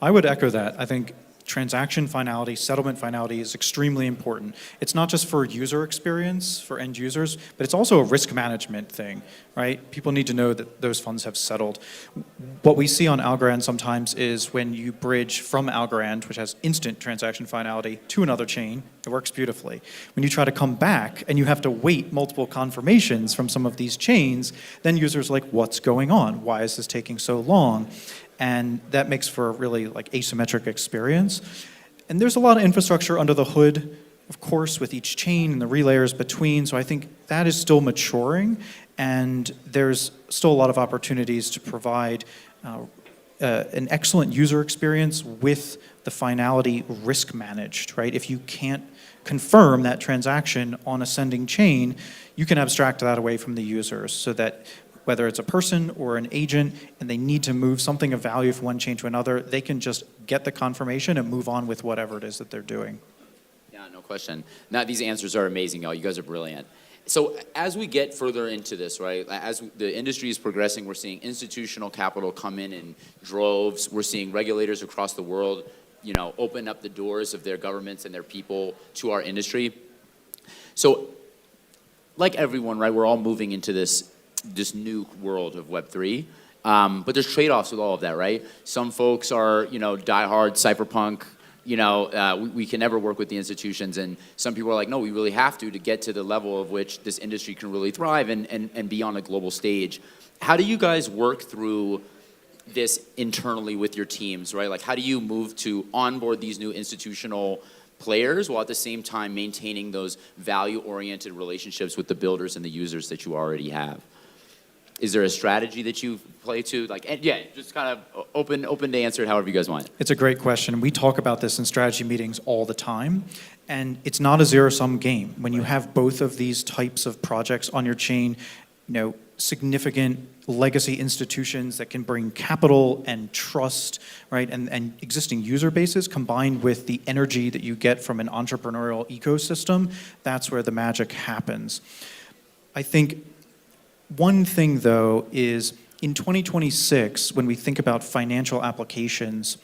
I would echo that. I think transaction finality, settlement finality is extremely important. It's not just for user experience, for end users, but it's also a risk management thing, right? People need to know that those funds have settled. What we see on Algorand sometimes is when you bridge from Algorand, which has instant transaction finality, to another chain, it works beautifully. When you try to come back and you have to wait multiple confirmations from some of these chains, then users are like, what's going on? Why is this taking so long? And that makes for a really like asymmetric experience. And there's a lot of infrastructure under the hood, of course, with each chain and the relayers between. So I think that is still maturing, and there's still a lot of opportunities to provide an excellent user experience with the finality risk managed, right? If you can't confirm that transaction on a sending chain, you can abstract that away from the users so that whether it's a person or an agent, and they need to move something of value from one chain to another, they can just get the confirmation and move on with whatever it is that they're doing. Yeah, no question. Now, these answers are amazing, y'all. You guys are brilliant. So as we get further into this, right, as the industry is progressing, we're seeing institutional capital come in droves. We're seeing regulators across the world, you know, open up the doors of their governments and their people to our industry. So like everyone, right, we're all moving into this new world of Web3. But there's trade-offs with all of that, right? Some folks are, you know, diehard cypherpunk. You know, we can never work with the institutions, and some people are like, no, we really have to get to the level of which this industry can really thrive and be on a global stage. How do you guys work through this internally with your teams, right? Like, how do you move to onboard these new institutional players while at the same time maintaining those value-oriented relationships with the builders and the users that you already have? Is there a strategy that you play to? Like, and yeah, just kind of open to answer it however you guys want. It's a great question. We talk about this in strategy meetings all the time, and it's not a zero-sum game. When you have both of these types of projects on your chain, you know, significant legacy institutions that can bring capital and trust, right, and existing user bases combined with the energy that you get from an entrepreneurial ecosystem, that's where the magic happens. I think one thing, though, is in 2026, when we think about financial applications,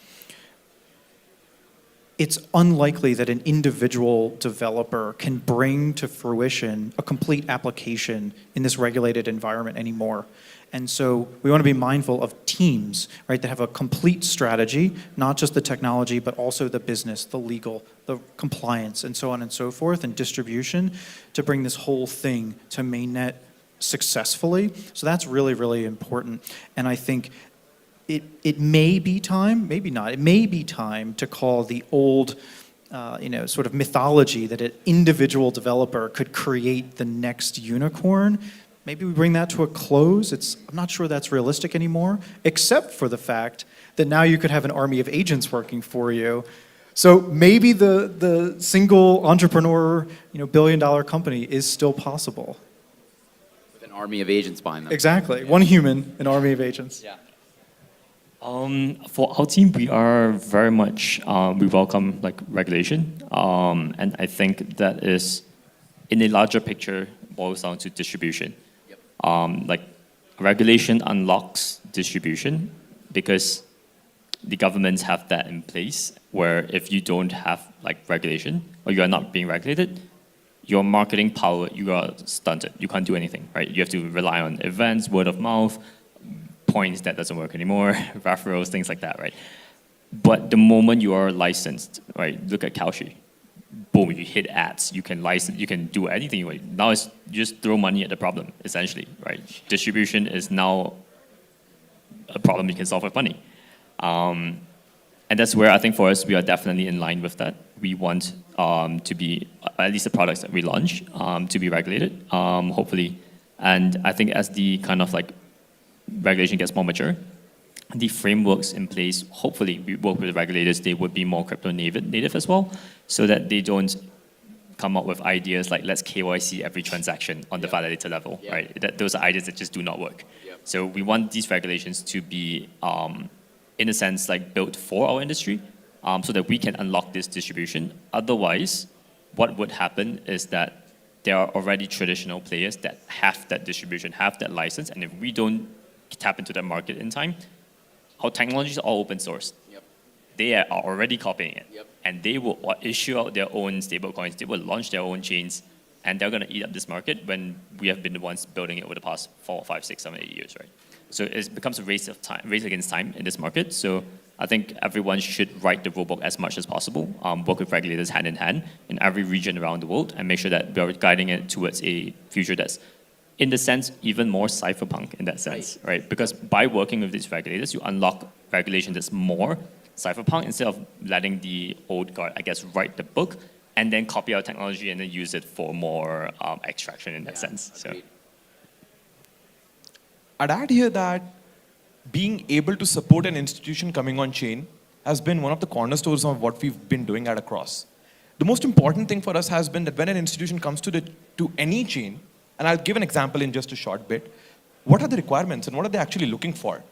it's unlikely that an individual developer can bring to fruition a complete application in this regulated environment anymore. And so we want to be mindful of teams, right, that have a complete strategy, not just the technology, but also the business, the legal, the compliance, and so on and so forth, and distribution to bring this whole thing to mainnet successfully. So that's really, really important. And I think it may be time, maybe not, it may be time to call the old, you know, sort of mythology that an individual developer could create the next unicorn. Maybe we bring that to a close. I'm not sure that's realistic anymore, except for the fact that now you could have an army of agents working for you. So maybe the single entrepreneur, you know, billion-dollar company is still possible. An army of agents behind them. Exactly. One human, an army of agents. Yeah. For our team, we are very much, we welcome like regulation. And I think that is, in a larger picture, boils down to distribution. Yep. Like regulation unlocks distribution because the governments have that in place where if you don't have like regulation or you are not being regulated, your marketing power, you are stunted. You can't do anything, right? You have to rely on events, word of mouth, points that doesn't work anymore, referrals, things like that, right? But the moment you are licensed, right? Look at Kalshi. Boom, you hit ads. You can license, you can do anything you want. Now it's just throw money at the problem, essentially, right? Distribution is now a problem you can solve with money. And that's where I think for us, we are definitely in line with that. We want to be, at least the products that we launch, to be regulated, hopefully. And I think as the kind of like regulation gets more mature, the frameworks in place, hopefully we work with the regulators, they would be more crypto native as well, so that they don't come up with ideas like let's KYC every transaction on the validator level, right? Those are ideas that just do not work. So we want these regulations to be, in a sense, like built for our industry, so that we can unlock this distribution. Otherwise, what would happen is that there are already traditional players that have that distribution, have that license, and if we don't tap into that market in time, our technology is all open source. Yep. They are already copying it. Yep. And they will issue out their own stablecoins, they will launch their own chains, and they're going to eat up this market when we have been the ones building it over the past 4, 5, 6, 7, 8 years, right? So it becomes a race against time in this market. So I think everyone should write the rulebook as much as possible, work with regulators hand in hand in every region around the world, and make sure that we are guiding it towards a future that's, in the sense, even more cypherpunk in that sense, right? Because by working with these regulators, you unlock regulation that's more cypherpunk instead of letting the old guard, I guess, write the book and then copy our technology and then use it for more extraction in that sense. So. I'd add here that being able to support an institution coming on chain has been one of the cornerstones of what we've been doing at Across. The most important thing for us has been that when an institution comes to any chain, and I'll give an example in just a short bit, what are the requirements and what are they actually looking for?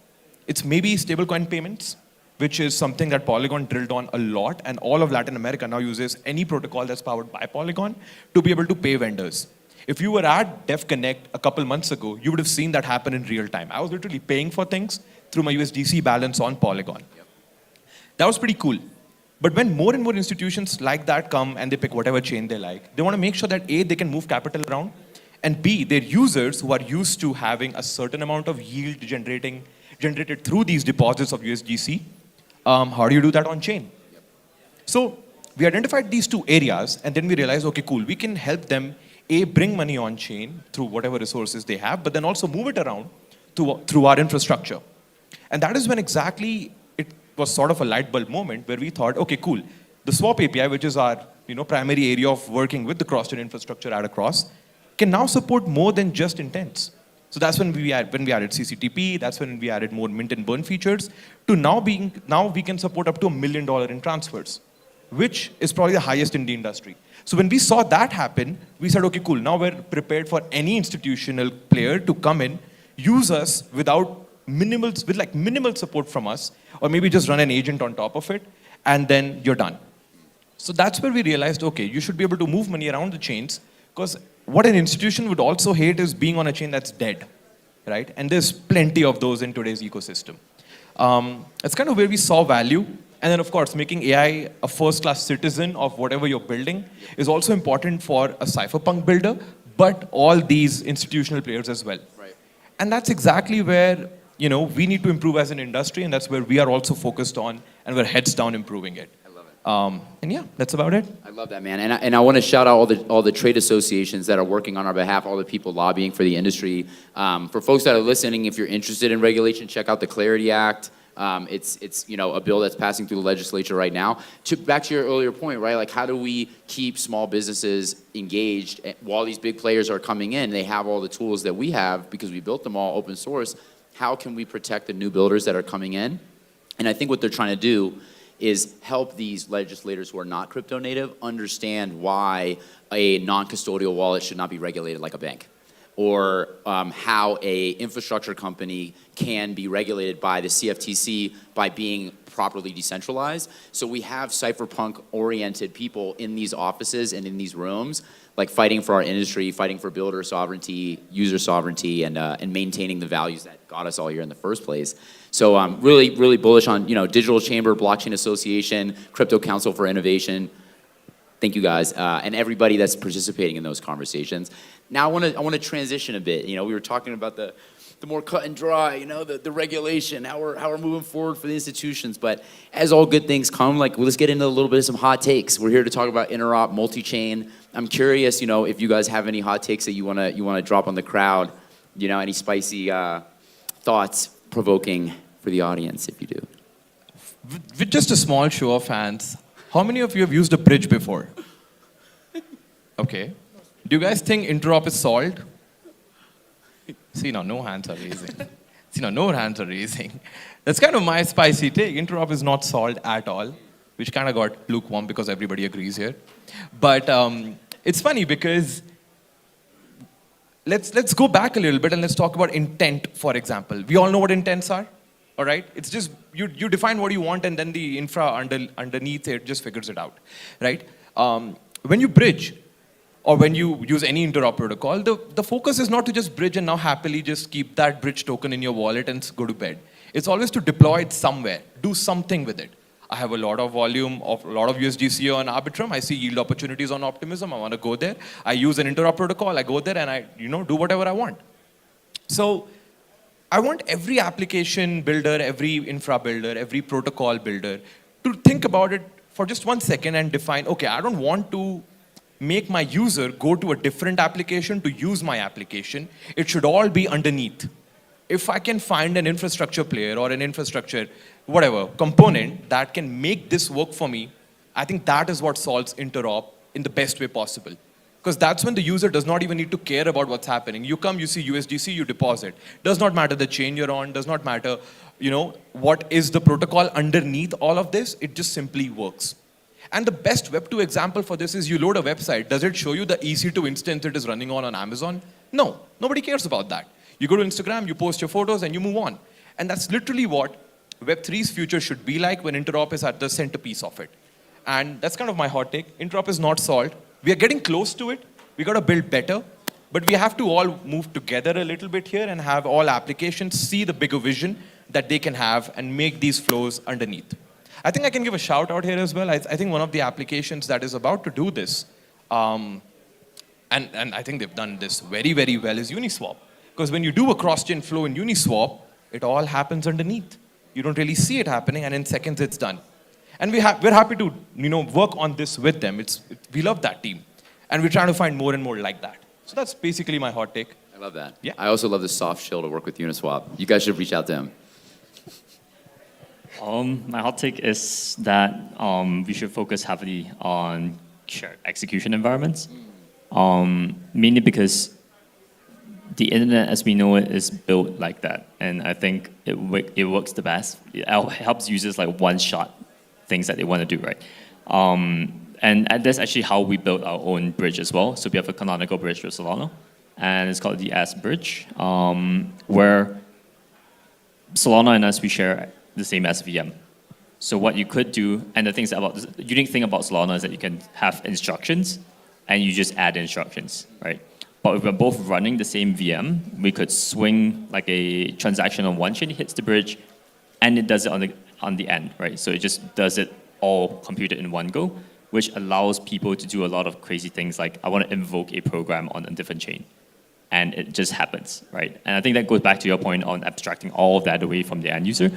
It's maybe stablecoin payments, which is something that Polygon drilled on a lot, and all of Latin America now uses any protocol that's powered by Polygon to be able to pay vendors. If you were at Dev Connect a couple months ago, you would have seen that happen in real time. I was literally paying for things through my USDC balance on Polygon. That was pretty cool. But when more and more institutions like that come and they pick whatever chain they like, they want to make sure that A, they can move capital around, and B, their users who are used to having a certain amount of yield generated through these deposits of USDC, how do you do that on chain? So we identified these two areas, and then we realized, okay, cool, we can help them, A, bring money on chain through whatever resources they have, but then also move it around through our infrastructure. And that is when exactly it was sort of a light bulb moment where we thought, okay, cool, the Swap API, which is our primary area of working with the cross-chain infrastructure at Across, can now support more than just intents. So that's when we added CCTP, that's when we added more mint and burn features, to now we can support up to $1 million in transfers, which is probably the highest in the industry. So when we saw that happen, we said, okay, cool, now we're prepared for any institutional player to come in, use us with minimal support from us, or maybe just run an agent on top of it, and then you're done. So that's where we realized, okay, you should be able to move money around the chains, because what an institution would also hate is being on a chain that's dead, right? And there's plenty of those in today's ecosystem. That's kind of where we saw value. And then, of course, making AI a first-class citizen of whatever you're building is also important for a cypherpunk builder, but all these institutional players as well. Right. And that's exactly where we need to improve as an industry, and that's where we are also focused on, and we're heads down improving it. And yeah, that's about it. I love that, man. And I want to shout out all the trade associations that are working on our behalf, all the people lobbying for the industry. For folks that are listening, if you're interested in regulation, check out the Clarity Act. It's a bill that's passing through the legislature right now. Back to your earlier point, right? Like, how do we keep small businesses engaged while these big players are coming in? They have all the tools that we have because we built them all open source. How can we protect the new builders that are coming in? And I think what they're trying to do is help these legislators who are not crypto native understand why a non-custodial wallet should not be regulated like a bank, or how a infrastructure company can be regulated by the CFTC by being properly decentralized. So we have cypherpunk-oriented people in these offices and in these rooms, like fighting for our industry, fighting for builder sovereignty, user sovereignty, and maintaining the values that got us all here in the first place. So I'm really, really bullish on Digital Chamber, Blockchain Association, Crypto Council for Innovation. Thank you guys, and everybody that's participating in those conversations. Now I want to transition a bit. We were talking about the more cut and dry, the regulation, how we're moving forward for the institutions. But as all good things come, let's get into a little bit of some hot takes. We're here to talk about interop, multi-chain. I'm curious, if you guys have any hot takes that you wanna drop on the crowd. Any spicy thoughts provoking for the audience, if you do. With just a small show of hands, how many of you have used a bridge before? Okay. Do you guys think interop is solved? See, now no hands are raising. That's kind of my spicy take. Interop is not solved at all, which kind of got lukewarm because everybody agrees here. But it's funny because let's go back a little bit and let's talk about intent, for example. We all know what intents are, all right? It's just, you define what you want and then the infra underneath it just figures it out, right? When you bridge, or when you use any interop protocol, the focus is not to just bridge and now happily just keep that bridge token in your wallet and go to bed. It's always to deploy it somewhere, do something with it. I have a lot of volume of a lot of USDC on Arbitrum. I see yield opportunities on Optimism. I want to go there. I use an interop protocol. I go there and I do whatever I want. So I want every application builder, every infra builder, every protocol builder to think about it for just 1 second and define, okay, I don't want to make my user go to a different application to use my application. It should all be underneath. If I can find an infrastructure player or an infrastructure, whatever, component that can make this work for me, I think that is what solves interop in the best way possible. Because that's when the user does not even need to care about what's happening. You come, you see USDC, you deposit. Does not matter the chain you're on, does not matter, what is the protocol underneath all of this, it just simply works. And the best Web2 example for this is you load a website. Does it show you the EC2 instance it is running on Amazon? No, nobody cares about that. You go to Instagram, you post your photos, and you move on. And that's literally what Web3's future should be like when interop is at the centerpiece of it. And that's kind of my hot take. Interop is not solved. We are getting close to it. We got to build better. But we have to all move together a little bit here and have all applications see the bigger vision that they can have and make these flows underneath. I think I can give a shout out here as well. I think one of the applications that is about to do this, and I think they've done this very, very well, is Uniswap. Because when you do a cross-chain flow in Uniswap, it all happens underneath. You don't really see it happening, and in seconds it's done. And we're happy to work on this with them. We love that team. And we're trying to find more and more like that. So that's basically my hot take. I love that. Yeah. I also love the soft shell to work with Uniswap. You guys should reach out to him. My hot take is that we should focus heavily on shared execution environments, mainly because the internet as we know it is built like that, and I think it works the best. It helps users like one-shot things that they want to do, right? And that's actually how we built our own bridge as well. So we have a canonical bridge with Solana, and it's called the S bridge, where Solana and us, we share the same SVM. So what you could do, and the unique thing about Solana is that you can have instructions, and you just add instructions, right? But if we're both running the same VM, we could swing like a transaction on one chain, hits the bridge, and it does it on the end, right? So it just does it all computed in one go, which allows people to do a lot of crazy things like I want to invoke a program on a different chain. And it just happens, right? And I think that goes back to your point on abstracting all of that away from the end user.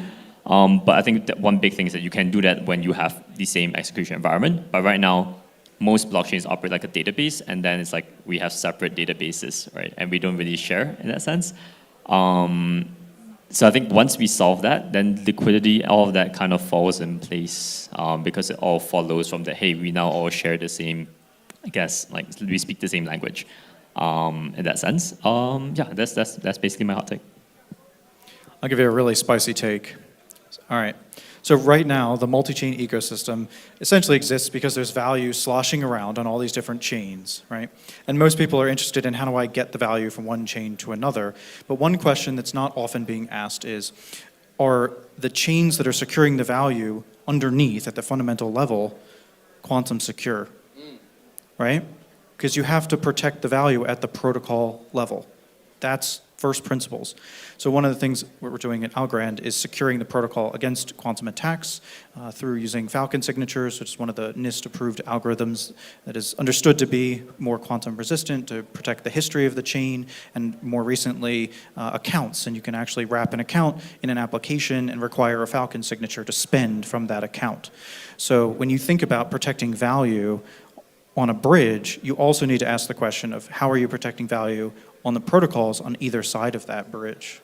But I think that one big thing is that you can do that when you have the same execution environment. But right now, most blockchains operate like a database, and then it's like we have separate databases, right? And we don't really share in that sense. So I think once we solve that, then liquidity, all of that kind of falls in place because it all follows from the, hey, we now all share the same, I guess, like we speak the same language in that sense. Yeah, that's basically my hot take. I'll give you a really spicy take. All right. So right now, the multi-chain ecosystem essentially exists because there's value sloshing around on all these different chains, right? And most people are interested in how do I get the value from one chain to another. But one question that's not often being asked is, are the chains that are securing the value underneath at the fundamental level quantum secure, right? Because you have to protect the value at the protocol level. That's first principles. So one of the things we're doing at Algorand is securing the protocol against quantum attacks through using Falcon signatures, which is one of the NIST-approved algorithms that is understood to be more quantum resistant to protect the history of the chain, and more recently, accounts. And you can actually wrap an account in an application and require a Falcon signature to spend from that account. So when you think about protecting value on a bridge, you also need to ask the question of how are you protecting value on the protocols on either side of that bridge.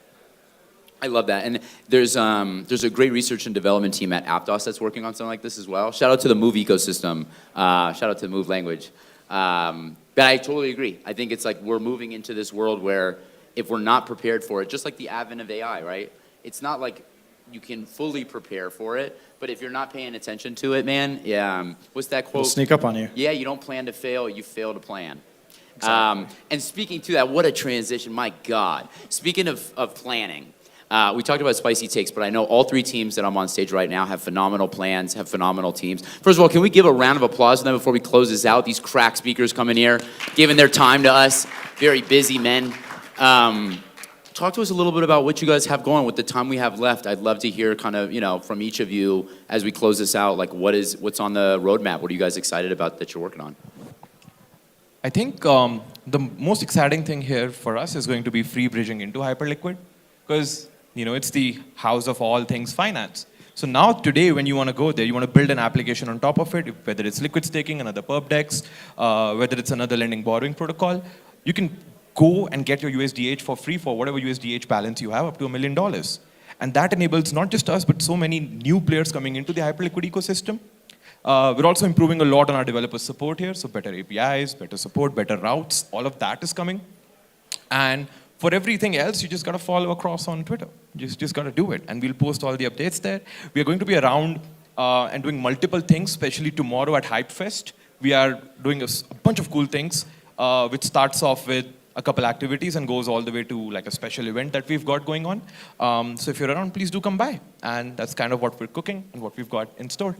I love that. And there's a great research and development team at Aptos that's working on something like this as well. Shout out to the Move ecosystem. Shout out to the Move language. But I totally agree. I think it's like we're moving into this world where if we're not prepared for it, just like the advent of AI, right? It's not like you can fully prepare for it, but if you're not paying attention to it, man, yeah, what's that quote? It'll sneak up on you. Yeah, you don't plan to fail, you fail to plan. Exactly. And speaking to that, what a transition, my God. Speaking of planning, we talked about spicy takes, but I know all three teams that I'm on stage right now have phenomenal plans, have phenomenal teams. First of all, can we give a round of applause to them before we close this out? These crack speakers coming here, giving their time to us, very busy men. Talk to us a little bit about what you guys have going with the time we have left. I'd love to hear kind of, from each of you as we close this out, like what's on the roadmap? What are you guys excited about that you're working on? I think the most exciting thing here for us is going to be free bridging into Hyperliquid, because it's the house of all things finance. So now today, when you want to go there, you want to build an application on top of it, whether it's liquid staking, another perp dex, whether it's another lending borrowing protocol, you can go and get your USDH for free for whatever USDH balance you have, up to $1 million. And that enables not just us, but so many new players coming into the Hyperliquid ecosystem. We're also improving a lot on our developer support here, so better APIs, better support, better routes, all of that is coming. And for everything else, you just got to follow across on Twitter. You just got to do it, and we'll post all the updates there. We are going to be around and doing multiple things, especially tomorrow at Hypefest. We are doing a bunch of cool things, which starts off with a couple activities and goes all the way to like a special event that we've got going on. So if you're around, please do come by. And that's kind of what we're cooking and what we've got in store.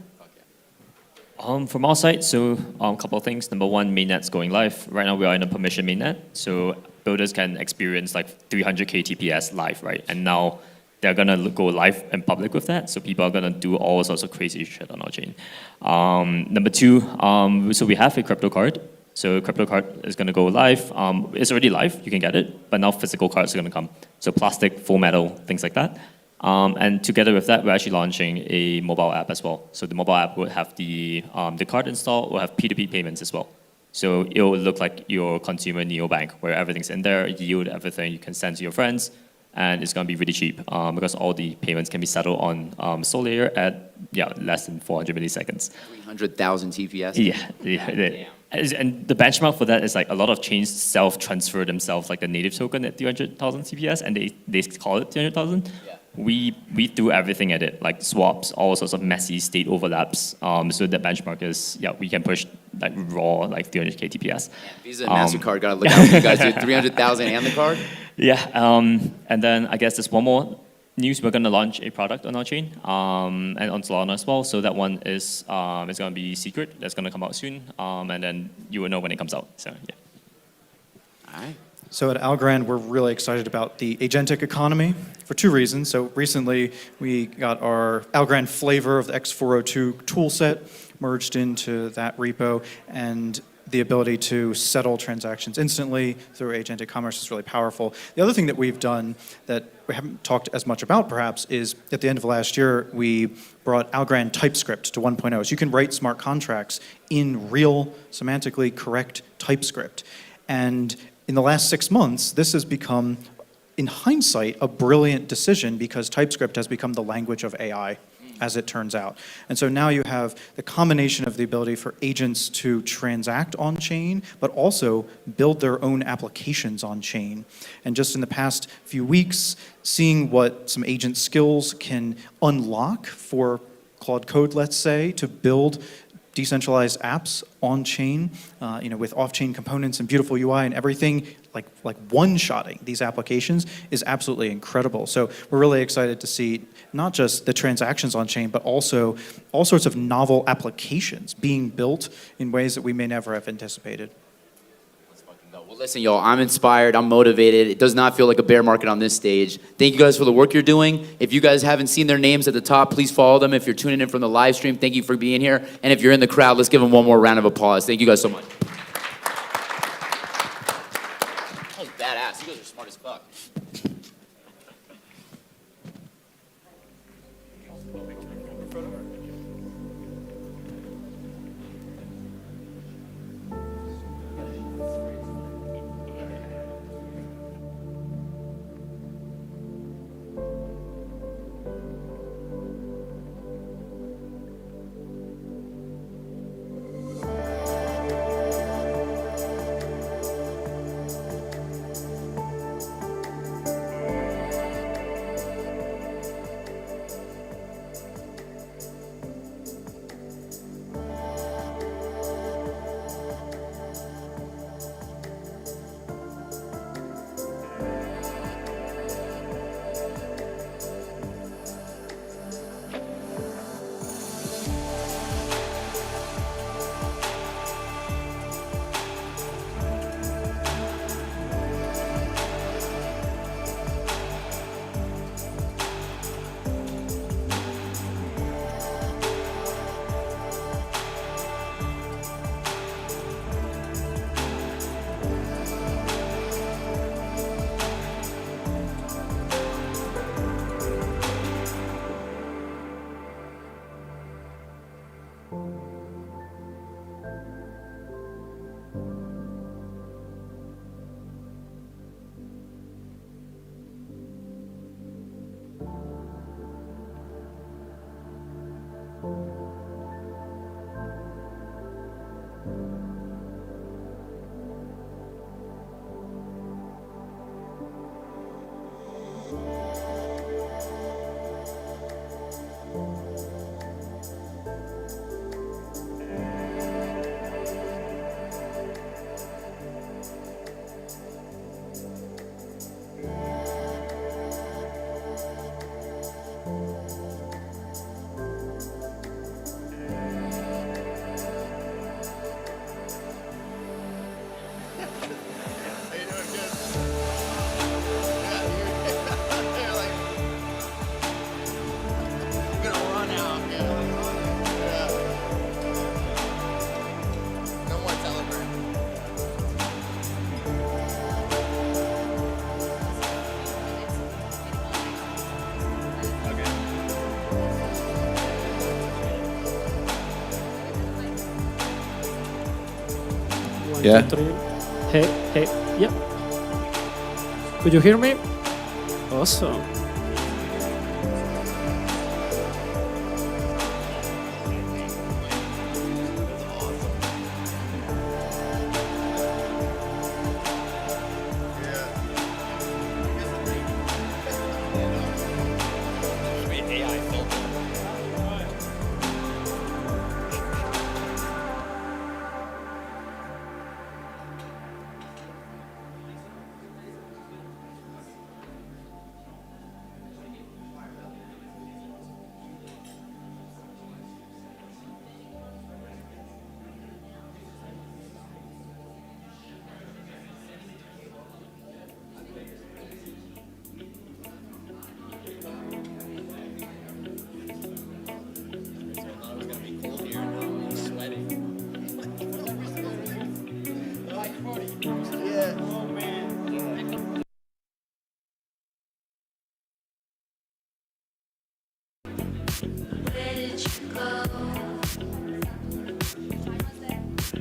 From our side, so a couple of things. Number one, mainnet's going live. Right now we are in a permission mainnet, so builders can experience like 300K TPS live, right? And now they're gonna go live in public with that, so people are gonna do all sorts of crazy shit on our chain. Number two, so we have a crypto card. So crypto card is gonna go live. It's already live, you can get it, but now physical cards are gonna come. So plastic, full metal, things like that. And together with that, we're actually launching a mobile app as well. So the mobile app will have the card installed, will have P2P payments as well. So it will look like your consumer neobank, where everything's in there, yield everything you can send to your friends, and it's going to be really cheap because all the payments can be settled on Solr at less than 400 milliseconds. 300,000 TPS? Yeah. And the benchmark for that is like a lot of chains self-transfer themselves, like the native token at 300,000 TPS, and they call it 300,000. Yeah. We do everything at it, like swaps, all sorts of messy state overlaps. So the benchmark is, we can push like raw, like 300K TPS. Visa and MasterCard got to look out for you guys, dude. 300,000 and the card? Yeah, and then I guess there's one more news. We're going to launch a product on our chain and on Solana as well. So that one is going to be secret. That's going to come out soon, and then you will know when it comes out. So yeah. All right. So at Algorand, we're really excited about the agentic economy for two reasons. So recently, we got our Algorand flavor of the X402 toolset merged into that repo, and the ability to settle transactions instantly through agentic commerce is really powerful. The other thing that we've done that we haven't talked as much about, perhaps, is at the end of last year, we brought Algorand TypeScript to 1.0. So you can write smart contracts in real, semantically correct TypeScript. And in the last 6 months, this has become, in hindsight, a brilliant decision because TypeScript has become the language of AI, as it turns out. And so now you have the combination of the ability for agents to transact on-chain, but also build their own applications on-chain. And just in the past few weeks, seeing what some agent skills can unlock for Claude Code, let's say, to build decentralized apps on-chain, with off-chain components and beautiful UI and everything, like one-shotting these applications is absolutely incredible. So we're really excited to see not just the transactions on-chain, but also all sorts of novel applications being built in ways that we may never have anticipated. Well, listen, y'all, I'm inspired. I'm motivated. It does not feel like a bear market on this stage. Thank you guys for the work you're doing. If you guys haven't seen their names at the top, please follow them. If you're tuning in from the live stream, thank you for being here. And if you're in the crowd, let's give them one more round of applause. Thank you guys so much. That was badass. You guys are smart as fuck. One, Yeah. two, three. Hey, hey, yeah. Could you hear me? Awesome.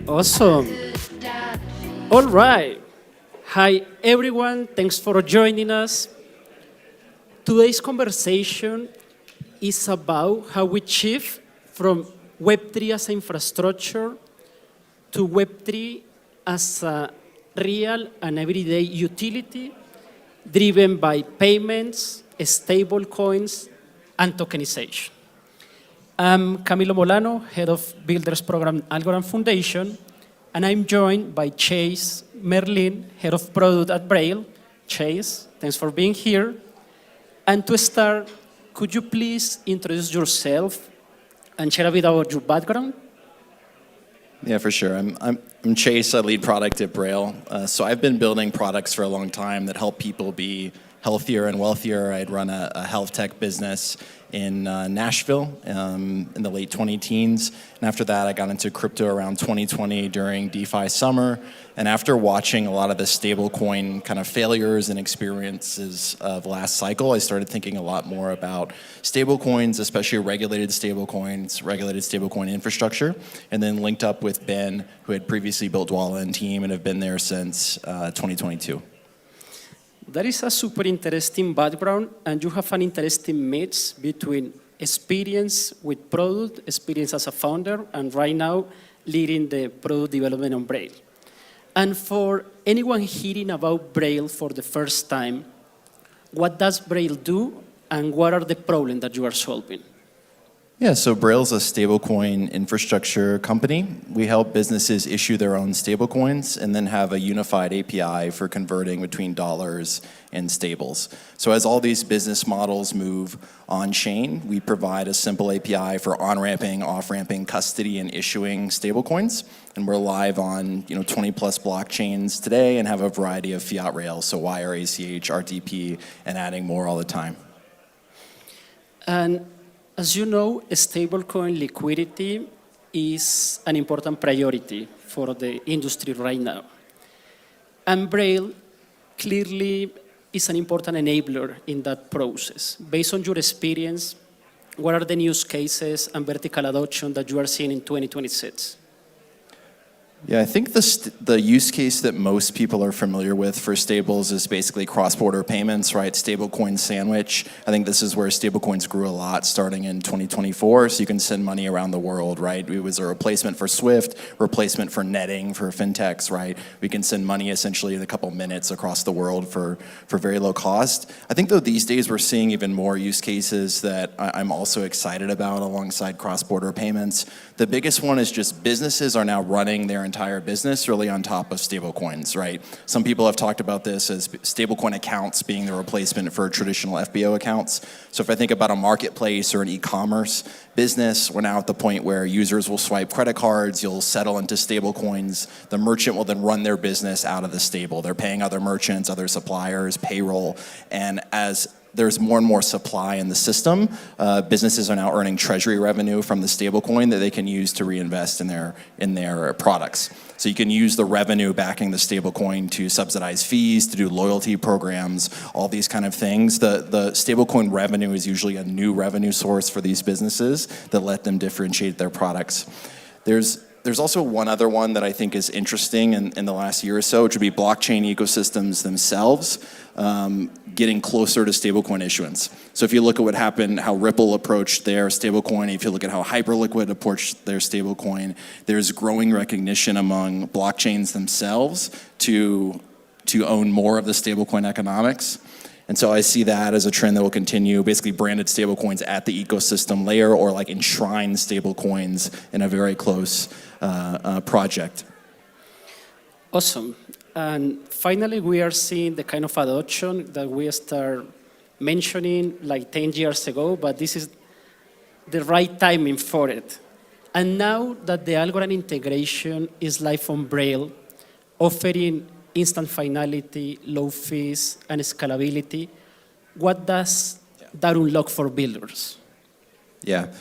Awesome. All right. Hi, everyone. Thanks for joining us. Today's conversation is about how we shift from Web3 as an infrastructure to Web3 as a real and everyday utility driven by payments, stable coins, and tokenization. I'm Camilo Molano, Head of Builders Program Algorand Foundation, and I'm joined by Chase Merlin, Head of Product at Braille. Chase, thanks for being here. And to start, could you please introduce yourself and share a bit about your background? Yeah, for sure. I'm Chase. I lead product at Braille. So I've been building products for a long time that help people be healthier and wealthier. I'd run a health tech business in Nashville in the late 20-teens. And after that, I got into crypto around 2020 during DeFi summer. And after watching a lot of the stablecoin kind of failures and experiences of last cycle, I started thinking a lot more about stablecoins, especially regulated stablecoin infrastructure, and then linked up with Ben, who had previously built Dwala and team and have been there since 2022. That is a super interesting background, and you have an interesting mix between experience with product, experience as a founder, and right now leading the product development on Braille. And for anyone hearing about Braille for the first time, what does Braille do, and what are the problems that you are solving? Yeah, so Braille's a stablecoin infrastructure company. We help businesses issue their own stablecoins and then have a unified API for converting between dollars and stables. So as all these business models move on-chain, we provide a simple API for on-ramping, off-ramping, custody, and issuing stablecoins. And we're live on 20-plus blockchains today and have a variety of fiat rails, so Wire, ACH, RTP, and adding more all the time. And as you know, stablecoin liquidity is an important priority for the industry right now. And Braille clearly is an important enabler in that process. Based on your experience, what are the use cases and vertical adoption that you are seeing in 2026? Yeah, I think the use case that most people are familiar with for stables is basically cross-border payments, right? Stablecoin sandwich. I think this is where stablecoins grew a lot starting in 2024. So you can send money around the world, right? It was a replacement for SWIFT, replacement for netting for fintechs, right? We can send money essentially in a couple minutes across the world for very low cost. I think though these days we're seeing even more use cases that I'm also excited about alongside cross-border payments. The biggest one is just businesses are now running their entire business really on top of stablecoins, right? Some people have talked about this as stablecoin accounts being the replacement for traditional FBO accounts. So if I think about a marketplace or an e-commerce business, we're now at the point where users will swipe credit cards, you'll settle into stablecoins, the merchant will then run their business out of the stable. They're paying other merchants, other suppliers, payroll, and as there's more and more supply in the system, businesses are now earning treasury revenue from the stablecoin that they can use to reinvest in their products. So you can use the revenue backing the stablecoin to subsidize fees, to do loyalty programs, all these kind of things. The stablecoin revenue is usually a new revenue source for these businesses that let them differentiate their products. There's there's also one other one that I think is interesting in the last year or so, which would be blockchain ecosystems themselves getting closer to stablecoin issuance. So if you look at what happened, how Ripple approached their stablecoin, if you look at how Hyperliquid approached their stablecoin, there's growing recognition among blockchains themselves to own more of the stablecoin economics. And so I see that as a trend that will continue, basically branded stablecoins at the ecosystem layer or like enshrined stablecoins in a very close project. Awesome. And finally, we are seeing the kind of adoption that we start mentioning like 10 years ago, but this is the right timing for it. And now that the Algorand integration is live on Braille, offering instant finality, low fees, and scalability, what does that unlock for builders? Yeah.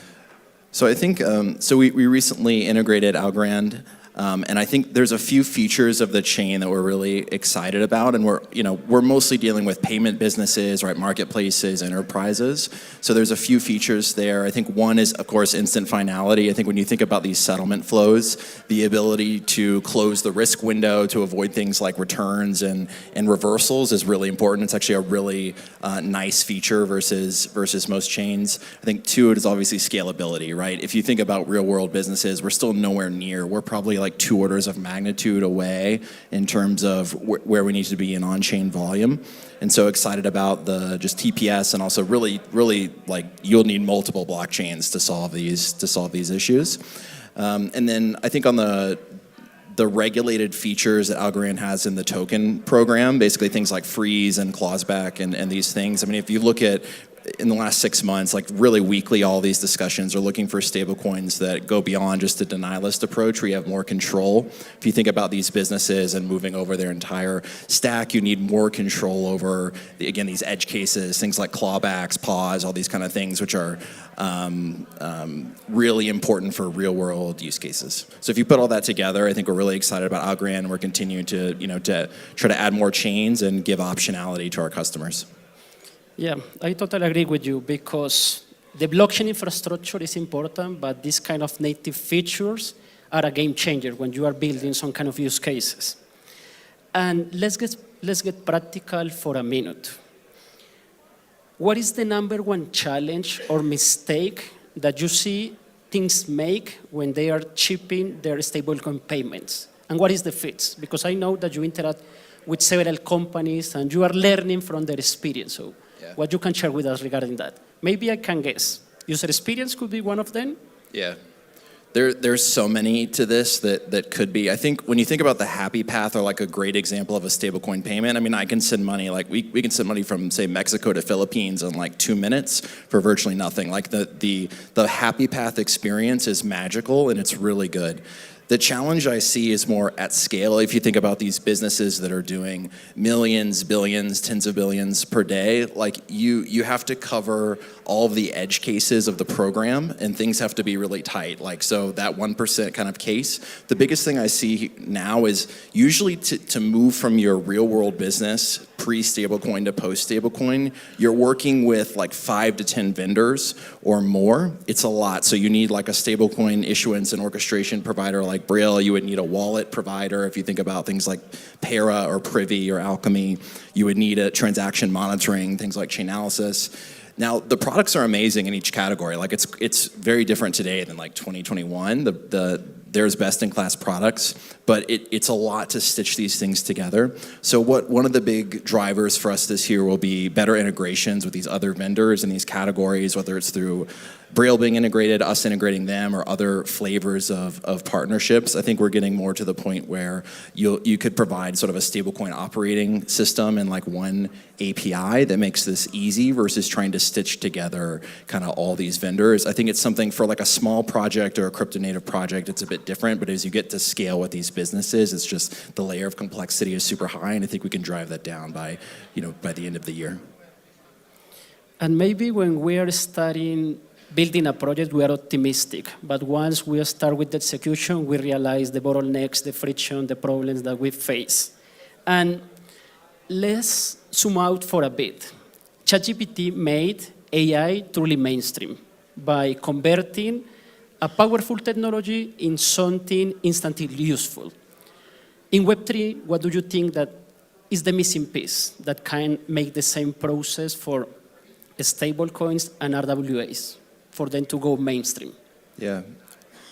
So I think, we recently integrated Algorand, and I think there's a few features of the chain that we're really excited about, and we're mostly dealing with payment businesses, right, marketplaces, enterprises. So there's a few features there. I think one is, of course, instant finality. I think when you think about these settlement flows, the ability to close the risk window to avoid things like returns and reversals is really important. It's actually a really nice feature versus most chains. I think two, it is obviously scalability, right? If you think about real world businesses, we're still nowhere near. We're probably like 2 orders of magnitude away in terms of where we need to be in on-chain volume. And so excited about the just TPS, and also really like you'll need multiple blockchains to solve these issues. And then I think on the regulated features that Algorand has in the token program, basically things like freeze and clawback and these things. I mean, if you look at in the last 6 months, like really weekly, all these discussions are looking for stablecoins that go beyond just a denialist approach where you have more control. If you think about these businesses and moving over their entire stack, you need more control over, again, these edge cases, things like clawbacks, pause, all these kind of things, which are really important for real world use cases. So if you put all that together, I think we're really excited about Algorand, and we're continuing to try to add more chains and give optionality to our customers. Yeah, I totally agree with you, because the blockchain infrastructure is important, but these kind of native features are a game changer when you are building some kind of use cases. And let's get practical for a minute. What is the #1 challenge or mistake that you see things make when they are shipping their stablecoin payments? And what is the fix? Because I know that you interact with several companies and you are learning from their experience. So what you can share with us regarding that? Maybe I can guess. User experience could be one of them? Yeah. There's so many to this that could be. I think when you think about the happy path, or like a great example of a stablecoin payment, I mean, I can send money, like we can send money from, say, Mexico to Philippines in like 2 minutes for virtually nothing. Like the happy path experience is magical, and it's really good. The challenge I see is more at scale. If you think about these businesses that are doing millions, billions, tens of billions per day, like you have to cover all of the edge cases of the program, and things have to be really tight. Like, so that 1% kind of case, the biggest thing I see now is usually to move from your real world business pre-stablecoin to post-stablecoin, you're working with like 5 to 10 vendors or more. It's a lot. So you need like a stablecoin issuance and orchestration provider like Braille. You would need a wallet provider. If you think about things like Para or Privy or Alchemy, you would need a transaction monitoring, things like Chainalysis. Now, the products are amazing in each category. Like it's very different today than like 2021. There's best-in-class products, but it's a lot to stitch these things together. So one of the big drivers for us this year will be better integrations with these other vendors in these categories, whether it's through Braille being integrated, us integrating them, or other flavors of partnerships. I think we're getting more to the point where you could provide sort of a stablecoin operating system and like one API that makes this easy versus trying to stitch together kind of all these vendors. I think it's something for like a small project or a crypto native project, it's a bit different, but as you get to scale with these businesses, it's just the layer of complexity is super high, and I think we can drive that down by the end of the year. And maybe when we are starting building a project, we are optimistic, but once we start with the execution, we realize the bottlenecks, the friction, the problems that we face. And let's zoom out for a bit. ChatGPT made AI truly mainstream by converting a powerful technology in something instantly useful. In Web3, what do you think that is the missing piece that can make the same process for stablecoins and RWAs for them to go mainstream? Yeah.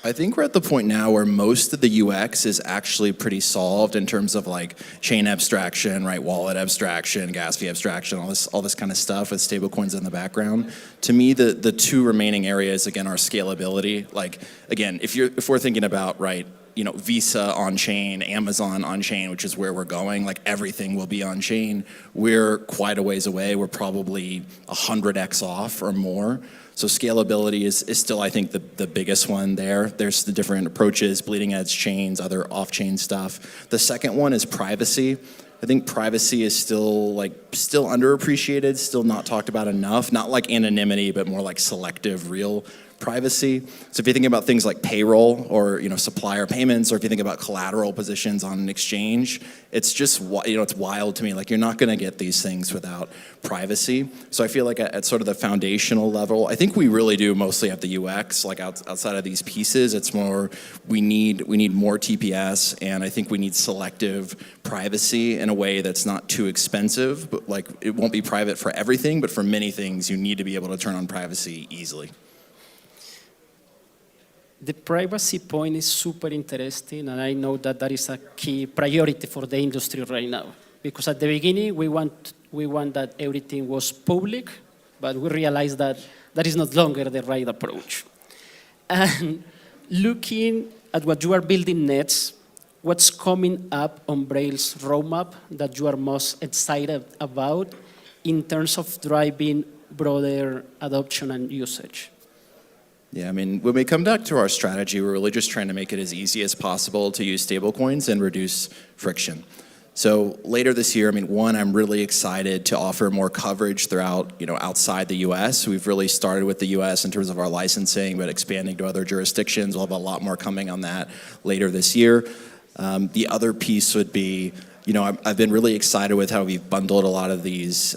I think we're at the point now where most of the UX is actually pretty solved in terms of like chain abstraction, right? Wallet abstraction, gas fee abstraction, all this kind of stuff with stablecoins in the background. To me, the two remaining areas again are scalability. Like again, if we're thinking about right, you know, Visa on chain, Amazon on chain, which is where we're going, like everything will be on chain. We're quite a ways away. We're probably 100x off or more. So scalability is still, I think, the biggest one there. There's the different approaches, bleeding edge chains, other off-chain stuff. The second one is privacy. I think privacy is still underappreciated, still not talked about enough. Not like anonymity, but more like selective, real privacy. So if you think about things like payroll or supplier payments, or if you think about collateral positions on an exchange, it's just it's wild to me. Like you're not going to get these things without privacy. So I feel like at sort of the foundational level, I think we really do mostly have the UX. Like outside of these pieces, it's more we need more TPS, and I think we need selective privacy in a way that's not too expensive. But like it won't be private for everything, but for many things, you need to be able to turn on privacy easily. The privacy point is super interesting, and I know that that is a key priority for the industry right now. Because at the beginning, we want that everything was public, but we realized that that is no longer the right approach. And looking at what you are building next, what's coming up on Braille's roadmap that you are most excited about in terms of driving broader adoption and usage? Yeah, I mean, when we come back to our strategy, we're really just trying to make it as easy as possible to use stablecoins and reduce friction. So later this year, I mean, one, I'm really excited to offer more coverage throughout, outside the US. We've really started with the US in terms of our licensing, but expanding to other jurisdictions. We'll have a lot more coming on that later this year. The other piece would be, I've been really excited with how we've bundled a lot of these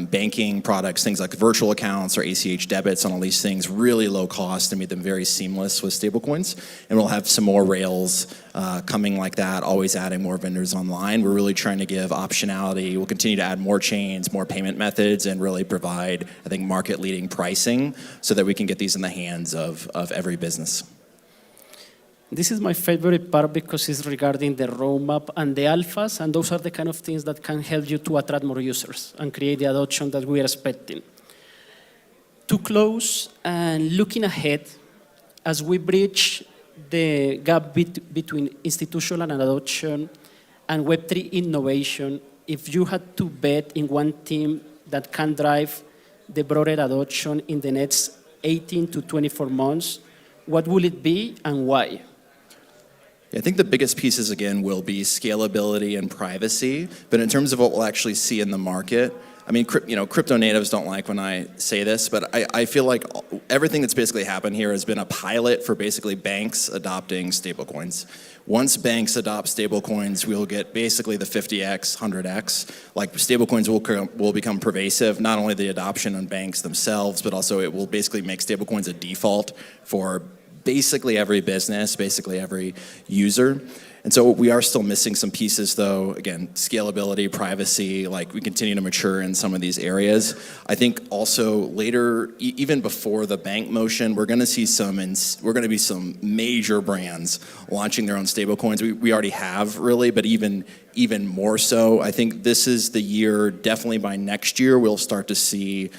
banking products, things like virtual accounts or ACH debits and all these things, really low cost, and made them very seamless with stablecoins. And we'll have some more rails coming like that, always adding more vendors online. We're really trying to give optionality. We'll continue to add more chains, more payment methods, and really provide, I think, market-leading pricing so that we can get these in the hands of every business. This is my favorite part because it's regarding the roadmap and the alphas, and those are the kind of things that can help you to attract more users and create the adoption that we are expecting. To close and looking ahead, as we bridge the gap between institutional adoption and Web3 innovation, if you had to bet in one team that can drive the broader adoption in the next 18 to 24 months, what will it be and why? I think the biggest pieces, again, will be scalability and privacy. But in terms of what we'll actually see in the market, I mean, crypto natives don't like when I say this, but I feel like everything that's basically happened here has been a pilot for basically banks adopting stablecoins. Once banks adopt stablecoins, we'll get basically the 50x, 100x. Like stablecoins will become pervasive, not only the adoption on banks themselves, but also it will basically make stablecoins a default for basically every business, basically every user. And so we are still missing some pieces though. Again, scalability, privacy, like we continue to mature in some of these areas. I think also later, even before the bank motion, we're gonna see some major brands launching their own stablecoins. We already have really, but even more so. I think this is the year, definitely by next year, we'll start to see.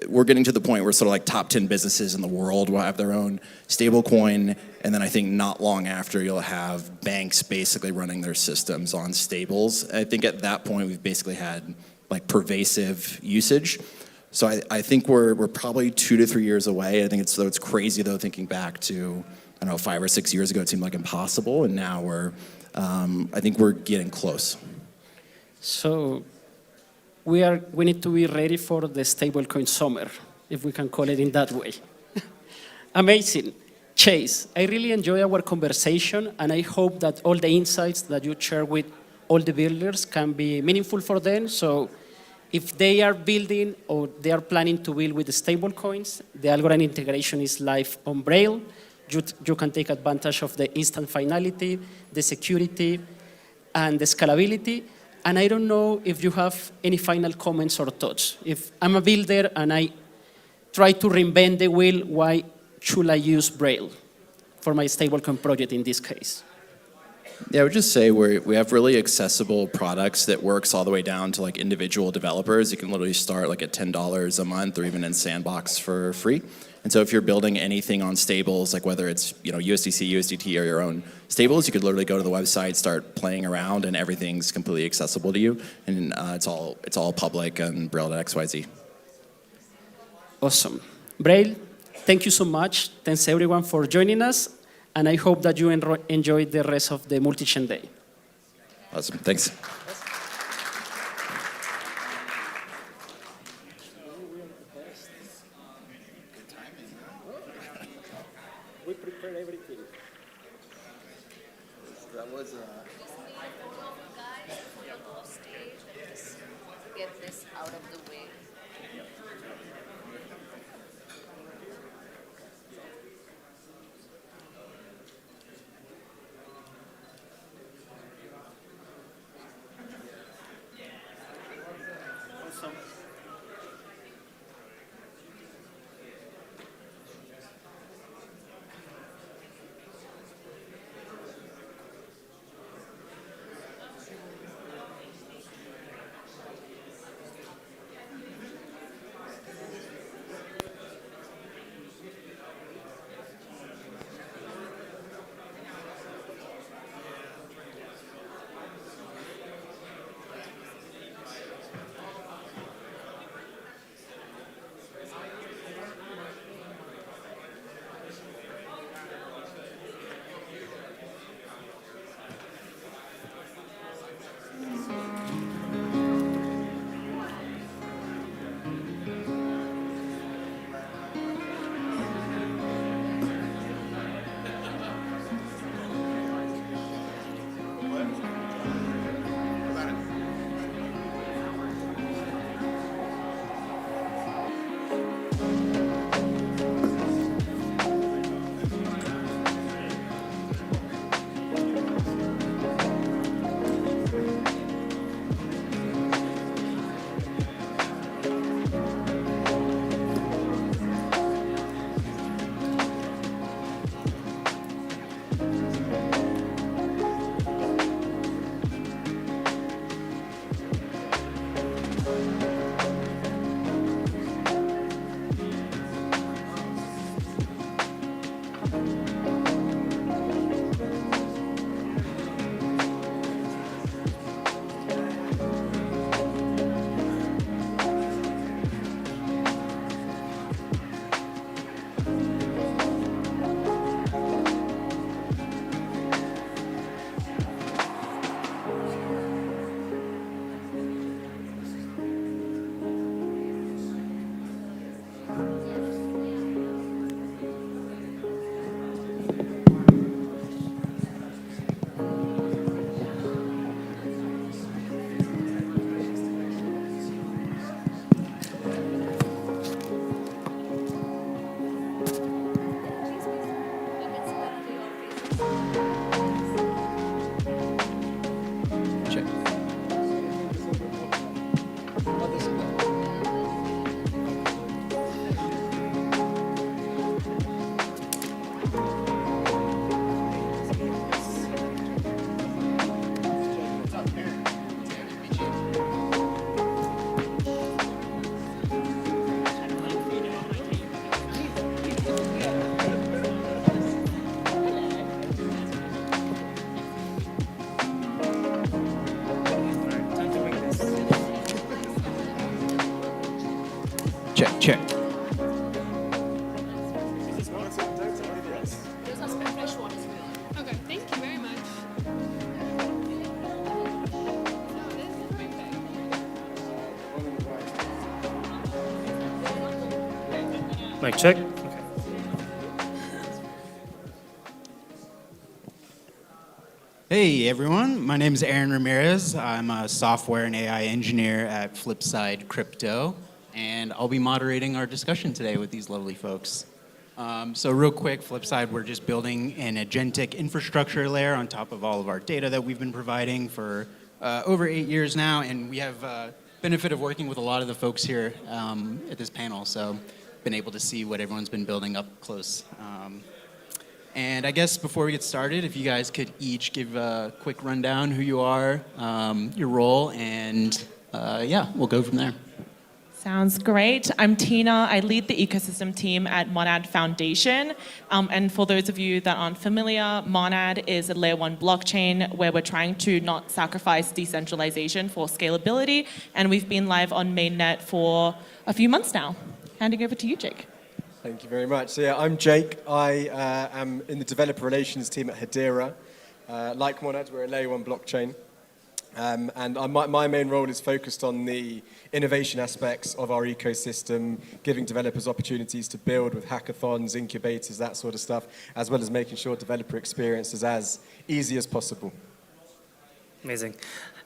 We're getting to the point where sort of like top 10 businesses in the world will have their own stablecoin, and then I think not long after you'll have banks basically running their systems on stables. I think at that point we've basically had like pervasive usage. So I think we're probably 2 to 3 years away. I think it's crazy though thinking back to 5 or 6 years ago it seemed like impossible, and now I think we're getting close. So we need to be ready for the stablecoin summer, if we can call it in that way. Amazing. Chase, I really enjoy our conversation, and I hope that all the insights that you share with all the builders can be meaningful for them. So if they are building or they are planning to build with the stablecoins, the Algorand integration is live on Braille. you can take advantage of the instant finality, the security, and the scalability. And I don't know if you have any final comments or thoughts. If I'm a builder and I try to reinvent the wheel, why should I use Braille for my stablecoin project in this case? Yeah, I would just say we have really accessible products that works all the way down to like individual developers. You can literally start like at $10 a month or even in Sandbox for free. And so if you're building anything on stables, like whether it's USDC, USDT, or your own stables, you could literally go to the website, start playing around, and everything's completely accessible to you. And it's all public and Braille.xyz. Awesome. Braille, thank you so much. Thanks everyone for joining us. And I hope that you enjoy the rest of the Multichain Day. Awesome, thanks. We prepared everything. That was Get this out of the way. Check, check. Okay, thank you very much. Mic check. Hey everyone, my name is Aaron Ramirez. I'm a software and AI engineer at Flipside Crypto, and I'll be moderating our discussion today with these lovely folks. So real quick, flip side, we're just building an agentic infrastructure layer on top of all of our data that we've been providing for over 8 years now, and we have benefit of working with a lot of the folks here at this panel, so been able to see what everyone's been building up close. And I guess before we get started, if you guys could each give a quick rundown who you are, your role, and yeah, we'll go from there. Sounds great. I'm Tina. I lead the ecosystem team at Monad Foundation. And for those of you that aren't familiar, Monad is a layer 1 blockchain where we're trying to not sacrifice decentralization for scalability. And we've been live on mainnet for a few months now. Handing over to you, Jake. Thank you very much. So yeah, I'm Jake. I am in the developer relations team at Hedera. Like Monad, we're a layer 1 blockchain. And my main role is focused on the innovation aspects of our ecosystem, giving developers opportunities to build with hackathons, incubators, that sort of stuff, as well as making sure developer experience is as easy as possible. Amazing.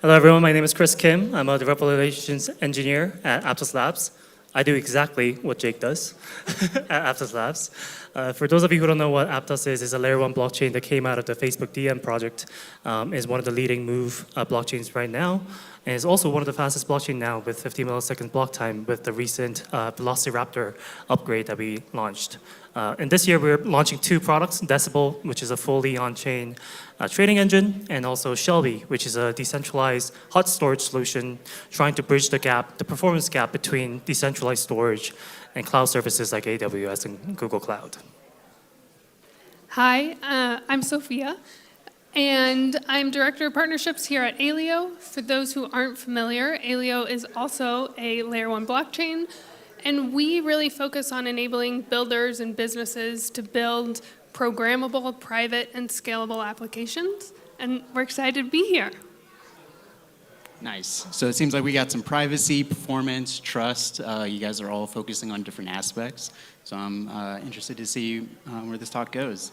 Hello, everyone. My name is Chris Kim. I'm a developer relations engineer at Aptos Labs. I do exactly what Jake does at Aptos Labs. For those of you who don't know what Aptos is, it's a layer 1 blockchain that came out of the Facebook DM project. Is one of the leading move blockchains right now. And it's also one of the fastest blockchain now with 50 milliseconds block time with the recent Velociraptor upgrade that we launched. And this year we're launching 2 products, Decibel, which is a fully on-chain trading engine, and also Shelby, which is a decentralized hot storage solution trying to bridge the gap, the performance gap between decentralized storage and cloud services like AWS and Google Cloud. Hi, I'm Sophia, and I'm Director of Partnerships here at Alio. For those who aren't familiar, Alio is also a Layer 1 blockchain, and we really focus on enabling builders and businesses to build programmable, private, and scalable applications, and we're excited to be here. Nice. So it seems like we got some privacy, performance, trust. You guys are all focusing on different aspects. So I'm interested to see where this talk goes.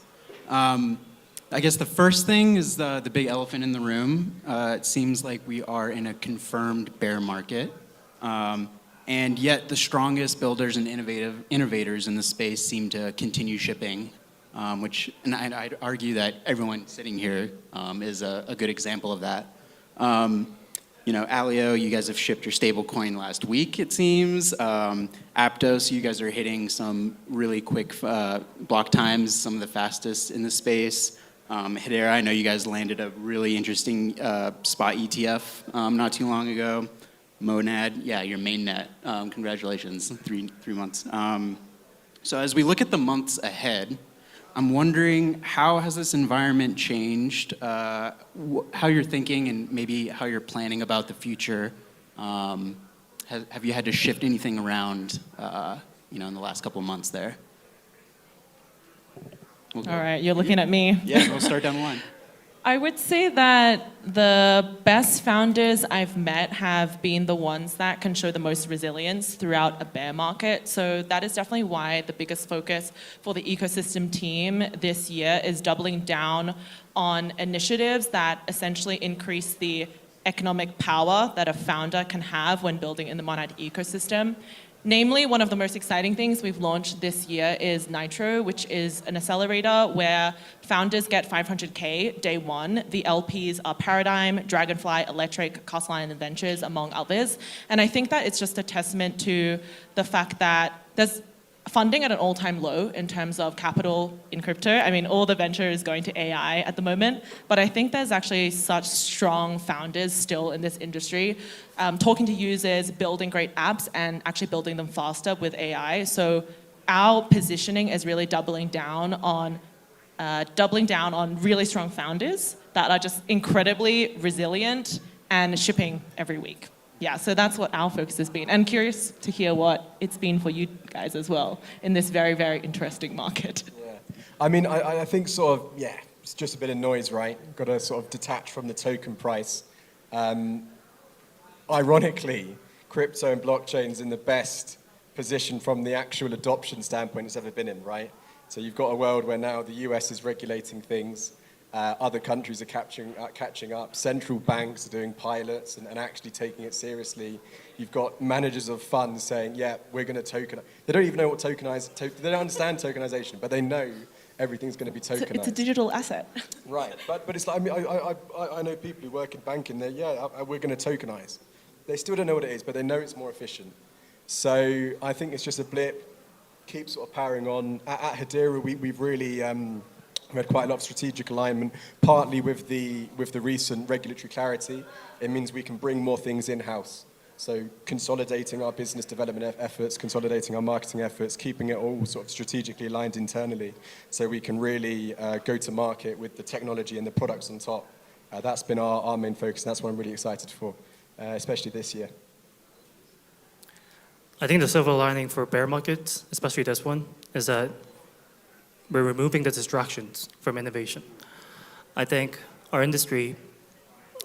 I guess the first thing is the big elephant in the room. It seems like we are in a confirmed bear market. And yet the strongest builders and innovators in the space seem to continue shipping, and I'd argue that everyone sitting here is a good example of that. You know, Alio, you guys have shipped your stablecoin last week, it seems. Aptos, you guys are hitting some really quick block times, some of the fastest in the space. Hedera, I know you guys landed a really interesting spot ETF not too long ago. Monad, yeah, your mainnet. Congratulations, three months. So as we look at the months ahead, I'm wondering how has this environment changed, how you're thinking and maybe how you're planning about the future. Have you had to shift anything around, in the last couple of months there? All right, you're looking at me. Yeah, we'll start down the line. I would say that the best founders I've met have been the ones that can show the most resilience throughout a bear market. So that is definitely why the biggest focus for the ecosystem team this year is doubling down on initiatives that essentially increase the economic power that a founder can have when building in the Monad ecosystem. Namely, one of the most exciting things we've launched this year is Nitro, which is an accelerator where founders get 500K day one. The LPs are Paradigm, Dragonfly, Electric, Costline, and Ventures, among others. And I think that it's just a testament to the fact that there's funding at an all-time low in terms of capital in crypto. I mean, all the venture is going to AI at the moment, but I think there's actually such strong founders still in this industry, talking to users, building great apps, and actually building them faster with AI. So our positioning is really doubling down on really strong founders that are just incredibly resilient and shipping every week. Yeah, so that's what our focus has been. And curious to hear what it's been for you guys as well in this very, very interesting market. Yeah. I mean, I think sort of, yeah, it's just a bit of noise, right? Got to sort of detach from the token price. Ironically, crypto and blockchain's in the best position from the actual adoption standpoint it's ever been in, right? So you've got a world where now the US is regulating things. Other countries are catching up. Central banks are doing pilots and actually taking it seriously. You've got managers of funds saying, yeah, we're going to tokenize. They don't even know what they don't understand tokenization, but they know everything's going to be tokenized. It's a digital asset. Right, but it's like, I mean, I know people who work in banking, we're going to tokenize. They still don't know what it is, but they know it's more efficient. So I think it's just a blip, keep sort of powering on. At Hedera, we've really we had quite a lot of strategic alignment, partly with the recent regulatory clarity. It means we can bring more things in-house. So consolidating our business development efforts, consolidating our marketing efforts, keeping it all sort of strategically aligned internally so we can really go to market with the technology and the products on top. That's been our main focus, and that's what I'm really excited for, especially this year. I think the silver lining for bear markets, especially this one, is that we're removing the distractions from innovation. I think our industry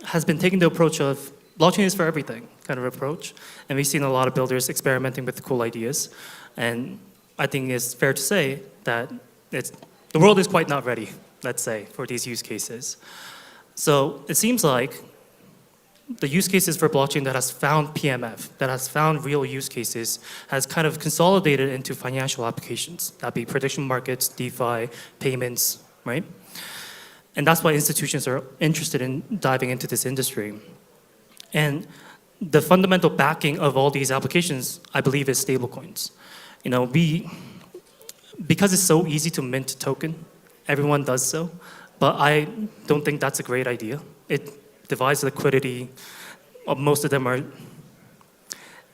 has been taking the approach of blockchain is for everything kind of approach, and we've seen a lot of builders experimenting with cool ideas. And I think it's fair to say that the world is quite not ready, let's say, for these use cases. So it seems like the use cases for blockchain that has found PMF, that has found real use cases, has kind of consolidated into financial applications. That'd be prediction markets, DeFi, payments, right? And that's why institutions are interested in diving into this industry. And the fundamental backing of all these applications, I believe, is stablecoins. You know, because it's so easy to mint a token, everyone does so, but I don't think that's a great idea. It divides liquidity. Most of them are,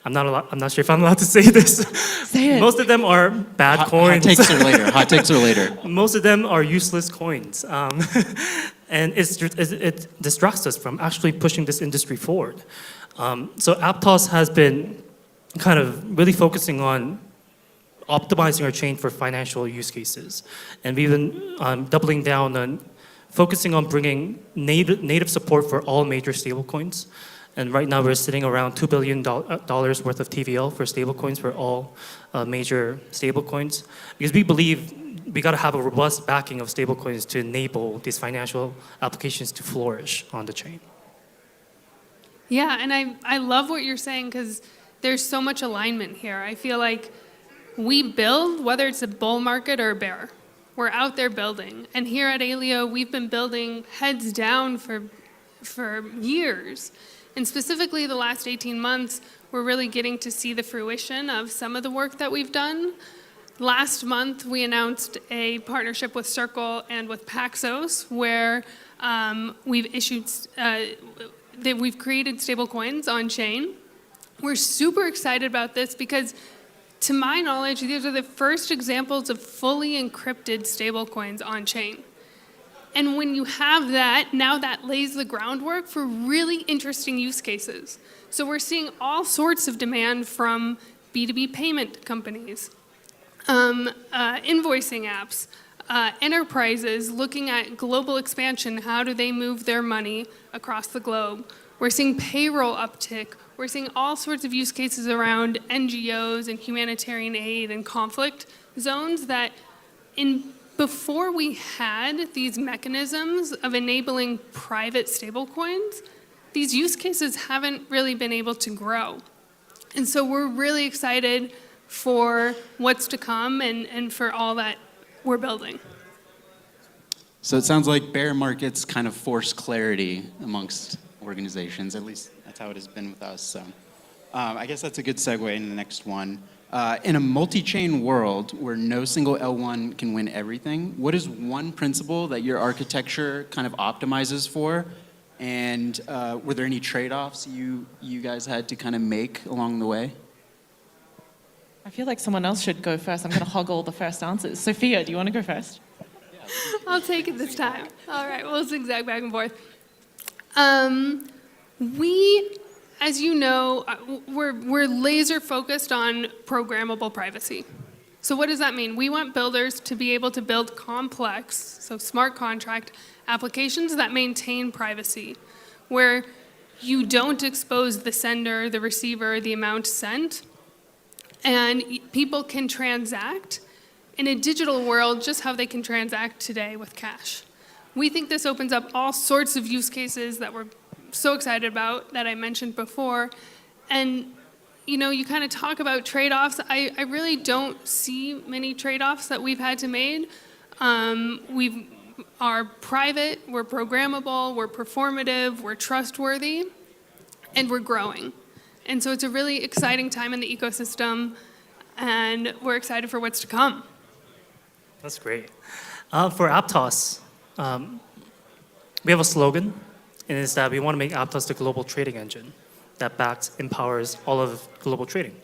I'm not sure if I'm allowed to say this. Say it. Most of them are bad coins. Hot takes are later. Hot takes are later. Most of them are useless coins. And it distracts us from actually pushing this industry forward. So Aptos has been kind of really focusing on optimizing our chain for financial use cases. And we've been doubling down on focusing on bringing native support for all major stablecoins. And right now we're sitting around $2 billion worth of TVL for stablecoins for all major stablecoins. Because we believe we got to have a robust backing of stablecoins to enable these financial applications to flourish on the chain. Yeah, and I love what you're saying because there's so much alignment here. I feel like we build, whether it's a bull market or a bear. We're out there building. And here at Alio, we've been building heads down for years. And specifically the last 18 months, we're really getting to see the fruition of some of the work that we've done. Last month, we announced a partnership with Circle and with Paxos, where we've created stablecoins on chain. We're super excited about this because, to my knowledge, these are the first examples of fully encrypted stablecoins on chain. And when you have that, now that lays the groundwork for really interesting use cases. So we're seeing all sorts of demand from B2B payment companies, invoicing apps, enterprises looking at global expansion. How do they move their money across the globe? We're seeing payroll uptick. We're seeing all sorts of use cases around NGOs and humanitarian aid and conflict zones that before we had these mechanisms of enabling private stablecoins, these use cases haven't really been able to grow. And so we're really excited for what's to come and for all that we're building. So it sounds like bear markets kind of force clarity amongst organizations. At least that's how it has been with us. So I guess that's a good segue into the next one. In a multi-chain world where no single L1 can win everything, what is one principle that your architecture kind of optimizes for? And were there any trade-offs you guys had to kind of make along the way? I feel like someone else should go first. I'm going to hog all the first answers. Sophia, do you want to go first? I'll take it this time. All right, we'll zigzag back and forth. As you know, we're laser focused on programmable privacy. So what does that mean? We want builders to be able to build complex, so smart contract applications that maintain privacy, where you don't expose the sender, the receiver, the amount sent, and people can transact in a digital world just how they can transact today with cash. We think this opens up all sorts of use cases that we're so excited about that I mentioned before. And you kind of talk about trade-offs. I really don't see many trade-offs that we've had to make. We are private, we're programmable, we're performative, we're trustworthy, and we're growing. And so it's a really exciting time in the ecosystem, and we're excited for what's to come. That's great. For Aptos, we have a slogan, and it's that we want to make Aptos the global trading engine that empowers all of global trading.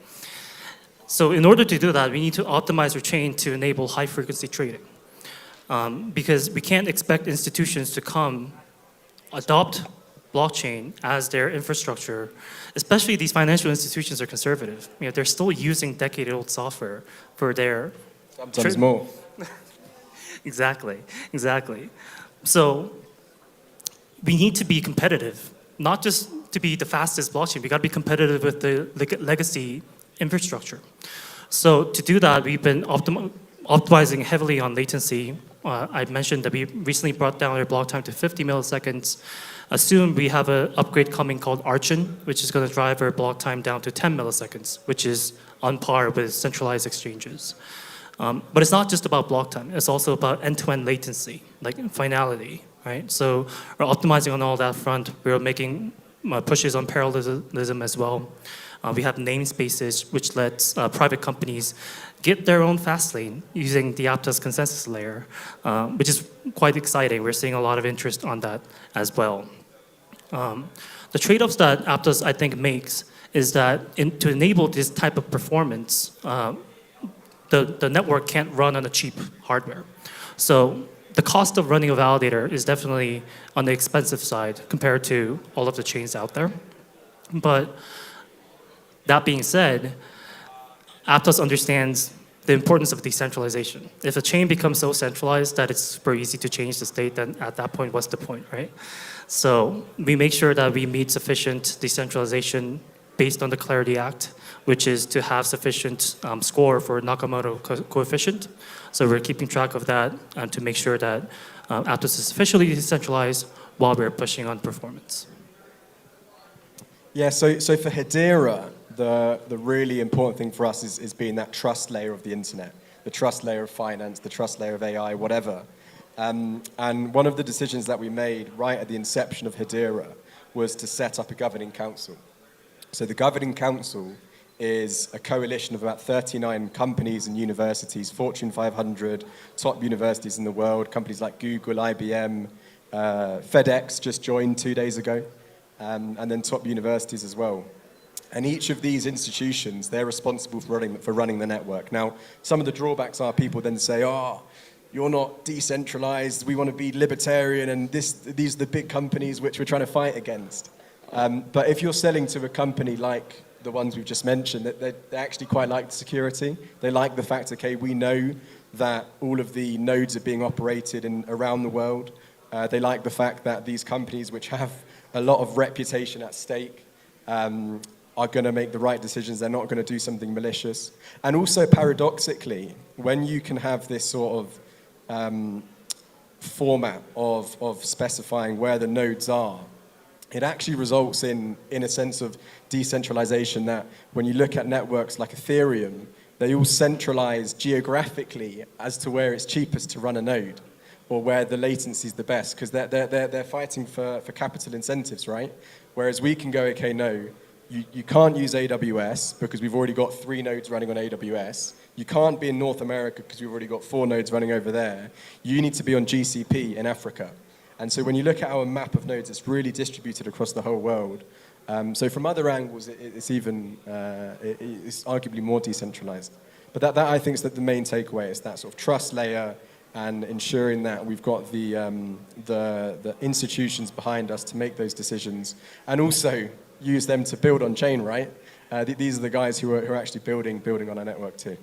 So in order to do that, we need to optimize our chain to enable high-frequency trading. Because we can't expect institutions to come adopt blockchain as their infrastructure, especially these financial institutions are conservative. They're still using decade-old software for their... Sometimes more. Exactly. So we need to be competitive, not just to be the fastest blockchain, we got to be competitive with the legacy infrastructure. So to do that, we've been optimizing heavily on latency. I mentioned that we recently brought down our block time to 50 milliseconds. Soon we have an upgrade coming called Archon, which is going to drive our block time down to 10 milliseconds, which is on par with centralized exchanges. But it's not just about block time. It's also about end-to-end latency, like finality, right? So we're optimizing on all that front. We're making pushes on parallelism as well. We have namespaces, which lets private companies get their own fast lane using the Aptos consensus layer, which is quite exciting. We're seeing a lot of interest on that as well. The trade-offs that Aptos, I think, makes is that to enable this type of performance, the network can't run on a cheap hardware. So the cost of running a validator is definitely on the expensive side compared to all of the chains out there. But that being said, Aptos understands the importance of decentralization. If a chain becomes so centralized that it's super easy to change the state, then at that point, what's the point, right? So we make sure that we meet sufficient decentralization based on the Clarity Act, which is to have sufficient score for Nakamoto coefficient. So we're keeping track of that to make sure that Aptos is sufficiently decentralized while we're pushing on performance. Yeah, so for Hedera, the really important thing for us is being that trust layer of the internet, the trust layer of finance, the trust layer of AI, whatever. And one of the decisions that we made right at the inception of Hedera was to set up a governing council. So the governing council is a coalition of about 39 companies and universities, Fortune 500, top universities in the world, companies like Google, IBM, FedEx just joined 2 days ago, and then top universities as well. And each of these institutions, they're responsible for running the network. Now, some of the drawbacks are people then say, oh, you're not decentralized, we want to be libertarian, and these are the big companies which we're trying to fight against. But if you're selling to a company like the ones we've just mentioned, they actually quite like the security. They like the fact, okay, we know that all of the nodes are being operated around the world. They like the fact that these companies, which have a lot of reputation at stake, are going to make the right decisions. They're not going to do something malicious. And also, paradoxically, when you can have this sort of format of specifying where the nodes are, it actually results in a sense of decentralization that when you look at networks like Ethereum, they all centralize geographically as to where it's cheapest to run a node or where the latency is the best, because they're fighting for capital incentives, right? Whereas we can go, okay, no, you can't use AWS because we've already got 3 nodes running on AWS. You can't be in North America because we've already got 4 nodes running over there. You need to be on GCP in Africa. And so when you look at our map of nodes, it's really distributed across the whole world. So from other angles, it's arguably more decentralized. But that I think is that the main takeaway is that sort of trust layer and ensuring that we've got the institutions behind us to make those decisions, and also use them to build on chain, right? These are the guys who are actually building on our network too.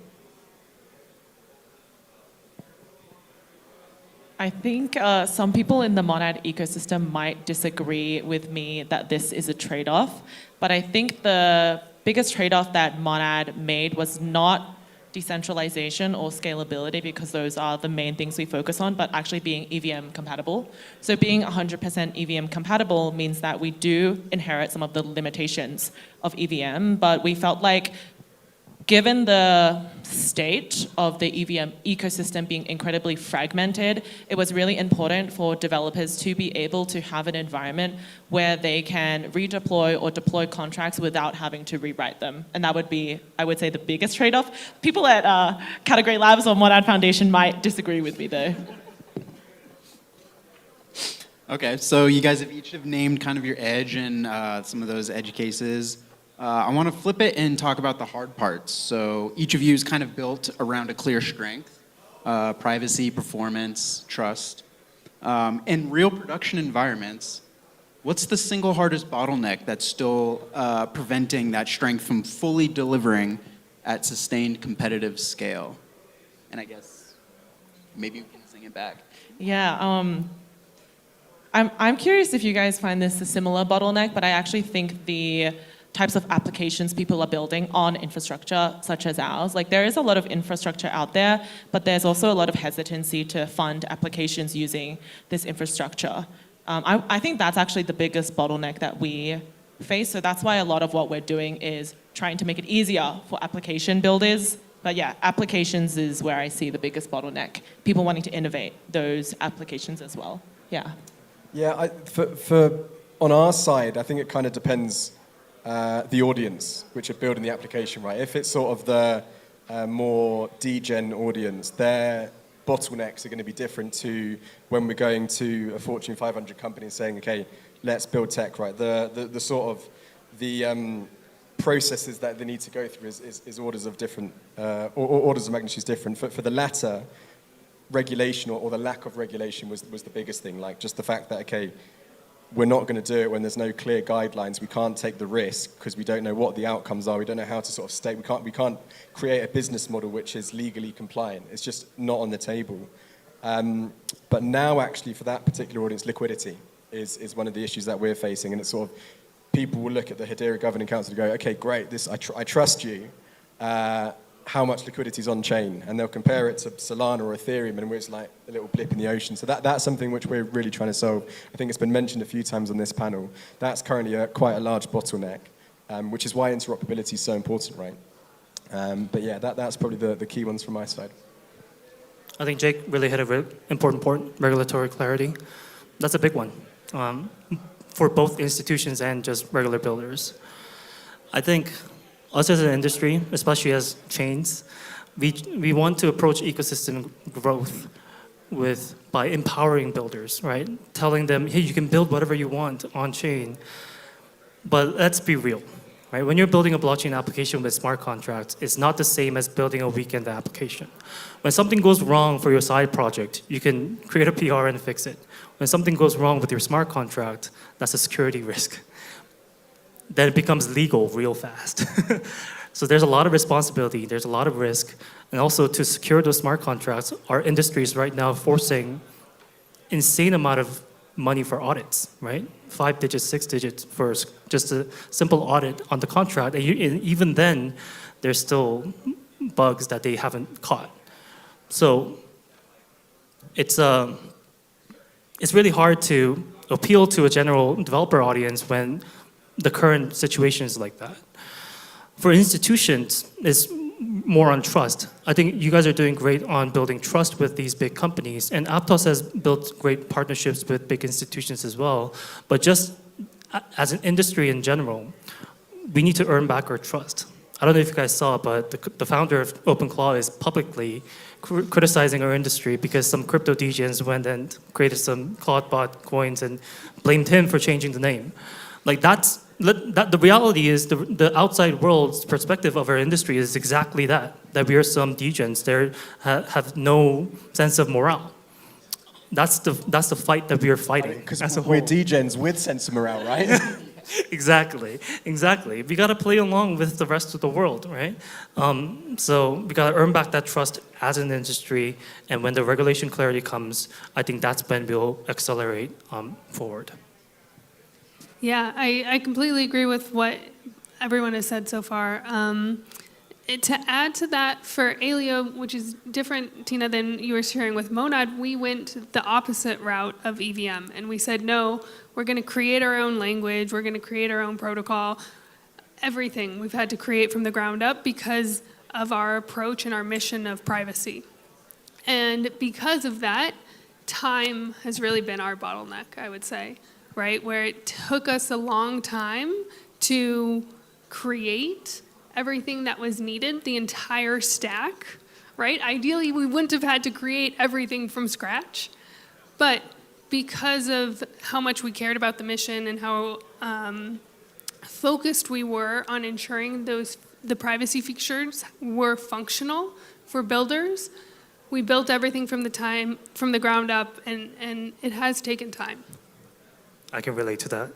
I think some people in the Monad ecosystem might disagree with me that this is a trade-off, but I think the biggest trade-off that Monad made was not decentralization or scalability, because those are the main things we focus on, but actually being EVM compatible. So being 100% EVM compatible means that we do inherit some of the limitations of EVM, but we felt like given the state of the EVM ecosystem being incredibly fragmented, it was really important for developers to be able to have an environment where they can redeploy or deploy contracts without having to rewrite them. And that would be, I would say, the biggest trade-off. People at Category Labs or Monad Foundation might disagree with me though. Okay, so you guys have each named kind of your edge and some of those edge cases. I want to flip it and talk about the hard parts. So each of you is kind of built around a clear strength, privacy, performance, trust. In real production environments, what's the single hardest bottleneck that's still preventing that strength from fully delivering at sustained competitive scale? And I guess maybe we can sing it back. Yeah, I'm curious if you guys find this a similar bottleneck, but I actually think the types of applications people are building on infrastructure such as ours. Like there is a lot of infrastructure out there, but there's also a lot of hesitancy to fund applications using this infrastructure. I think that's actually the biggest bottleneck that we face. So that's why a lot of what we're doing is trying to make it easier for application builders. But yeah, applications is where I see the biggest bottleneck. People wanting to innovate those applications as well. Yeah. Yeah, on our side, I think it kind of depends the audience which are building the application, right? If it's sort of the more degen audience, their bottlenecks are going to be different to when we're going to a Fortune 500 company and saying, okay, let's build tech, right? The sort of the processes that they need to go through is orders of different, orders of magnitude different. For the latter, regulation or the lack of regulation was the biggest thing. Like just the fact that, okay, we're not going to do it when there's no clear guidelines. We can't take the risk because we don't know what the outcomes are. We don't know how to sort of state. We can't create a business model which is legally compliant. It's just not on the table. But now, actually, for that particular audience, liquidity is one of the issues that we're facing. And it's sort of people will look at the Hedera Governing Council and go, okay, great, I trust you. How much liquidity is on chain, and they'll compare it to Solana or Ethereum, and it's like a little blip in the ocean. So that's something which we're really trying to solve. I think it's been mentioned a few times on this panel. That's currently quite a large bottleneck, which is why interoperability is so important, right? But yeah, that's probably the key ones from my side. I think Jake really hit a important point, regulatory clarity. That's a big one for both institutions and just regular builders. I think us as an industry, especially as chains, we want to approach ecosystem growth by empowering builders, right? Telling them, hey, you can build whatever you want on chain. But let's be real, right? When you're building a blockchain application with smart contracts, it's not the same as building a weekend application. When something goes wrong for your side project, you can create a PR and fix it. When something goes wrong with your smart contract, that's a security risk. Then it becomes legal real fast. So there's a lot of responsibility, there's a lot of risk, and also to secure those smart contracts, our industry is right now forcing insane amount of money for audits, right? 5 digits, 6 digits for just a simple audit on the contract, and even then, there's still bugs that they haven't caught. So it's really hard to appeal to a general developer audience when the current situation is like that. For institutions, it's more on trust. I think you guys are doing great on building trust with these big companies, and Aptos has built great partnerships with big institutions as well. But just as an industry in general, we need to earn back our trust. I don't know if you guys saw, but the founder of OpenClaw is publicly criticizing our industry because some crypto degens went and created some CloudBot coins and blamed him for changing the name. Like the reality is the outside world's perspective of our industry is exactly that we are some degens. They have no sense of morale. That's the fight that we are fighting. Because we're degens with sense of morale, right? Exactly. We got to play along with the rest of the world, right? So we got to earn back that trust as an industry, and when the regulation clarity comes, I think that's when we'll accelerate forward. Yeah, I completely agree with what everyone has said so far. To add to that, for Alio, which is different, Tina, than you were sharing with Monad, we went the opposite route of EVM. And we said, no, we're going to create our own language. We're going to create our own protocol. Everything we've had to create from the ground up because of our approach and our mission of privacy. And because of that, time has really been our bottleneck, I would say, right? Where it took us a long time to create everything that was needed, the entire stack, right? Ideally, we wouldn't have had to create everything from scratch. But because of how much we cared about the mission and how focused we were on ensuring the privacy features were functional for builders, we built everything from the ground up, and it has taken time. I can relate to that.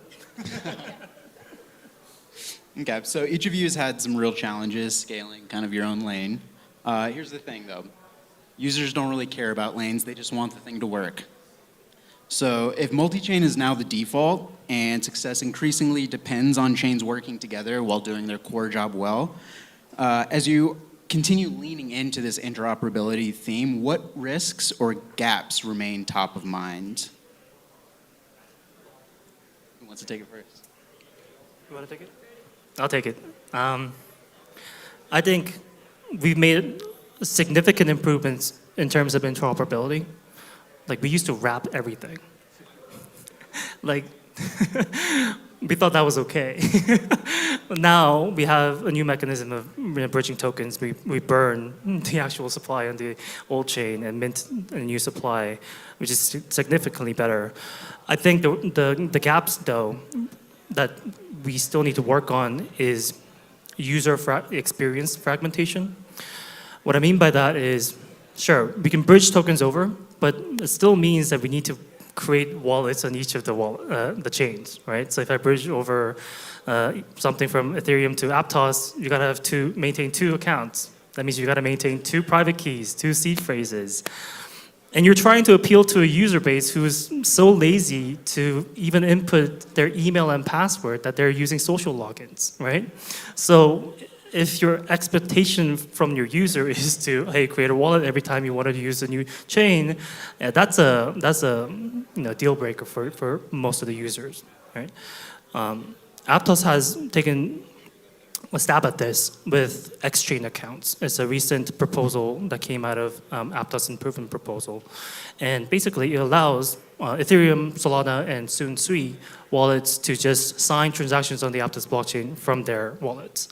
Okay, so each of you has had some real challenges scaling kind of your own lane. Here's the thing though. Users don't really care about lanes, they just want the thing to work. So if multi-chain is now the default and success increasingly depends on chains working together while doing their core job well, as you continue leaning into this interoperability theme, what risks or gaps remain top of mind? Who wants to take it first? You want to take it? I'll take it. I think we've made significant improvements in terms of interoperability. Like, we used to wrap everything. Like, we thought that was okay. But now we have a new mechanism of bridging tokens. We burn the actual supply on the old chain and mint a new supply, which is significantly better. I think the gaps, though, that we still need to work on is user experience fragmentation. What I mean by that is, sure, we can bridge tokens over, but it still means that we need to create wallets on each of the chains, right? So if I bridge over something from Ethereum to Aptos, you gotta maintain 2 accounts. That means you gotta maintain 2 private keys, 2 seed phrases. And you're trying to appeal to a user base who is so lazy to even input their email and password that they're using social logins, right? So if your expectation from your user is to, hey, create a wallet every time you want to use a new chain, that's a deal breaker for most of the users, right? Aptos has taken a stab at this with X-chain accounts. It's a recent proposal that came out of Aptos improvement proposal. And basically it allows Ethereum, Solana, and soon Sui wallets to just sign transactions on the Aptos blockchain from their wallets.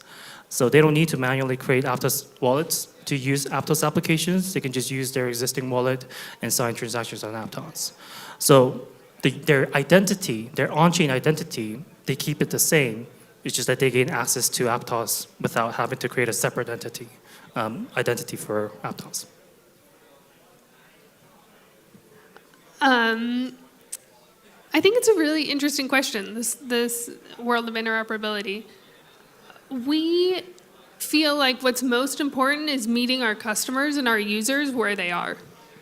So they don't need to manually create Aptos wallets to use Aptos applications. They can just use their existing wallet and sign transactions on Aptos. So their identity, their on-chain identity, they keep it the same. It's just that they gain access to Aptos without having to create a separate identity for Aptos. I think it's a really interesting question, this world of interoperability. We feel like what's most important is meeting our customers and our users where they are.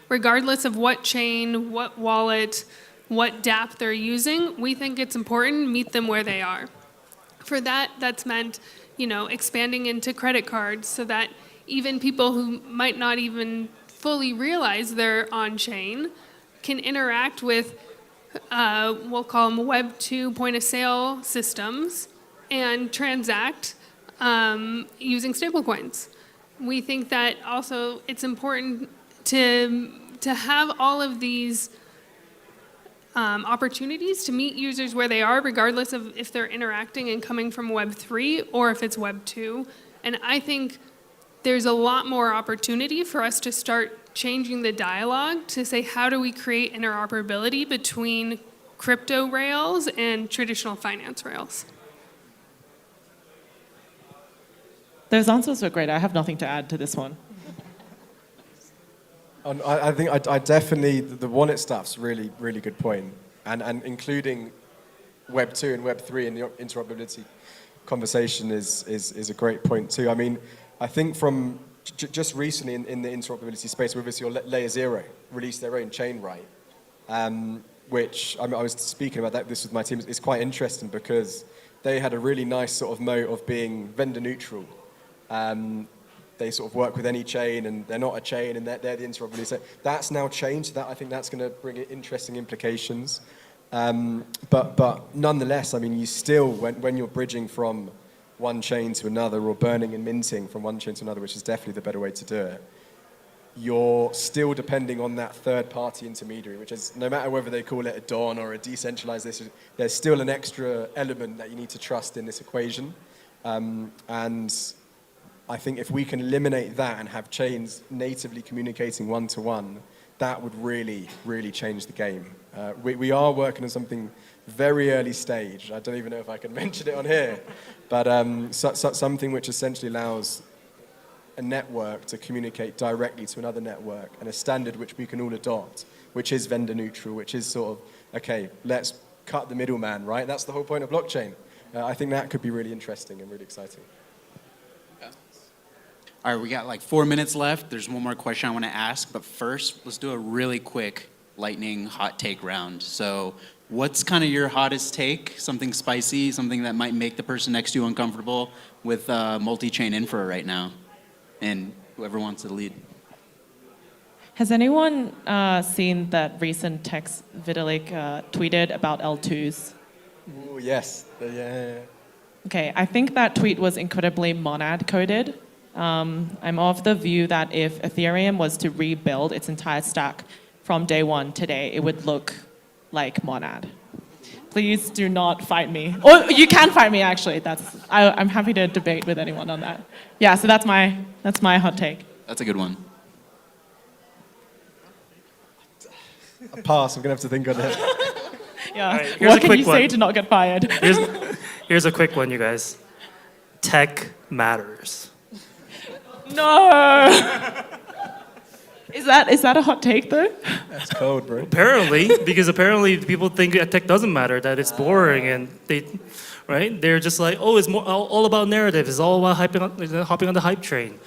Regardless of what chain, what wallet, what dApp they're using, we think it's important to meet them where they are. For that, that's meant, expanding into credit cards so that even people who might not even fully realize they're on-chain can interact with, we'll call them Web 2 point-of-sale systems and transact using stablecoins. We think that also it's important to have all of these opportunities to meet users where they are, regardless of if they're interacting and coming from Web 3 or if it's Web 2. And I think there's a lot more opportunity for us to start changing the dialogue to say, how do we create interoperability between crypto rails and traditional finance rails? Those answers were great. I have nothing to add to this one. I think I definitely, the wallet stuff's really, really good point. And including Web 2 and Web 3 in the interoperability conversation is a great point too. I mean, I think from just recently in the interoperability space, obviously Layer 0 released their own chain, right? Which, I was speaking about this with my team, it's quite interesting because they had a really nice sort of moat of being vendor neutral. they sort of work with any chain and they're not a chain and they're the interoperability. So that's now changed. I think that's going to bring interesting implications. But nonetheless, I mean, you still, when you're bridging from one chain to another or burning and minting from one chain to another, which is definitely the better way to do it, you're still depending on that third-party intermediary, which is, no matter whether they call it a DON or a decentralized this, there's still an extra element that you need to trust in this equation. And I think if we can eliminate that and have chains natively communicating one-to-one, that would really, really change the game. We are working on something very early stage. I don't even know if I can mention it on here, but something which essentially allows a network to communicate directly to another network, and a standard which we can all adopt, which is vendor neutral, which is sort of, okay, let's cut the middleman, right? That's the whole point of blockchain. I think that could be really interesting and really exciting. All right, we got like 4 minutes left. There's one more question I want to ask, but first, let's do a really quick lightning hot take round. So what's kind of your hottest take? Something spicy, something that might make the person next to you uncomfortable with multi-chain infra right now? And whoever wants to lead. Has anyone seen that recent text Vitalik tweeted about L2s? Oh, yes. Yeah. Okay, I think that tweet was incredibly monad coded. I'm of the view that if Ethereum was to rebuild its entire stack from day one today, it would look like monad. Please do not fight me. Or you can fight me, actually. I'm happy to debate with anyone on that. Yeah, so that's my hot take. That's a good one. A pass, I'm going to have to think on it. Yeah, Right, what can you say to not get fired? Here's a quick one, you guys. Tech matters. No! Is that a hot take, though? That's cold, bro. Apparently, because apparently people think that tech doesn't matter, that it's boring, and they're just like, oh, it's all about narrative, it's all about hopping on the hype train.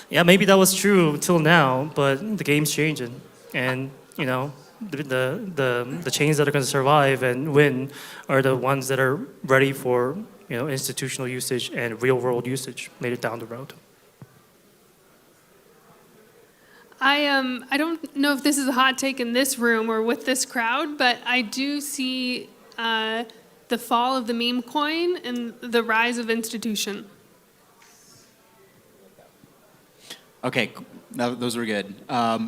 Yeah, maybe that was true until now, but the game's changing, and the chains that are going to survive and win are the ones that are ready for institutional usage and real-world usage later down the road. I don't know if this is a hot take in this room or with this crowd, but I do see the fall of the meme coin and the rise of institution. Okay, those were good.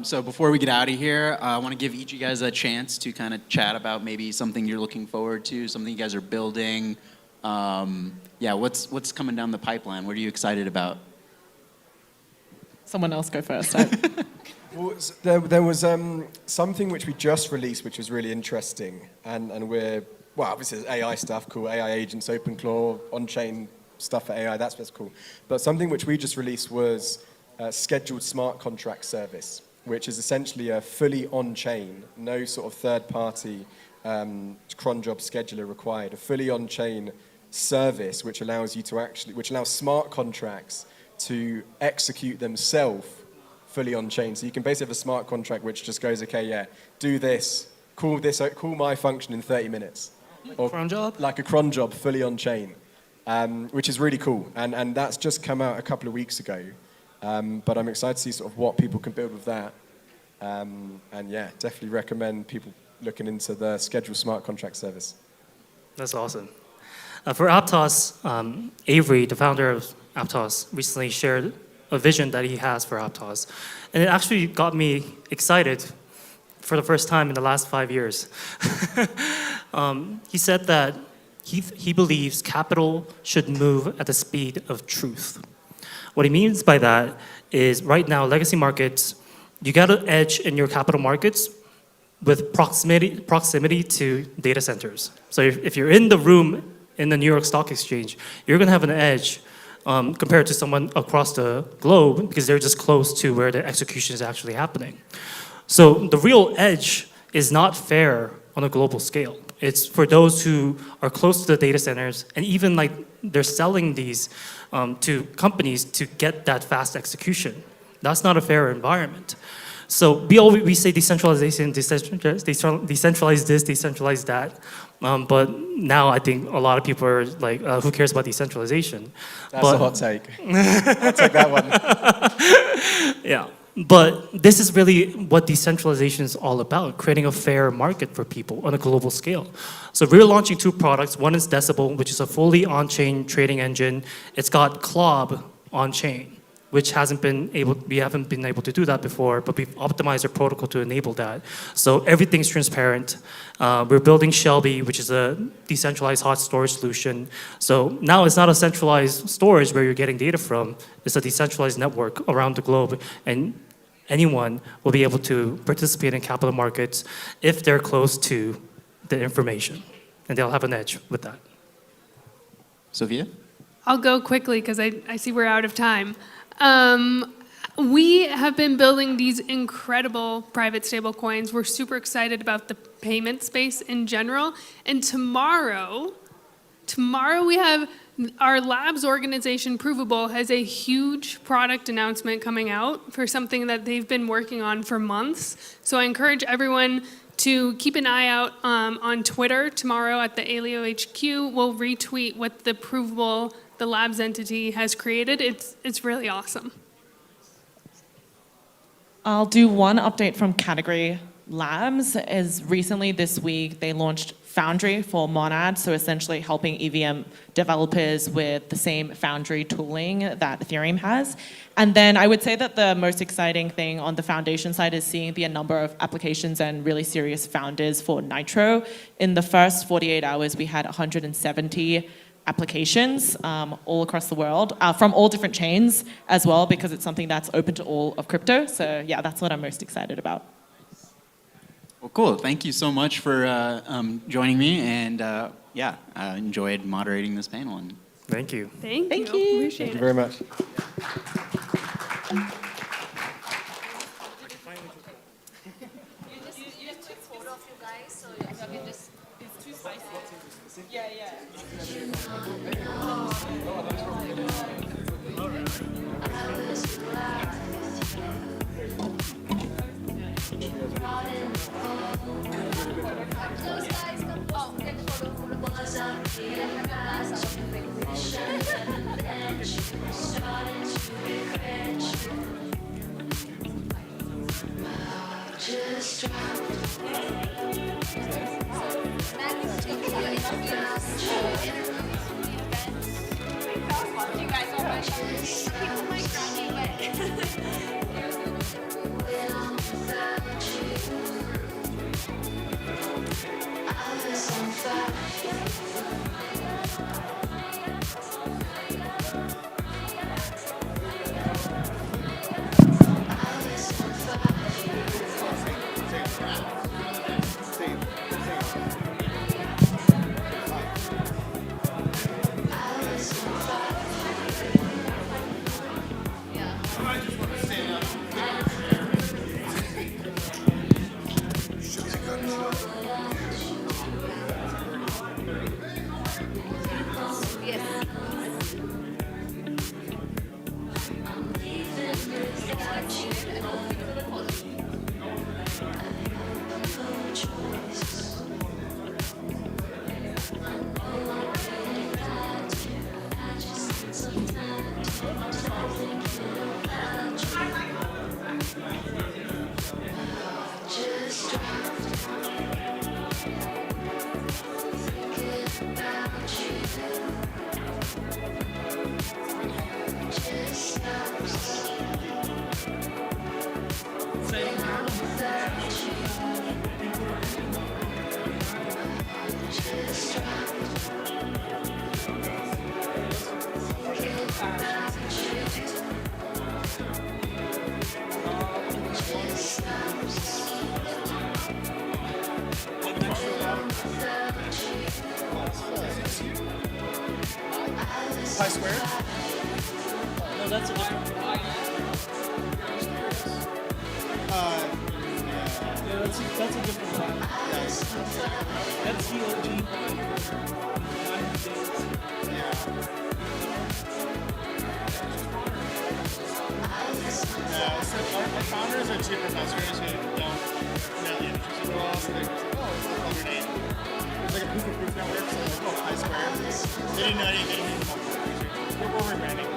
So before we get out of here, I want to give each of you guys a chance to kind of chat about maybe something you're looking forward to, something you guys are building. What's coming down the pipeline? What are you excited about? Someone else go first. Well, there was something which we just released, which was really interesting, and obviously there's AI stuff, cool, AI agents, OpenClaw, on-chain stuff for AI, that's cool. But something which we just released was scheduled smart contract service, which is essentially a fully on-chain, no sort of third-party cron job scheduler required, a fully on-chain service which allows smart contracts to execute themselves fully on-chain. So you can basically have a smart contract which just goes, okay, yeah, do this, call my function in 30 minutes. Or cron job? Like a cron job, fully on-chain, which is really cool. And that's just come out a couple of weeks ago. But I'm excited to see sort of what people can build with that. And yeah, definitely recommend people looking into the scheduled smart contract service. That's awesome. For Aptos, Avery, the founder of Aptos, recently shared a vision that he has for Aptos. And it actually got me excited for the first time in the last 5 years. He said that he believes capital should move at the speed of truth. What he means by that is right now, legacy markets, you got an edge in your capital markets with proximity to data centers. So if you're in the room in the New York Stock Exchange, you're going to have an edge compared to someone across the globe because they're just close to where the execution is actually happening. So the real edge is not fair on a global scale. It's for those who are close to the data centers, and even like they're selling these to companies to get that fast execution. That's not a fair environment. So we say decentralization, decentralize this, decentralize that. But now I think a lot of people are like, who cares about decentralization? That's a hot take. I'll take that one. Yeah. But this is really what decentralization is all about, creating a fair market for people on a global scale. So we're launching 2 products. One is Decibel, which is a fully on-chain trading engine. It's got Clob on-chain, which we haven't been able to do that before, but we've optimized our protocol to enable that. So everything's transparent. We're building Shelby, which is a decentralized hot storage solution. So now it's not a centralized storage where you're getting data from. It's a decentralized network around the globe, and anyone will be able to participate in capital markets if they're close to the information, and they'll have an edge with that. Sophia? I'll go quickly because I see we're out of time. We have been building these incredible private stablecoins. We're super excited about the payment space in general. And tomorrow we have our labs organization, Provable, has a huge product announcement coming out for something that they've been working on for months. So I encourage everyone to keep an eye out on Twitter tomorrow at the Alio HQ. We'll retweet what the Provable, the labs entity, has created. It's really awesome. I'll do one update from Category Labs. As recently this week, they launched Foundry for Monad, so essentially helping EVM developers with the same Foundry tooling that Ethereum has. And then I would say that the most exciting thing on the foundation side is seeing the number of applications and really serious founders for Nitro. In the first 48 hours, we had 170 applications all across the world, from all different chains as well, because it's something that's open to all of crypto. So yeah, that's what I'm most excited about. Well, cool. Thank you so much for joining me, and yeah, I enjoyed moderating this panel. And thank you. Thank you. Appreciate Thank you very much. You just took photo of you guys, so you can just. It's too spicy. Yeah, yeah. Pi squared? No, that's a different one. Yeah, that's a different one. Yes. That's the OG. Yeah, so our founders are university professors who don't know the industry super well, so they just like, oh, it's like your name. It's like a proof of proof network, so like, oh, pi squared. They didn't know anything about research. We're rebranding.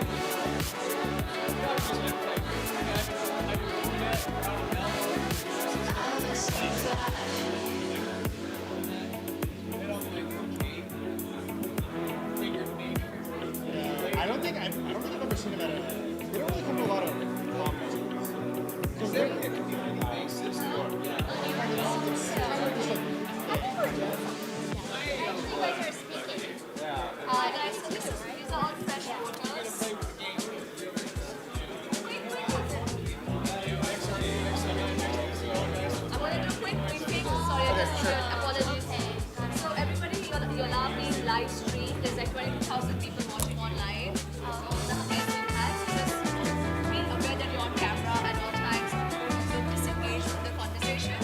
I don't think I've ever seen them at a. They don't really come to a lot of conferences. Because they're it could be anything. Guys, so these are all fresh photos. I want to do a quick briefing. Sorry, I just apologies. So everybody, you're now being live streamed. There's like 22,000 people watching online. The amazing has just being aware that you're on camera at all times. Don't disengage from the conversation.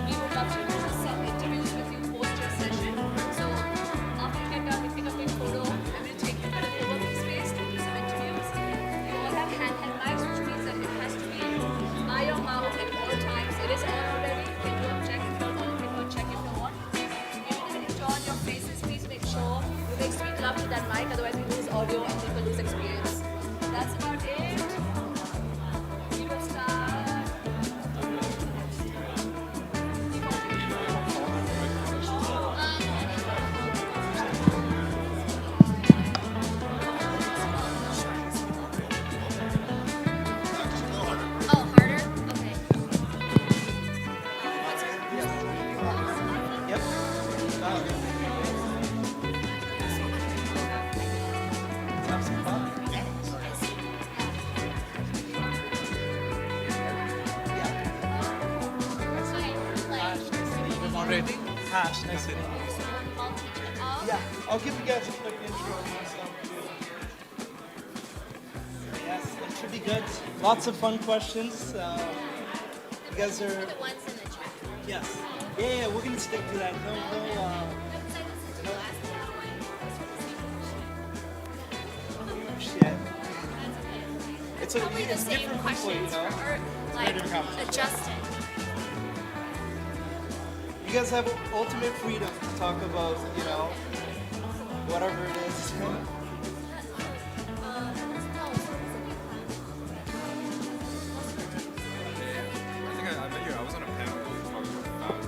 We would love to do some interviews with you post your session. So after you get done, we take a quick photo. I'm going to take you to the co-working space to do some interviews. You all have handheld mics, which means that it has to be by your mouth at all times. It is on already. You can do a check if you don't want. You can do a check if you want. Even when you turn your faces, please make sure you make sweet love to that mic. Otherwise, we lose audio and people lose experience. That's about it. We will start. Oh, harder? Okay. Moderating? Hash, nice meeting you. Yeah, I'll give you guys a quick intro. Yes, it should be good. Lots of fun questions. You guys are. The ones in the chat. Yes. Yeah, we're gonna stick to that. Shit. It's Probably the same different questions people, you know? for her, like Very different conversation. adjusted. You guys have ultimate freedom to talk about, you know, whatever it is. I think I met you. I was on a panel talking about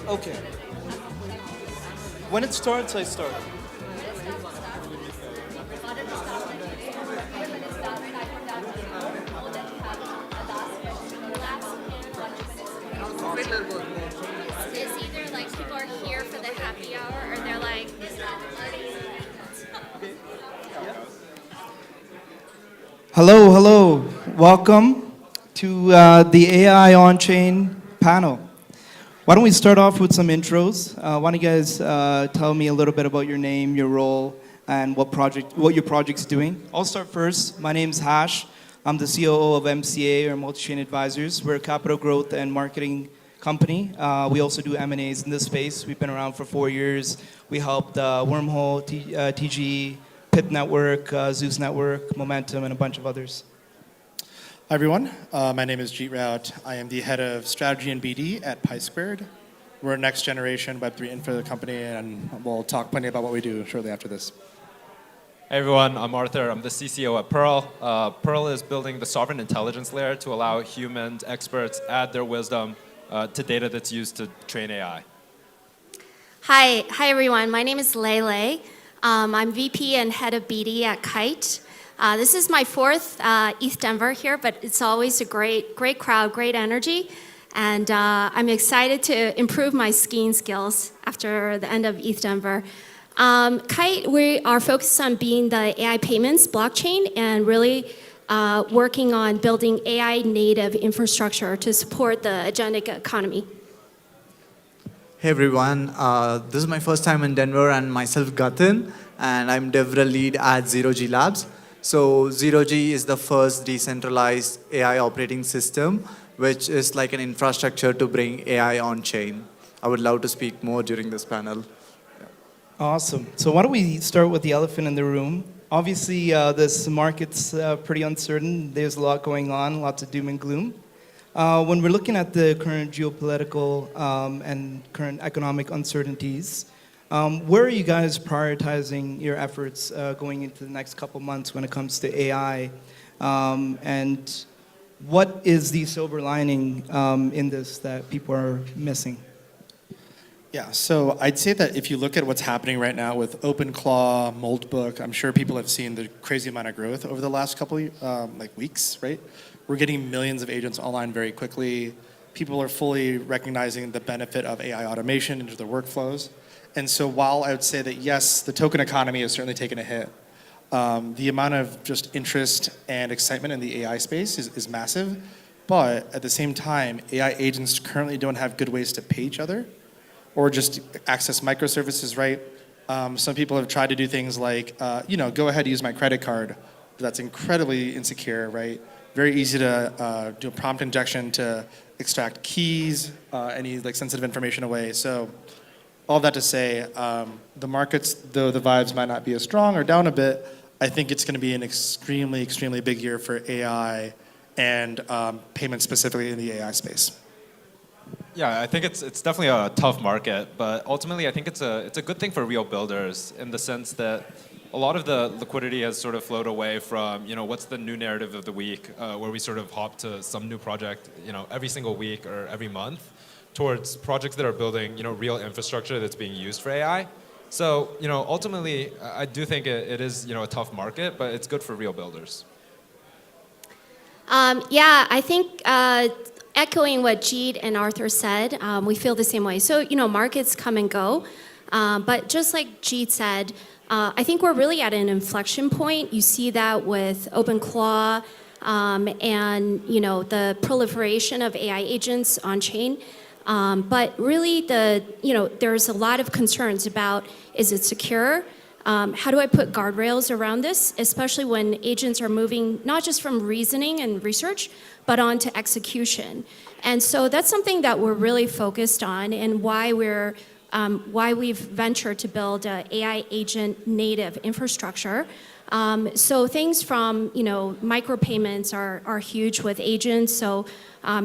Okay. When it starts, I start. It's either like people are here for the happy hour or they're like, Hello, hello. Welcome to the AI on-chain panel. Why don't we start off with some intros? Why don't you guys tell me a little bit about your name, your role, and what your project's doing? I'll start first. My name's Hash. I'm the COO of MCA, or Multichain Advisors. We're a capital growth and marketing company. We also do M&As in this space. We've been around for 4 years. We helped Wormhole, TG, Pip Network, Zeus Network, Momentum, and a bunch of others. Hi everyone, my name is Jeet Raut. I am the head of strategy and BD at Pi Squared. We're a next generation Web3 info company, and we'll talk plenty about what we do shortly after this. Hey everyone, I'm Arthur. I'm the CCO at Pearl. Pearl is building the sovereign intelligence layer to allow humans, experts, add their wisdom to data that's used to train AI. Hi everyone. My name is Lele. I'm VP and head of BD at Kite. This is my fourth ETHDenver here, but it's always a great crowd, great energy. And I'm excited to improve my skiing skills after the end of ETHDenver. Kite, we are focused on being the AI payments blockchain and really working on building AI native infrastructure to support the agentic economy. Hey everyone, this is my first time in Denver and myself Gatin, and I'm DevRel lead at Zero G Labs. So Zero G is the first decentralized AI operating system, which is like an infrastructure to bring AI on chain. I would love to speak more during this panel. Awesome. So why don't we start with the elephant in the room? Obviously, this market's pretty uncertain. There's a lot going on, lots of doom and gloom. When we're looking at the current geopolitical and current economic uncertainties, where are you guys prioritizing your efforts going into the next couple months when it comes to AI? And what is the silver lining in this that people are missing? Yeah, so I'd say that if you look at what's happening right now with OpenClaw, Moltbook, I'm sure people have seen the crazy amount of growth over the last couple weeks, right? We're getting millions of agents online very quickly. People are fully recognizing the benefit of AI automation into their workflows. And so while I would say that yes, the token economy has certainly taken a hit, the amount of just interest and excitement in the AI space is massive. But at the same time, AI agents currently don't have good ways to pay each other or just access microservices, right? Some people have tried to do things like, go ahead, use my credit card. But that's incredibly insecure, right? Very easy to do a prompt injection to extract keys, any like sensitive information away. So all that to say, the markets, though the vibes might not be as strong or down a bit, I think it's going to be an extremely, extremely big year for AI and payments specifically in the AI space. Yeah, I think it's definitely a tough market, but ultimately I think it's a good thing for real builders in the sense that a lot of the liquidity has sort of flowed away from, what's the new narrative of the week, where we sort of hop to some new project, every single week or every month, towards projects that are building, real infrastructure that's being used for AI. So, ultimately, I do think it is, a tough market, but it's good for real builders. Yeah, I think echoing what Jeet and Arthur said, we feel the same way. So, markets come and go, but just like Jeet said, I think we're really at an inflection point. You see that with OpenClaw and the proliferation of AI agents on chain. But really, there's a lot of concerns about, is it secure? How do I put guardrails around this, especially when agents are moving not just from reasoning and research, but on to execution. And so that's something that we're really focused on and why we've ventured to build an AI agent native infrastructure. So things from, micropayments are huge with agents. So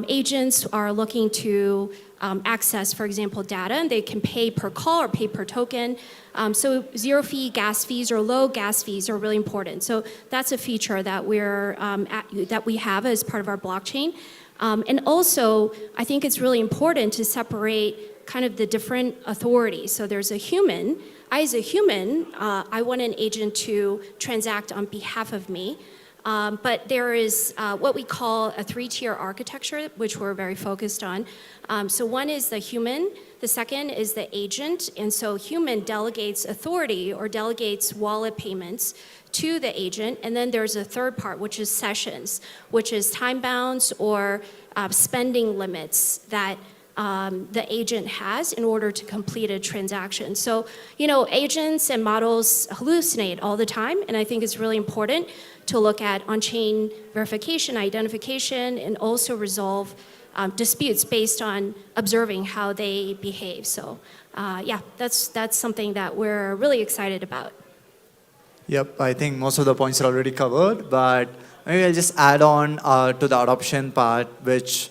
agents are looking to access, for example, data, and they can pay per call or pay per token. So zero fee gas fees or low gas fees are really important. So that's a feature that that we have as part of our blockchain. And also, I think it's really important to separate kind of the different authorities. So there's a human. As a human, I want an agent to transact on behalf of me. But there is what we call a three-tier architecture, which we're very focused on. So one is the human, the second is the agent, and so human delegates authority or delegates wallet payments to the agent, and then there's a third part, which is sessions, which is time bounds or spending limits that the agent has in order to complete a transaction. So, agents and models hallucinate all the time, and I think it's really important to look at on-chain verification, identification, and also resolve disputes based on observing how they behave. So, that's something that we're really excited about. Yep, I think most of the points are already covered, but maybe I'll just add on to the adoption part, which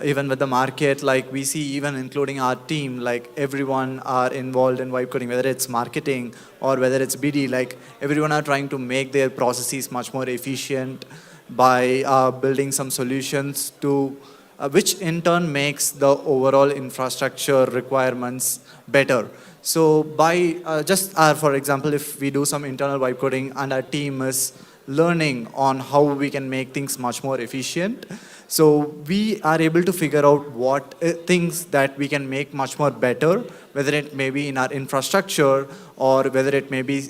even with the market, like we see even including our team, like everyone are involved in vibe coding, whether it's marketing or whether it's BD, like everyone are trying to make their processes much more efficient by building some solutions to, which in turn makes the overall infrastructure requirements better. So by for example, if we do some internal vibe coding and our team is learning on how we can make things much more efficient, so we are able to figure out what things that we can make much more better, whether it may be in our infrastructure or whether it may be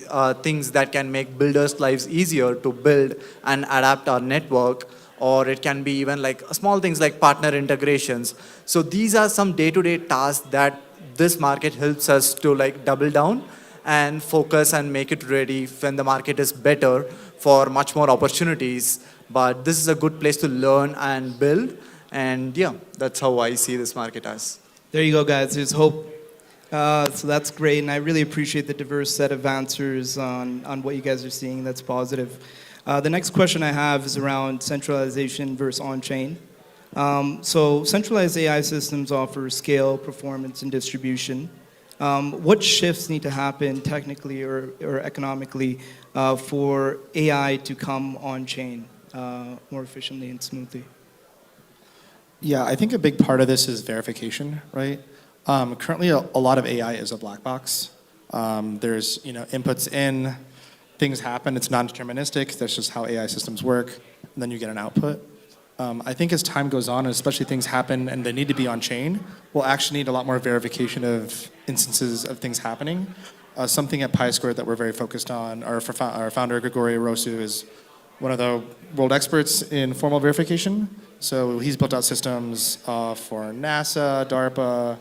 things that can make builders' lives easier to build and adapt our network, or it can be even like small things like partner integrations. So these are some day-to-day tasks that this market helps us to like double down and focus and make it ready when the market is better for much more opportunities. But this is a good place to learn and build. And yeah, that's how I see this market as. There you go, guys. There's hope. So that's great, and I really appreciate the diverse set of answers on what you guys are seeing. That's positive. The next question I have is around centralization versus on-chain. So centralized AI systems offer scale, performance, and distribution. What shifts need to happen technically or economically for AI to come on-chain more efficiently and smoothly? Yeah, I think a big part of this is verification, right? Currently, a lot of AI is a black box. There's inputs in, things happen. It's non-deterministic. That's just how AI systems work. And then you get an output. I think as time goes on, and especially things happen and they need to be on chain, we'll actually need a lot more verification of instances of things happening. Something at PySquared that we're very focused on, our founder, Grigori Rosu, is one of the world experts in formal verification. So he's built out systems for NASA, DARPA.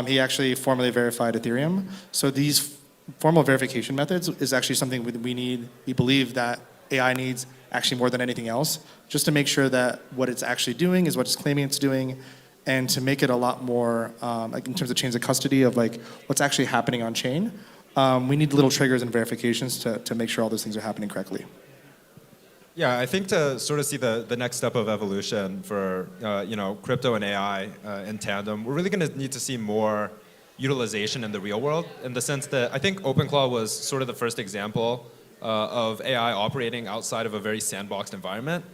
He actually formally verified Ethereum. So these formal verification methods is actually something we believe that AI needs actually more than anything else, just to make sure that what it's actually doing is what it's claiming it's doing, and to make it a lot more, like in terms of chains of custody of like what's actually happening on chain. We need little triggers and verifications to make sure all those things are happening correctly. Yeah, I think to sort of see the next step of evolution for crypto and AI in tandem, we're really going to need to see more utilization in the real world, in the sense that I think OpenClaw was sort of the first example of AI operating outside of a very sandboxed environment.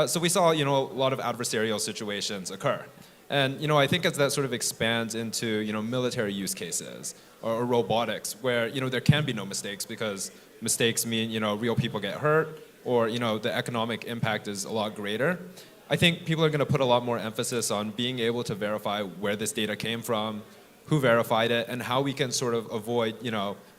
So we saw a lot of adversarial situations occur. And I think as that sort of expands into military use cases or robotics, where there can be no mistakes because mistakes mean real people get hurt, or the economic impact is a lot greater. I think people are going to put a lot more emphasis on being able to verify where this data came from, who verified it, and how we can sort of avoid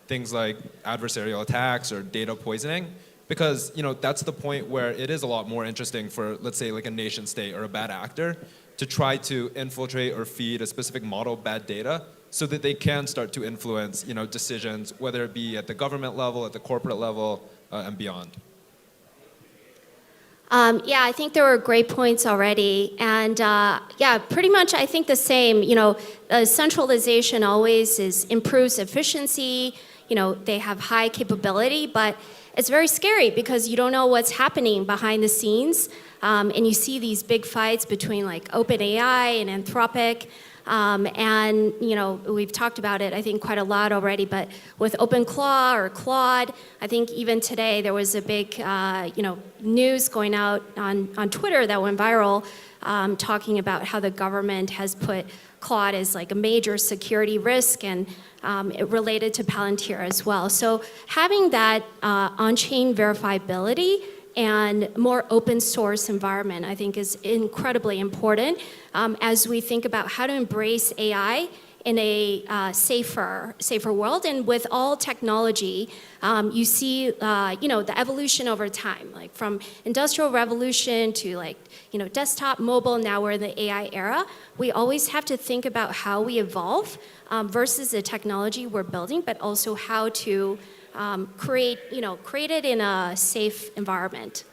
things like adversarial attacks or data poisoning, because that's the point where it is a lot more interesting for, let's say, like a nation state or a bad actor to try to infiltrate or feed a specific model bad data so that they can start to influence decisions, whether it be at the government level, at the corporate level, and beyond. Yeah, I think there were great points already. And yeah, pretty much I think the same. Centralization always improves efficiency. They have high capability, but it's very scary because you don't know what's happening behind the scenes. And you see these big fights between like OpenAI and Anthropic. And we've talked about it, I think, quite a lot already. But with OpenClaw or Claude, I think even today there was a big, news going out on Twitter that went viral, talking about how the government has put Claude as like a major security risk, and it related to Palantir as well. So having that on-chain verifiability and more open source environment, I think, is incredibly important as we think about how to embrace AI in a safer world. And with all technology, you see, the evolution over time, like from industrial revolution to desktop, mobile. Now we're in the AI era. We always have to think about how we evolve versus the technology we're building, but also how to create it in a safe environment.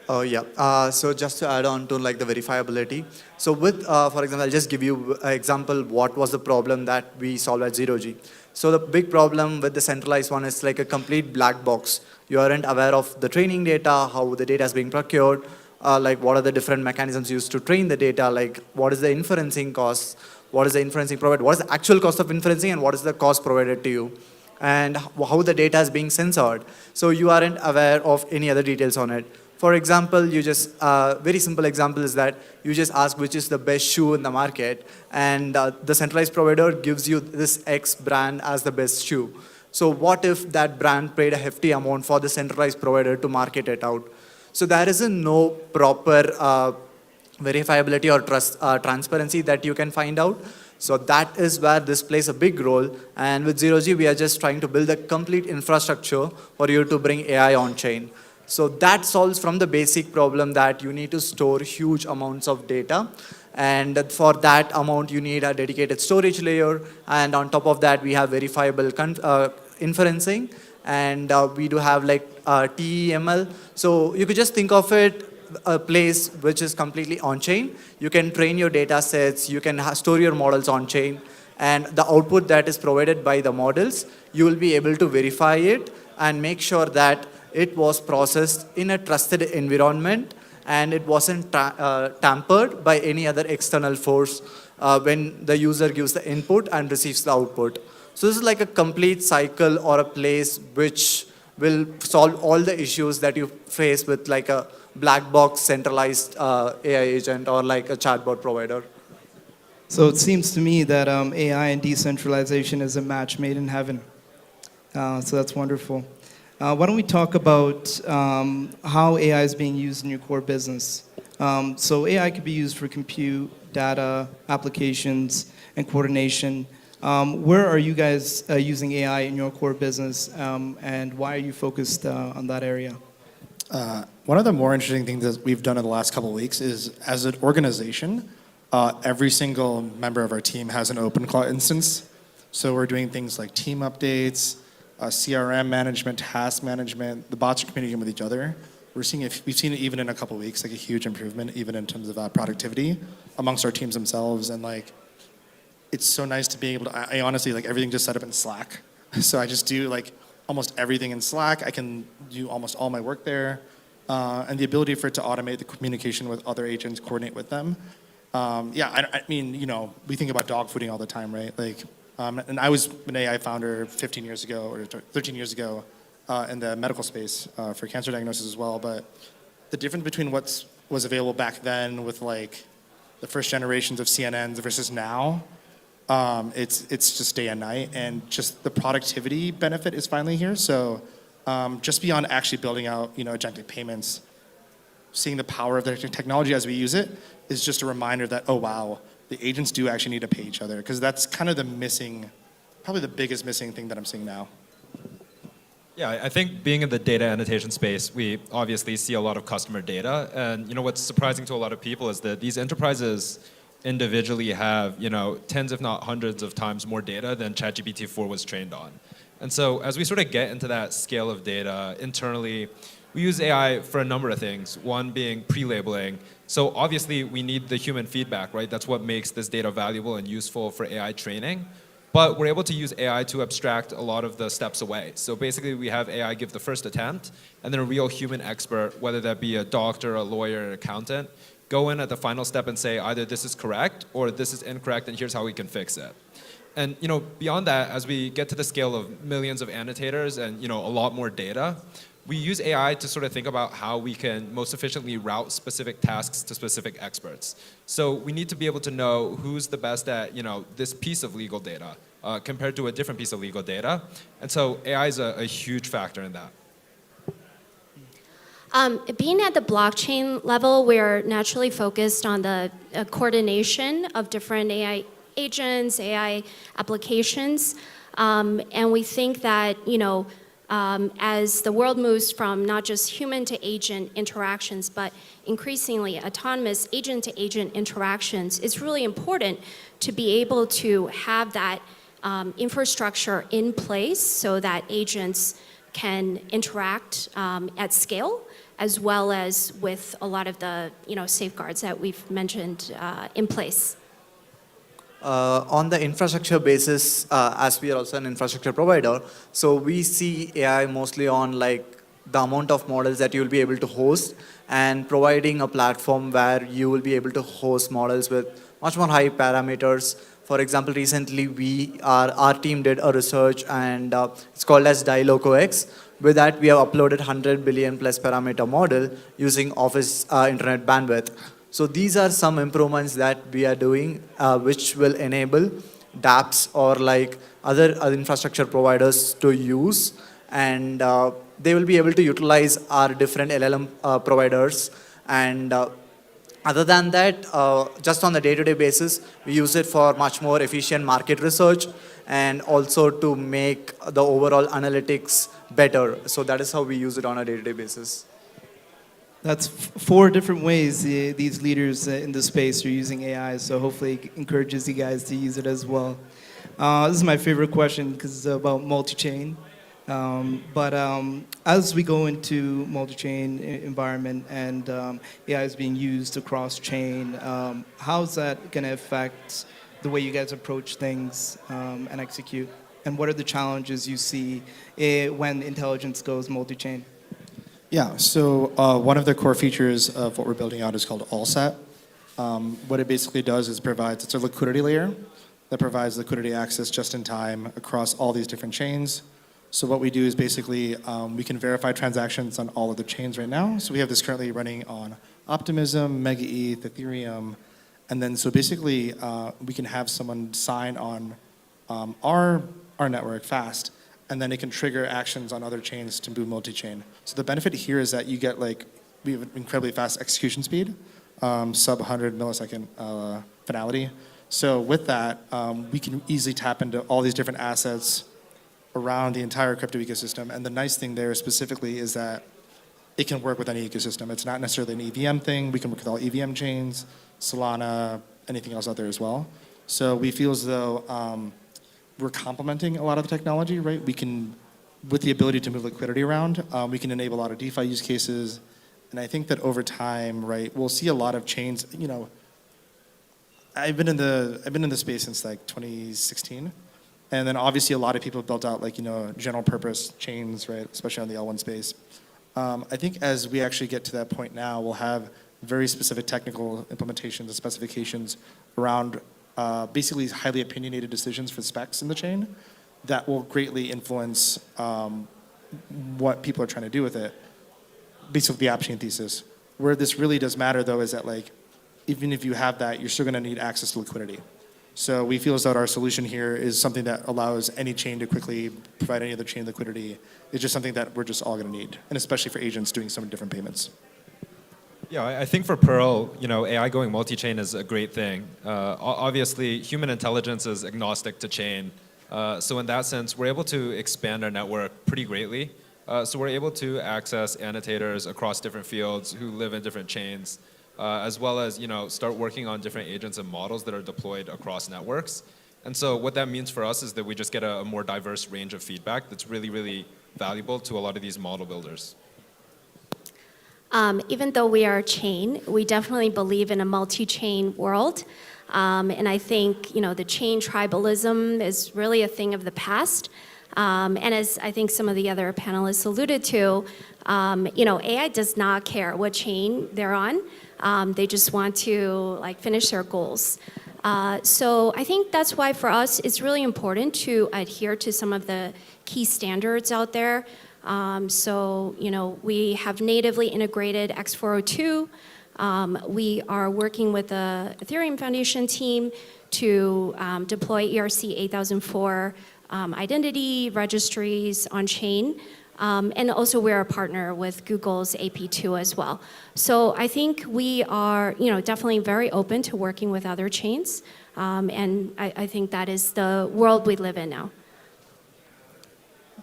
Oh yeah. So just to add on to like the verifiability. So with, for example, I'll just give you an example. What was the problem that we solved at 0G? So the big problem with the centralized one is like a complete black box. You aren't aware of the training data, how the data is being procured, like what are the different mechanisms used to train the data, like what is the inferencing cost, what is the inferencing provided, what is the actual cost of inferencing, and what is the cost provided to you, and how the data is being censored. So you aren't aware of any other details on it. For example, you just, very simple example is that you just ask which is the best shoe in the market, and the centralized provider gives you this X brand as the best shoe. So what if that brand paid a hefty amount for the centralized provider to market it out? So there isn't no proper verifiability or transparency that you can find out. So that is where this plays a big role. And with 0G, we are just trying to build a complete infrastructure for you to bring AI on chain. So that solves from the basic problem that you need to store huge amounts of data. And for that amount, you need a dedicated storage layer. And on top of that, we have verifiable inferencing. And we do have like TEML. So you could just think of it a place which is completely on-chain. You can train your data sets, you can store your models on-chain, and the output that is provided by the models, you will be able to verify it and make sure that it was processed in a trusted environment and it wasn't tampered by any other external force when the user gives the input and receives the output. So this is like a complete cycle or a place which will solve all the issues that you face with like a black box centralized AI agent or like a chatbot provider. So it seems to me that AI and decentralization is a match made in heaven. So that's wonderful. Why don't we talk about how AI is being used in your core business? So AI could be used for compute, data, applications, and coordination. Where are you guys using AI in your core business, and why are you focused on that area? One of the more interesting things that we've done in the last couple of weeks is, as an organization, every single member of our team has an OpenClaw instance. So we're doing things like team updates, CRM management, task management. The bots are communicating with each other. We've seen it even in a couple of weeks, like a huge improvement, even in terms of productivity amongst our teams themselves. And like, it's so nice to be able to, I honestly, like everything just set up in Slack. So I just do like almost everything in Slack. I can do almost all my work there. And the ability for it to automate the communication with other agents, coordinate with them. I mean, you know, we think about dog fooding all the time, right? Like, and I was an AI founder 15 years ago, or 13 years ago, in the medical space for cancer diagnosis as well. But the difference between what was available back then with like the first generations of CNNs versus now, it's just day and night, and just the productivity benefit is finally here. So just beyond actually building out, you know, agentic payments, seeing the power of the technology as we use it is just a reminder that, oh wow, the agents do actually need to pay each other, because that's kind of the missing, probably the biggest missing thing that I'm seeing now. Yeah, I think being in the data annotation space, we obviously see a lot of customer data, and you know what's surprising to a lot of people is that these enterprises individually have, you know, tens if not hundreds of times more data than ChatGPT 4 was trained on. And so as we sort of get into that scale of data internally, we use AI for a number of things, one being pre-labeling. So obviously we need the human feedback, right? That's what makes this data valuable and useful for AI training. But we're able to use AI to abstract a lot of the steps away. So basically we have AI give the first attempt, and then a real human expert, whether that be a doctor, a lawyer, an accountant, go in at the final step and say either this is correct or this is incorrect and here's how we can fix it. And you know, beyond that, as we get to the scale of millions of annotators and you know, a lot more data, we use AI to sort of think about how we can most efficiently route specific tasks to specific experts. So we need to be able to know who's the best at, you know, this piece of legal data compared to a different piece of legal data. And so AI is a huge factor in that. Being at the blockchain level, we're naturally focused on the coordination of different AI agents, AI applications, and we think that, you know, as the world moves from not just human to agent interactions, but increasingly autonomous agent to agent interactions, it's really important to be able to have that infrastructure in place so that agents can interact at scale, as well as with a lot of the, you know, safeguards that we've mentioned in place. On the infrastructure basis, as we are also an infrastructure provider, so we see AI mostly on like the amount of models that you'll be able to host, and providing a platform where you will be able to host models with much more high parameters. For example, recently our team did a research, and it's called as DialogueOX. With that, we have uploaded 100 billion plus parameter model using Office internet bandwidth. So these are some improvements that we are doing, which will enable dApps or like other infrastructure providers to use, and they will be able to utilize our different LLM providers. And other than that, just on the day-to-day basis, we use it for much more efficient market research and also to make the overall analytics better. So that is how we use it on a day-to-day basis. That's four different ways these leaders in the space are using AI, so hopefully it encourages you guys to use it as well. This is my favorite question because it's about multi-chain. But as we go into multi-chain environment and AI is being used across chain, how's that going to affect the way you guys approach things and execute? And what are the challenges you see when intelligence goes multi-chain? Yeah, so one of the core features of what we're building out is called AllSat. What it basically does is it's a liquidity layer that provides liquidity access just in time across all these different chains. So what we do is basically we can verify transactions on all of the chains right now. So we have this currently running on Optimism, Mega ETH, Ethereum, and then so basically we can have someone sign on our network fast, and then it can trigger actions on other chains to move multi-chain. So the benefit here is that you get we have incredibly fast execution speed, sub 100 millisecond finality. So with that, we can easily tap into all these different assets around the entire crypto ecosystem. And the nice thing there specifically is that it can work with any ecosystem. It's not necessarily an EVM thing. We can work with all EVM chains, Solana, anything else out there as well. So we feel as though we're complementing a lot of the technology, right? We can, with the ability to move liquidity around, we can enable a lot of DeFi use cases. And I think that over time, right, we'll see a lot of chains. I've been in the space since 2016. And then obviously a lot of people have built out general purpose chains, right, especially on the L1 space. I think as we actually get to that point now, we'll have very specific technical implementations and specifications around basically highly opinionated decisions for specs in the chain that will greatly influence what people are trying to do with it, basically the app-chain thesis. Where this really does matter, though, is that even if you have that, you're still going to need access to liquidity. So we feel as though our solution here is something that allows any chain to quickly provide any other chain liquidity. It's just something that we're just all going to need, and especially for agents doing so many different payments. Yeah, I think for Pearl, AI going multi-chain is a great thing. Obviously, human intelligence is agnostic to chain. So in that sense, we're able to expand our network pretty greatly. So we're able to access annotators across different fields who live in different chains, as well as start working on different agents and models that are deployed across networks. And so what that means for us is that we just get a more diverse range of feedback that's really, really valuable to a lot of these model builders. Even though we are a chain, we definitely believe in a multi-chain world. And I think, the chain tribalism is really a thing of the past. And as I think some of the other panelists alluded to, AI does not care what chain they're on. They just want to finish their goals. So I think that's why for us it's really important to adhere to some of the key standards out there. So we have natively integrated X402. We are working with the Ethereum Foundation team to deploy ERC 8004 identity registries on chain. And also we're a partner with Google's AP2 as well. So I think we are definitely very open to working with other chains. And I think that is the world we live in now.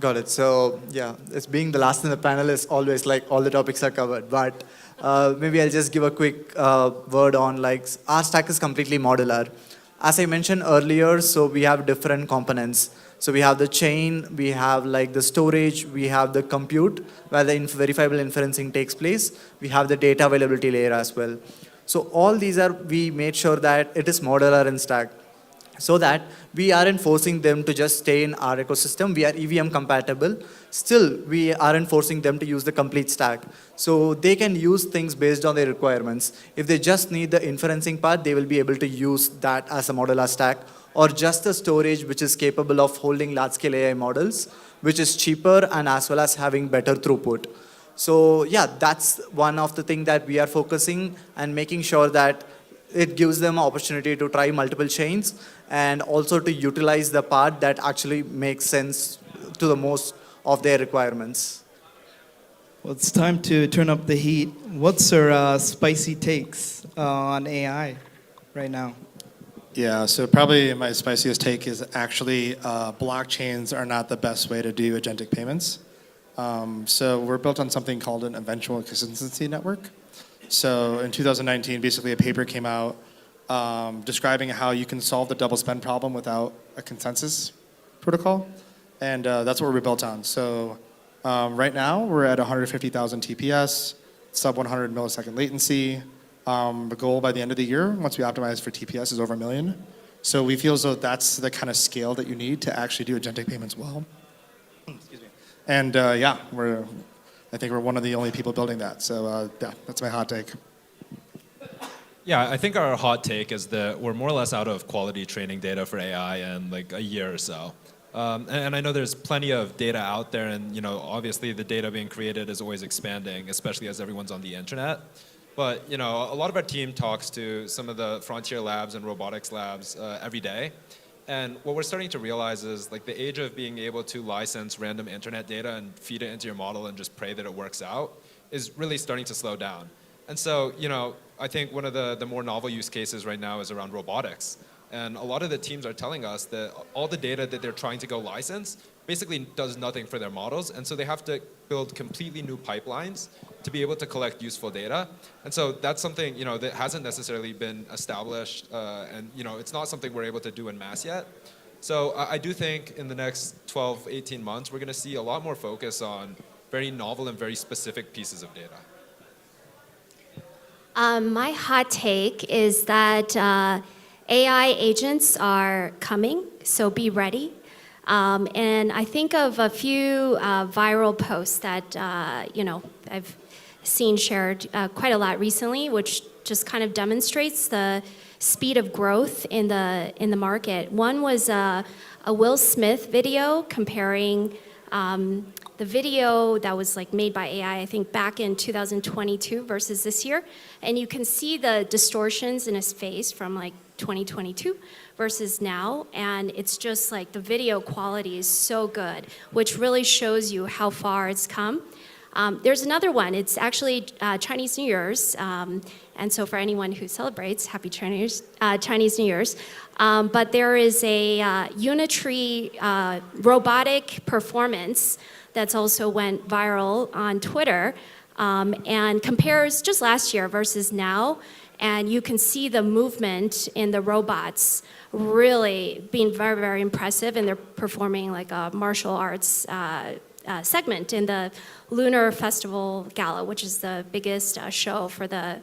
Got it. So yeah, it's being the last in the panel is always all the topics are covered. But maybe I'll just give a quick word on our stack is completely modular. As I mentioned earlier, so we have different components. So we have the chain, we have the storage, we have the compute where the verifiable inferencing takes place. We have the data availability layer as well. So all these we made sure that it is modular in stack, so that we aren't forcing them to just stay in our ecosystem. We are EVM compatible. Still, we aren't forcing them to use the complete stack. So they can use things based on their requirements. If they just need the inferencing part, they will be able to use that as a modular stack, or just the storage which is capable of holding large-scale AI models, which is cheaper and as well as having better throughput. So yeah, that's one of the things that we are focusing and making sure that it gives them an opportunity to try multiple chains and also to utilize the part that actually makes sense to the most of their requirements. Well, it's time to turn up the heat. What's our spicy takes on AI right now? Yeah, so probably my spiciest take is actually blockchains are not the best way to do agentic payments. So we're built on something called an eventual consistency network. So in 2019, basically a paper came out describing how you can solve the double spend problem without a consensus protocol. And that's what we're built on. So right now, we're at 150,000 TPS, sub 100 millisecond latency. The goal by the end of the year, once we optimize for TPS, is over 1 million. So we feel as though that's the kind of scale that you need to actually do agentic payments well. Excuse me. And yeah, I think we're one of the only people building that. So yeah, that's my hot take. Yeah, I think our hot take is that we're more or less out of quality training data for AI in like a year or so. And I know there's plenty of data out there, and obviously the data being created is always expanding, especially as everyone's on the internet. But a lot of our team talks to some of the frontier labs and robotics labs every day. And what we're starting to realize is like the age of being able to license random internet data and feed it into your model and just pray that it works out is really starting to slow down. And so, I think one of the more novel use cases right now is around robotics. And a lot of the teams are telling us that all the data that they're trying to go license basically does nothing for their models. And so they have to build completely new pipelines to be able to collect useful data. And so that's something, that hasn't necessarily been established. And, it's not something we're able to do in mass yet. So I do think in the next 12, 18 months, we're going to see a lot more focus on very novel and very specific pieces of data. My hot take is that AI agents are coming, so be ready. And I think of a few viral posts that I've seen shared quite a lot recently, which just kind of demonstrates the speed of growth in the market. One was a Will Smith video comparing the video that was like made by AI, I think back in 2022 versus this year. And you can see the distortions in his face from like 2022 versus now. And it's just like the video quality is so good, which really shows you how far it's come. There's another one. It's actually Chinese New Year's. And so for anyone who celebrates, happy Chinese New Year's. But there is a Unitree robotic performance that's also went viral on Twitter and compares just last year versus now. And you can see the movement in the robots really being very, very impressive. And they're performing like a martial arts segment in the Lunar Festival Gala, which is the biggest show for the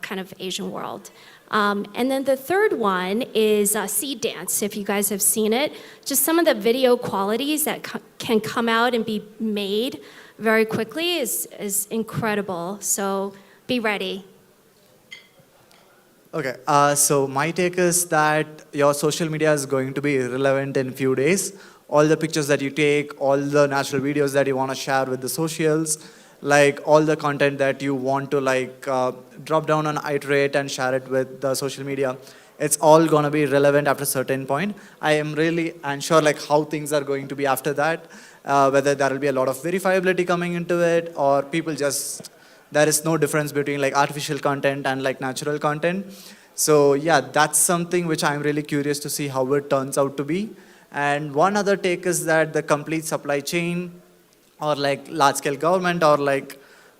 kind of Asian world. And then the third one is Seed Dance, if you guys have seen it. Just some of the video qualities that can come out and be made very quickly is incredible. So be ready. Okay, so my take is that your social media is going to be irrelevant in few days. All the pictures that you take, all the natural videos that you want to share with the socials, like all the content that you want to drop down and iterate and share it with the social media, it's all going to be relevant after a certain point. I am really unsure how things are going to be after that, whether there will be a lot of verifiability coming into it, or people just, there is no difference between artificial content and natural content. So yeah, that's something which I'm really curious to see how it turns out to be. And one other take is that the complete supply chain or large-scale government or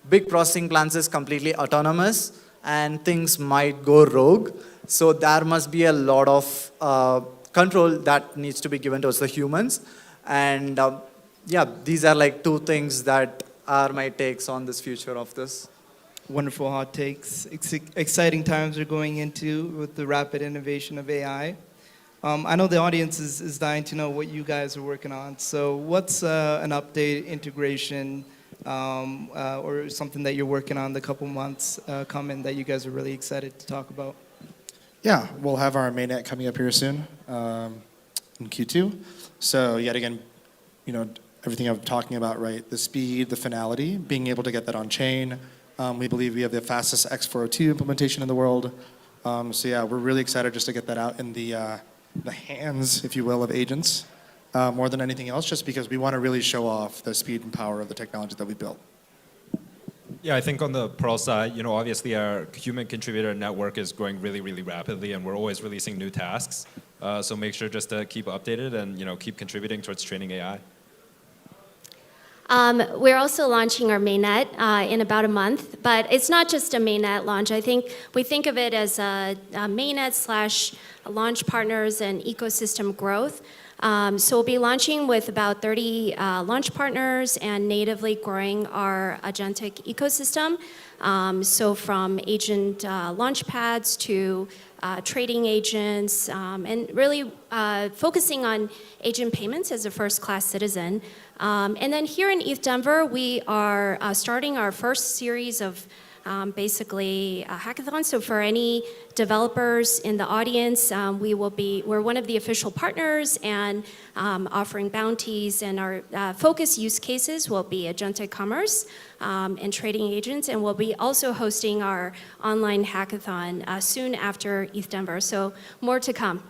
big processing plants is completely autonomous and things might go rogue. So there must be a lot of control that needs to be given towards the humans. And yeah, these are two things that are my takes on this future of this. Wonderful hot takes. Exciting times we're going into with the rapid innovation of AI. I know the audience is dying to know what you guys are working on. So what's an update, integration, or something that you're working on the couple months coming that you guys are really excited to talk about? Yeah, we'll have our mainnet coming up here soon in Q2. So yet again, everything I'm talking about, right? The speed, the finality, being able to get that on chain. We believe we have the fastest X402 implementation in the world. So yeah, we're really excited just to get that out in the hands, if you will, of agents, more than anything else, just because we want to really show off the speed and power of the technology that we built. Yeah, I think on the Pearl side, obviously our human contributor network is growing really, really rapidly, and we're always releasing new tasks. So make sure just to keep updated and keep contributing towards training AI. We're also launching our mainnet in about a month, but it's not just a mainnet launch. I think we think of it as a mainnet slash launch partners and ecosystem growth. So we'll be launching with about 30 launch partners and natively growing our agentic ecosystem. So from agent launch pads to trading agents, and really focusing on agent payments as a first-class citizen. And then here in ETHDenver, we are starting our first series of basically hackathons. So for any developers in the audience, we're one of the official partners and offering bounties, and our focus use cases will be agentic commerce and trading agents, and we'll be also hosting our online hackathon soon after ETHDenver. So more to come.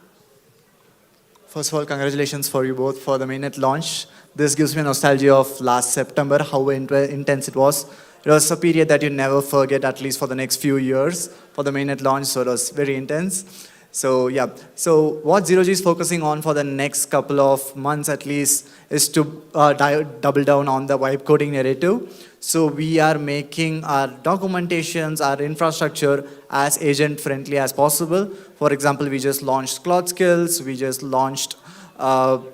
First of all, congratulations for you both for the mainnet launch. This gives me nostalgia of last September, how intense it was. It was a period that you never forget, at least for the next few years, for the mainnet launch, so it was very intense. So yeah, so what Zero G is focusing on for the next couple of months at least is to double down on the vibe coding narrative. So we are making our documentations, our infrastructure as agent friendly as possible. For example, we just launched Cloud Skills, we just launched the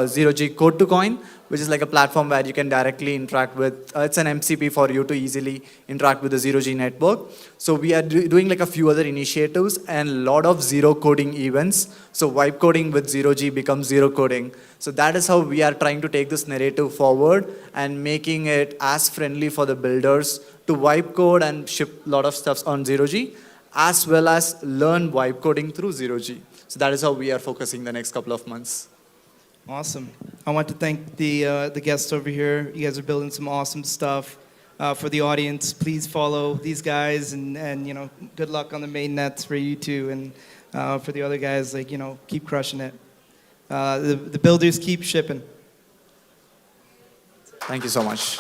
Zero G Code to Coin, which is like a platform where you can directly interact with, it's an MCP for you to easily interact with the Zero G network. So we are doing like a few other initiatives and a lot of zero coding events. So vibe coding with Zero G becomes zero coding. So that is how we are trying to take this narrative forward and making it as friendly for the builders to vibe code and ship a lot of stuff on Zero G, as well as learn vibe coding through Zero G. So that is how we are focusing the next couple of months. Awesome. I want to thank the guests over here. You guys are building some awesome stuff. For the audience, please follow these guys, and you know, good luck on the main nets for you two, and for the other guys, like, you know, keep crushing it. The builders keep shipping. Thank you so much.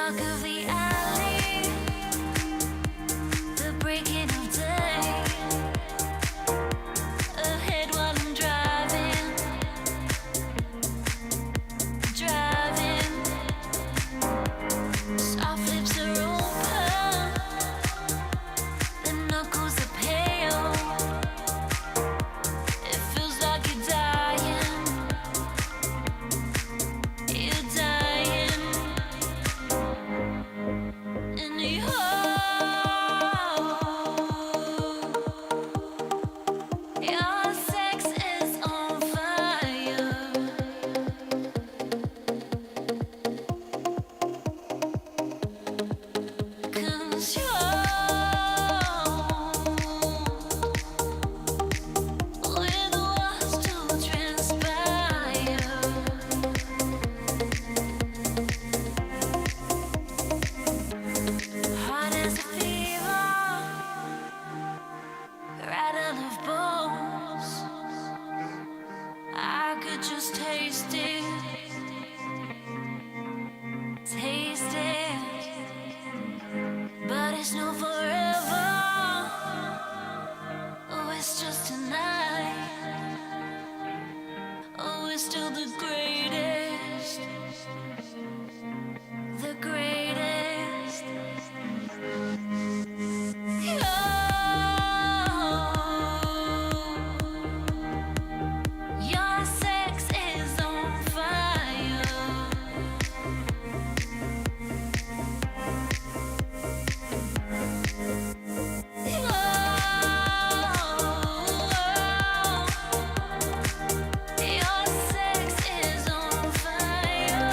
dark of the alley, the breaking of day. Ahead while I'm driving, soft lips are open, the knuckles are pale. It feels like you're dying, you're dying. And you your sex is on fire. 'Cause we're the ones to transpire. Hot as a fever, rattle of bones. I could just taste it, taste it. But it's no forever. Oh, it's just tonight. Oh, it's still the greatest. The greatest. Your sex is on fire. Your sex is on fire.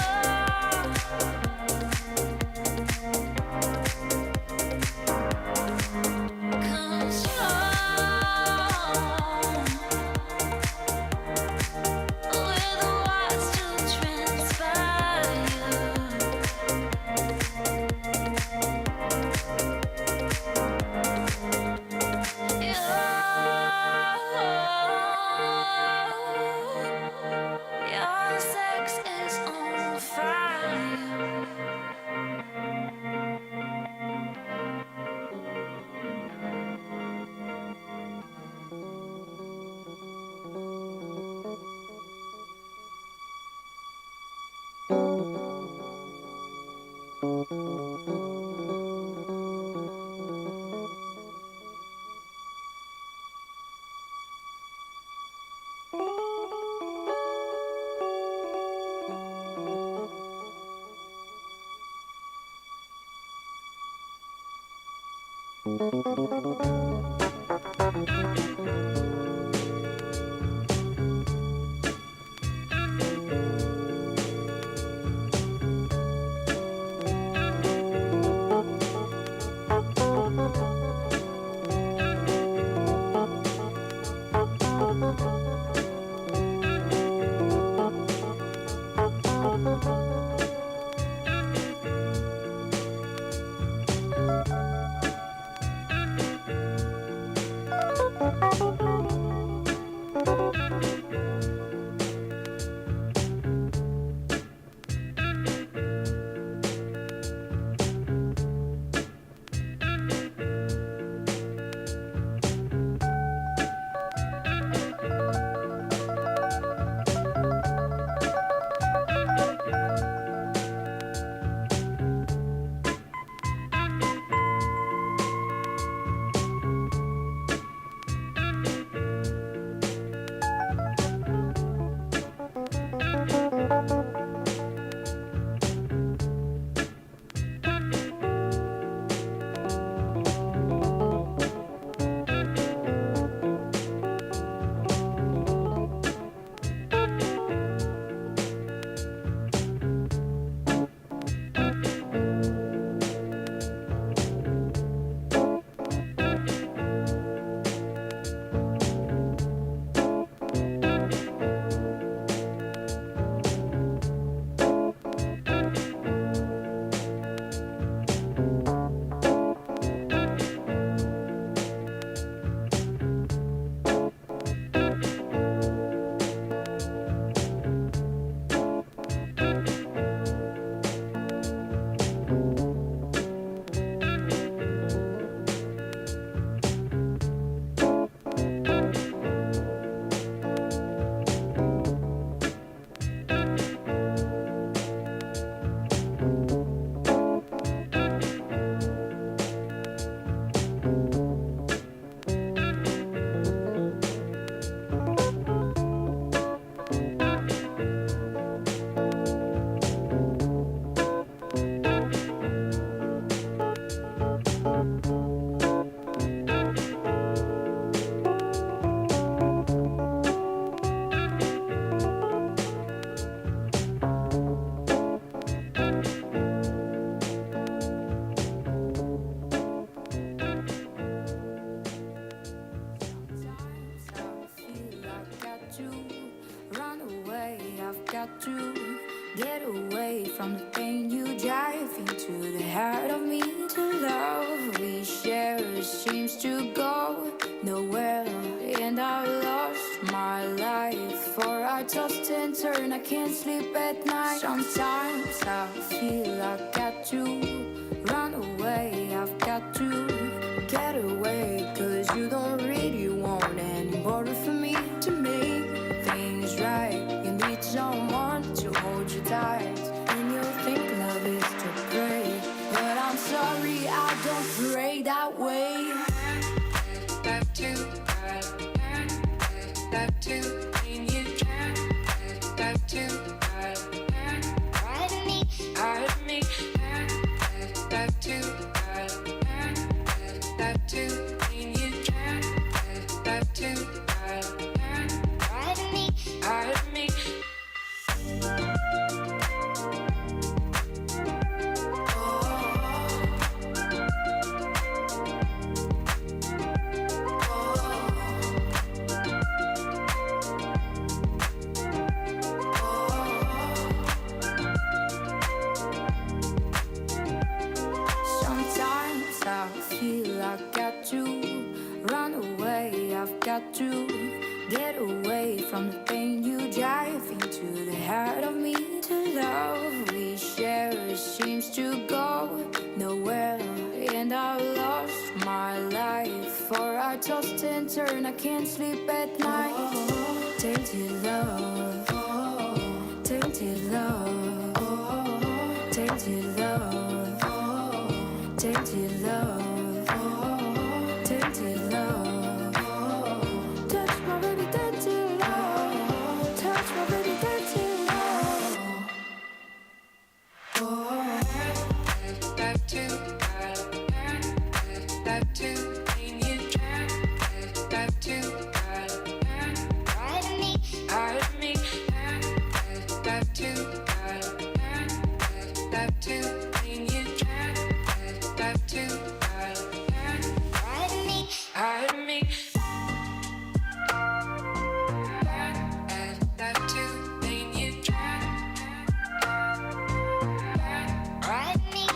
'Cause we're the ones to transpire. Your sex is on fire. Thank you. turn, I can't sleep at night. Sometimes I feel I got to run away, I've got to get away. Cause you don't really want any more for me to make things right. You need someone to hold you tight, and you think love is too great. But I'm sorry, I don't pray that way. Back to when you try. Back to hide me. Back to when you try. Back to hide me. Sometimes I feel I got to run away, I've got to get away from the pain you drive into the heart of me. The love we share seems to go nowhere, and I lost my life. For I tossed and turned, I can't sleep at night. Tainted love, tainted love, tainted love, tainted love, tainted love. Touch my baby, tainted love. Touch my baby, tainted love. Back to when you try. Back to hide me. Back to when you try. Back to hide me. Back to when you try. Hide me.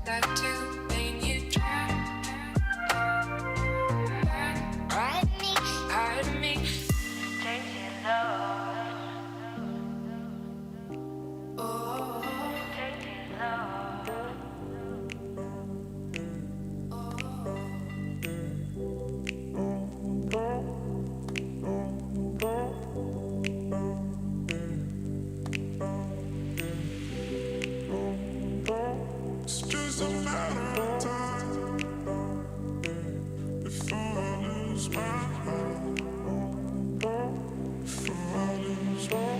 Back to when you try. Hide me. Tainted love. Tainted love. It's just a matter of time before I lose my mind. Before I lose my mind.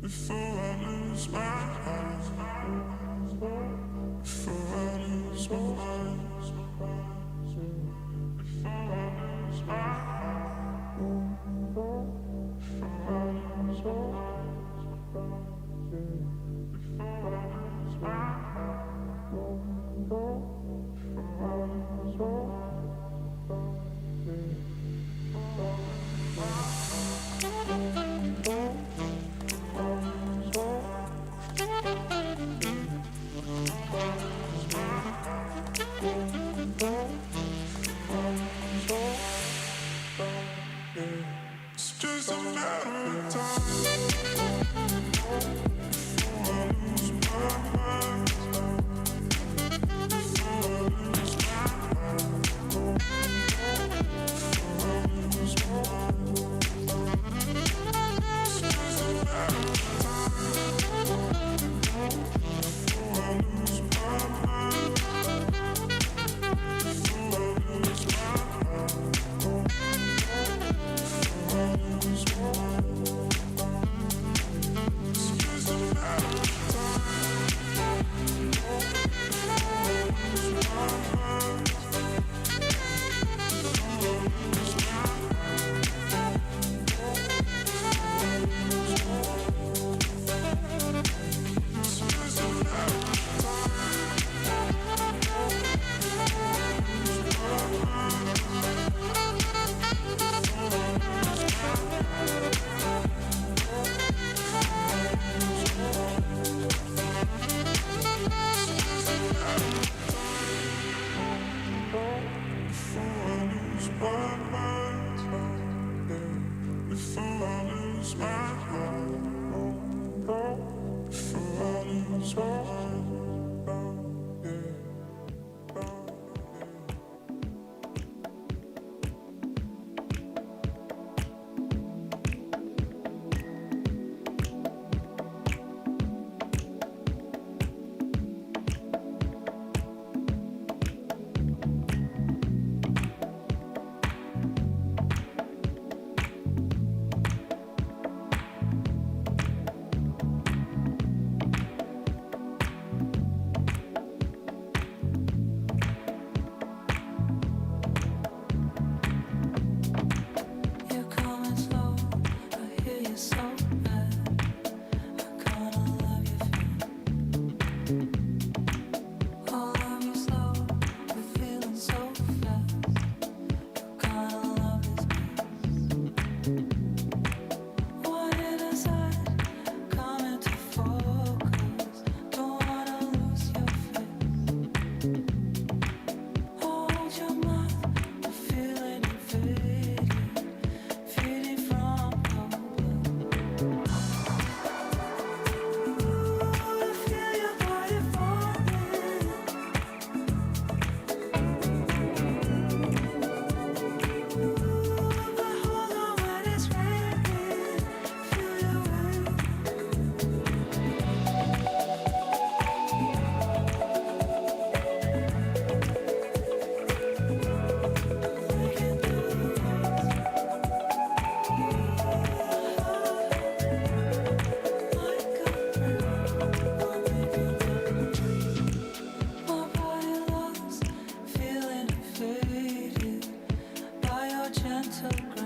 Before I lose my eyes. Before I lose my mind. Before I lose my eyes. Before I lose my mind. Before I lose my eyes. Before I lose my mind. It's just a matter of time. Before I lose my mind. Gentle